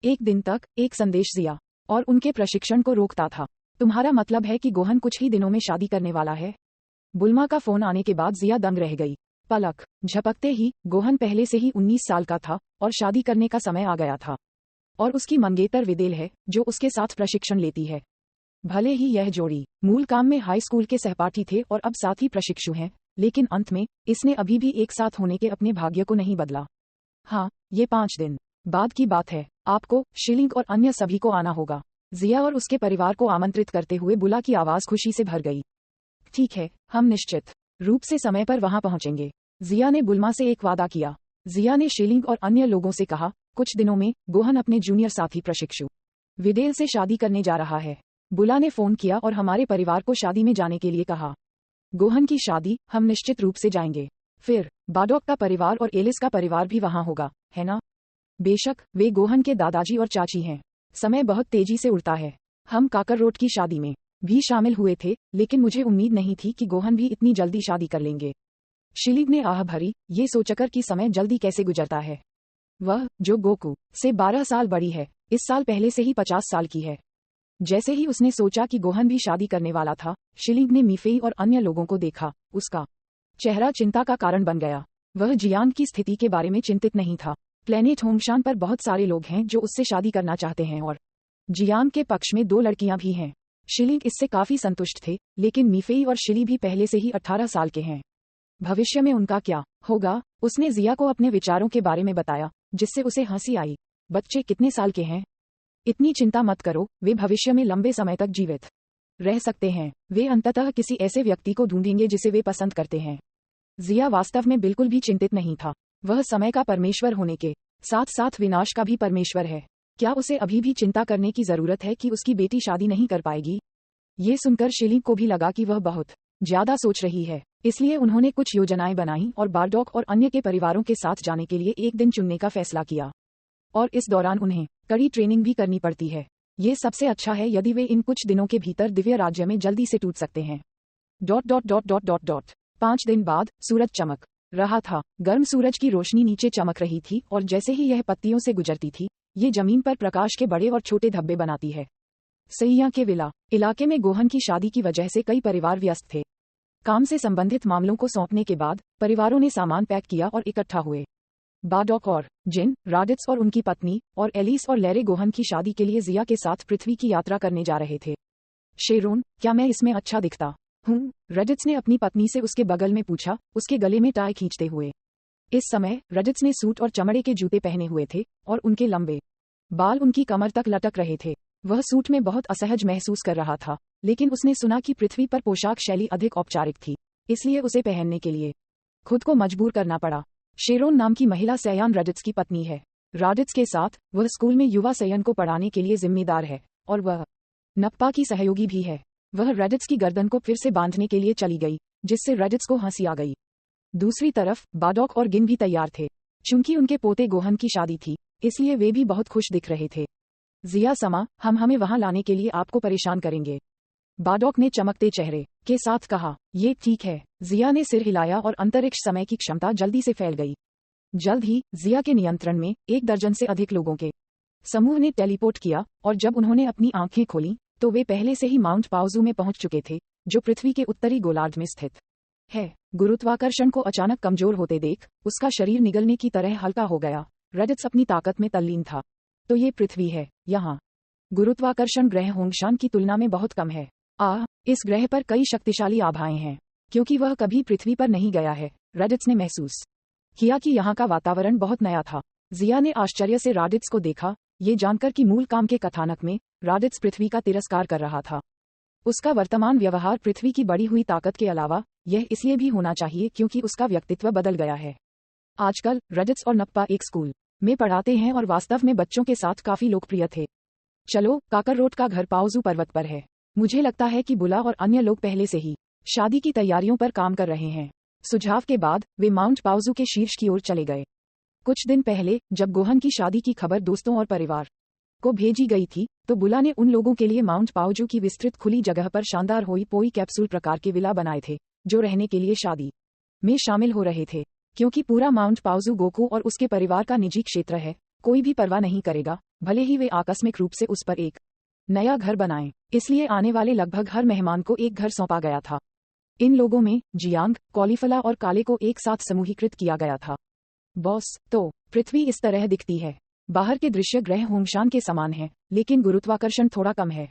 एक दिन तक एक संदेश जिया और उनके प्रशिक्षण को रोकता था। तुम्हारा मतलब है कि गोहन कुछ ही दिनों में शादी करने वाला है? बुल्मा का फोन आने के बाद जिया दंग रह गई। पलक झपकते ही गोहन पहले से ही 19 साल का था और शादी करने का समय आ गया था। और उसकी मंगेतर विदेल है जो उसके साथ प्रशिक्षण लेती है। भले ही यह जोड़ी मूल काम में हाई स्कूल के सहपाठी थे और अब साथ ही प्रशिक्षु हैं, लेकिन अंत में इसने अभी भी एक साथ होने के अपने भाग्य को नहीं बदला। हाँ, ये 5 दिन बाद की बात है। आपको, शीलिंग और अन्य सभी को आना होगा। जिया और उसके परिवार को आमंत्रित करते हुए बुला की आवाज खुशी से भर गई। ठीक है, हम निश्चित रूप से समय पर वहां पहुंचेंगे। जिया ने बुल्मा से एक वादा किया। जिया ने शीलिंग और अन्य लोगों से कहा, कुछ दिनों में गोहन अपने जूनियर साथी प्रशिक्षु विदेल से शादी करने जा रहा है। बुला ने फोन किया और हमारे परिवार को शादी में जाने के लिए कहा। गोहन की शादी, हम निश्चित रूप से जाएंगे। फिर बाडोक का परिवार और एलिस का परिवार भी वहां होगा, है ना? बेशक, वे गोहन के दादाजी और चाची हैं। समय बहुत तेजी से उड़ता है। हम काकर रोड की शादी में भी शामिल हुए थे, लेकिन मुझे उम्मीद नहीं थी कि गोहन भी इतनी जल्दी शादी कर लेंगे। शीलिंग ने आह भरी, ये सोचकर कि समय जल्दी कैसे गुजरता है। वह, जो गोकू से 12 साल बड़ी है, इस साल पहले से ही 50 साल की है। जैसे ही उसने सोचा कि गोहन भी शादी करने वाला था, शीलिंग ने मीफेई और अन्य लोगों को देखा। उसका चेहरा चिंता का कारण बन गया। वह जियांग की स्थिति के बारे में चिंतित नहीं था। प्लेनेट होंगशान पर बहुत सारे लोग हैं जो उससे शादी करना चाहते हैं और जियांग के पक्ष में 2 लड़कियां भी हैं। शिलिंग इससे काफी संतुष्ट थे, लेकिन मीफेई और शिली भी पहले से ही 18 साल के हैं। भविष्य में उनका क्या होगा, उसने जिया को अपने विचारों के बारे में बताया, जिससे उसे हंसी आई। बच्चे कितने साल के हैं? इतनी चिंता मत करो, वे भविष्य में लंबे समय तक जीवित रह सकते हैं। वे अंततः किसी ऐसे व्यक्ति को ढूंढेंगे जिसे वे पसंद करते हैं। जिया वास्तव में बिल्कुल भी चिंतित नहीं था। वह समय का परमेश्वर होने के साथ साथ विनाश का भी परमेश्वर है। क्या उसे अभी भी चिंता करने की जरूरत है कि उसकी बेटी शादी नहीं कर पाएगी? ये सुनकर शिलिंग को भी लगा कि वह बहुत ज्यादा सोच रही है। इसलिए उन्होंने कुछ योजनाएं बनाई और बारडॉक और अन्य के परिवारों के साथ जाने के लिए एक दिन चुनने का फैसला किया। और इस दौरान उन्हें कड़ी ट्रेनिंग भी करनी पड़ती है। ये सबसे अच्छा है यदि वे इन कुछ दिनों के भीतर दिव्य राज्य में जल्दी से टूट सकते हैं। 5 दिन बाद सूरज चमक रहा था। गर्म सूरज की रोशनी नीचे चमक रही थी और जैसे ही यह पत्तियों से गुजरती थी, ये जमीन पर प्रकाश के बड़े और छोटे धब्बे बनाती है। सैया के विला इलाके में गोहन की शादी की वजह से कई परिवार व्यस्त थे। काम से संबंधित मामलों को सौंपने के बाद परिवारों ने सामान पैक किया और इकट्ठा हुए। बारडॉक और जिन, राडिट्स और उनकी पत्नी और एलिस और लैरे गोहन की शादी के लिए जिया के साथ पृथ्वी की यात्रा करने जा रहे थे। शेरोन, क्या मैं इसमें अच्छा दिखता हूँ? राडिट्स ने अपनी पत्नी से उसके बगल में पूछा, उसके गले में टाई खींचते हुए। इस समय राडिट्स ने सूट और चमड़े के जूते पहने हुए थे और उनके लंबे बाल उनकी कमर तक लटक रहे थे। वह सूट में बहुत असहज महसूस कर रहा था, लेकिन उसने सुना कि पृथ्वी पर पोशाक शैली अधिक औपचारिक थी, इसलिए उसे पहनने के लिए खुद को मजबूर करना पड़ा। शेरोन नाम की महिला सयान राडिट्स की पत्नी है। राडिट्स के साथ वह स्कूल में युवा सयन को पढ़ाने के लिए जिम्मेदार है और वह नप्पा की सहयोगी भी है। वह राडिट्स की गर्दन को फिर से बांधने के लिए चली गई, जिससे राडिट्स को हंसी आ गई। दूसरी तरफ बारडॉक और गिन भी तैयार थे। चूंकि उनके पोते गोहन की शादी थी, इसलिए वे भी बहुत खुश दिख रहे थे। जिया समा, हम हमें वहां लाने के लिए आपको परेशान करेंगे, बारडॉक ने चमकते चेहरे के साथ कहा। ये ठीक है। जिया ने सिर हिलाया और अंतरिक्ष समय की क्षमता जल्दी से फैल गई। जल्द ही जिया के नियंत्रण में 1 दर्जन से अधिक लोगों के समूह ने टेलीपोर्ट किया और जब उन्होंने अपनी आंखें खोली तो वे पहले से ही माउंट पाओजू में पहुंच चुके थे, जो पृथ्वी के उत्तरी गोलार्ध में स्थित है। गुरुत्वाकर्षण को अचानक कमजोर होते देख उसका शरीर निगलने की तरह हल्का हो गया। राडिट्स अपनी ताकत में तल्लीन था। तो ये पृथ्वी है। यहाँ गुरुत्वाकर्षण ग्रह होंगशान की तुलना में बहुत कम है। इस ग्रह पर कई शक्तिशाली आभाएं हैं, क्योंकि वह कभी पृथ्वी पर नहीं गया है। राडिट्स ने महसूस किया कि यहाँ का वातावरण बहुत नया था। जिया ने आश्चर्य से राडिट्स को देखा, ये जानकर कि मूल काम के कथानक में राडिट्स पृथ्वी का तिरस्कार कर रहा था। उसका वर्तमान व्यवहार पृथ्वी की बढ़ी हुई ताकत के अलावा यह इसलिए भी होना चाहिए क्योंकि उसका व्यक्तित्व बदल गया है। आजकल राडिट्स और नप्पा एक स्कूल में पढ़ाते हैं और वास्तव में बच्चों के साथ काफी लोकप्रिय थे। चलो, काकररोट का घर पाओजू पर्वत पर है। मुझे लगता है कि बुला और अन्य लोग पहले से ही शादी की तैयारियों पर काम कर रहे हैं। सुझाव के बाद वे माउंट पाओजू के शीर्ष की ओर चले गए। कुछ दिन पहले जब गोहन की शादी की खबर दोस्तों और परिवार को भेजी गई थी, तो बुला ने उन लोगों के लिए माउंट पाओजू की विस्तृत खुली जगह पर शानदार होई पोई कैप्सूल प्रकार के विला बनाए थे, जो रहने के लिए शादी में शामिल हो रहे थे। क्योंकि पूरा माउंट पाओजू गोकू और उसके परिवार का निजी क्षेत्र है, कोई भी परवाह नहीं करेगा, भले ही वे आकस्मिक रूप से उस पर एक नया घर बनाएं। इसलिए आने वाले लगभग हर मेहमान को एक घर सौंपा गया था। इन लोगों में जियांग, कॉलीफला और काले को एक साथ समूहीकृत किया गया था। बॉस, तो पृथ्वी इस तरह दिखती है। बाहर के दृश्य ग्रह होंगशान के समान है, लेकिन गुरुत्वाकर्षण थोड़ा कम है।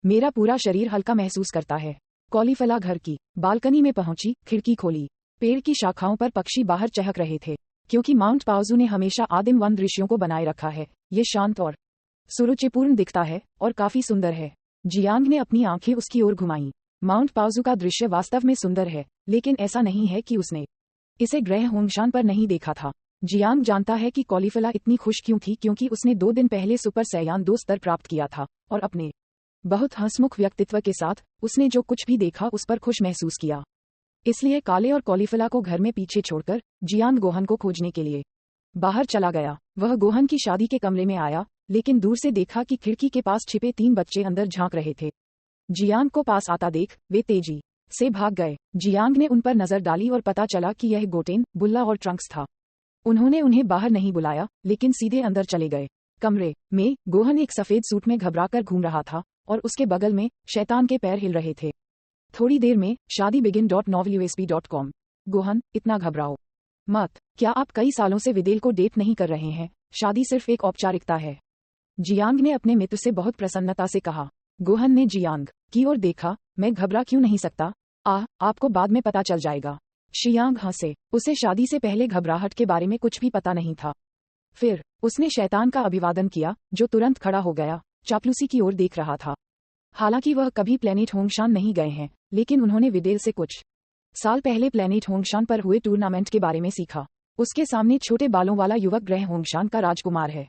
मेरा पूरा शरीर हल्का महसूस करता है। कॉलीफला घर की बालकनी में पहुंची, खिड़की खोली। पेड़ की शाखाओं पर पक्षी बाहर चहक रहे थे। क्योंकि माउंट पाओजू ने हमेशा आदिम वन दृश्यों को बनाए रखा है, ये शांत और सुरुचिपूर्ण दिखता है और काफी सुंदर है। जियांग ने अपनी आंखें उसकी ओर घुमाईं। माउंट पाओजू का दृश्य वास्तव में सुंदर है, लेकिन ऐसा नहीं है कि उसने इसे ग्रह होंगशान पर नहीं देखा था। जियांग जानता है कि कॉलीफला इतनी खुश क्यों थी, क्योंकि उसने 2 दिन पहले सुपर सैयान 2 स्तर प्राप्त किया था और अपने बहुत हंसमुख व्यक्तित्व के साथ उसने जो कुछ भी देखा उस पर खुश महसूस किया। इसलिए काले और कॉलीफला को घर में पीछे छोड़कर जियांग गोहन को खोजने के लिए बाहर चला गया। वह गोहन की शादी के कमरे में आया, लेकिन दूर से देखा कि खिड़की के पास छिपे 3 बच्चे अंदर झांक रहे थे। जियांग को पास आता देख वे तेजी से भाग गए। जियांग ने उन पर नजर डाली और पता चला कि यह गोटेन, बुल्ला और ट्रंक्स था। उन्होंने उन्हें बाहर नहीं बुलाया, लेकिन सीधे अंदर चले गए। कमरे में गोहन एक सफेद सूट में घबराकर घूम रहा था और उसके बगल में शैतान के पैर हिल रहे थे। थोड़ी देर में शादी begin.novelusb.com। गोहन, इतना घबराओ मत, क्या आप कई सालों से विदेल को डेट नहीं कर रहे हैं? शादी सिर्फ एक औपचारिकता है। जियांग ने अपने मित्र से बहुत प्रसन्नता से कहा। गोहन ने जियांग की ओर देखा। मैं घबरा क्यों नहीं सकता? आपको बाद में पता चल जाएगा। शियांग हंसे। उसे शादी से पहले घबराहट के बारे में कुछ भी पता नहीं था। फिर उसने शैतान का अभिवादन किया, जो तुरंत खड़ा हो गया, चापलूसी की ओर देख रहा था। हालांकि वह कभी प्लेनेट होंगशान नहीं गए हैं, लेकिन उन्होंने विदेल से कुछ साल पहले प्लेनेट होंगशान पर हुए टूर्नामेंट के बारे में सीखा। उसके सामने छोटे बालों वाला युवक ग्रह होंगशान का राजकुमार है।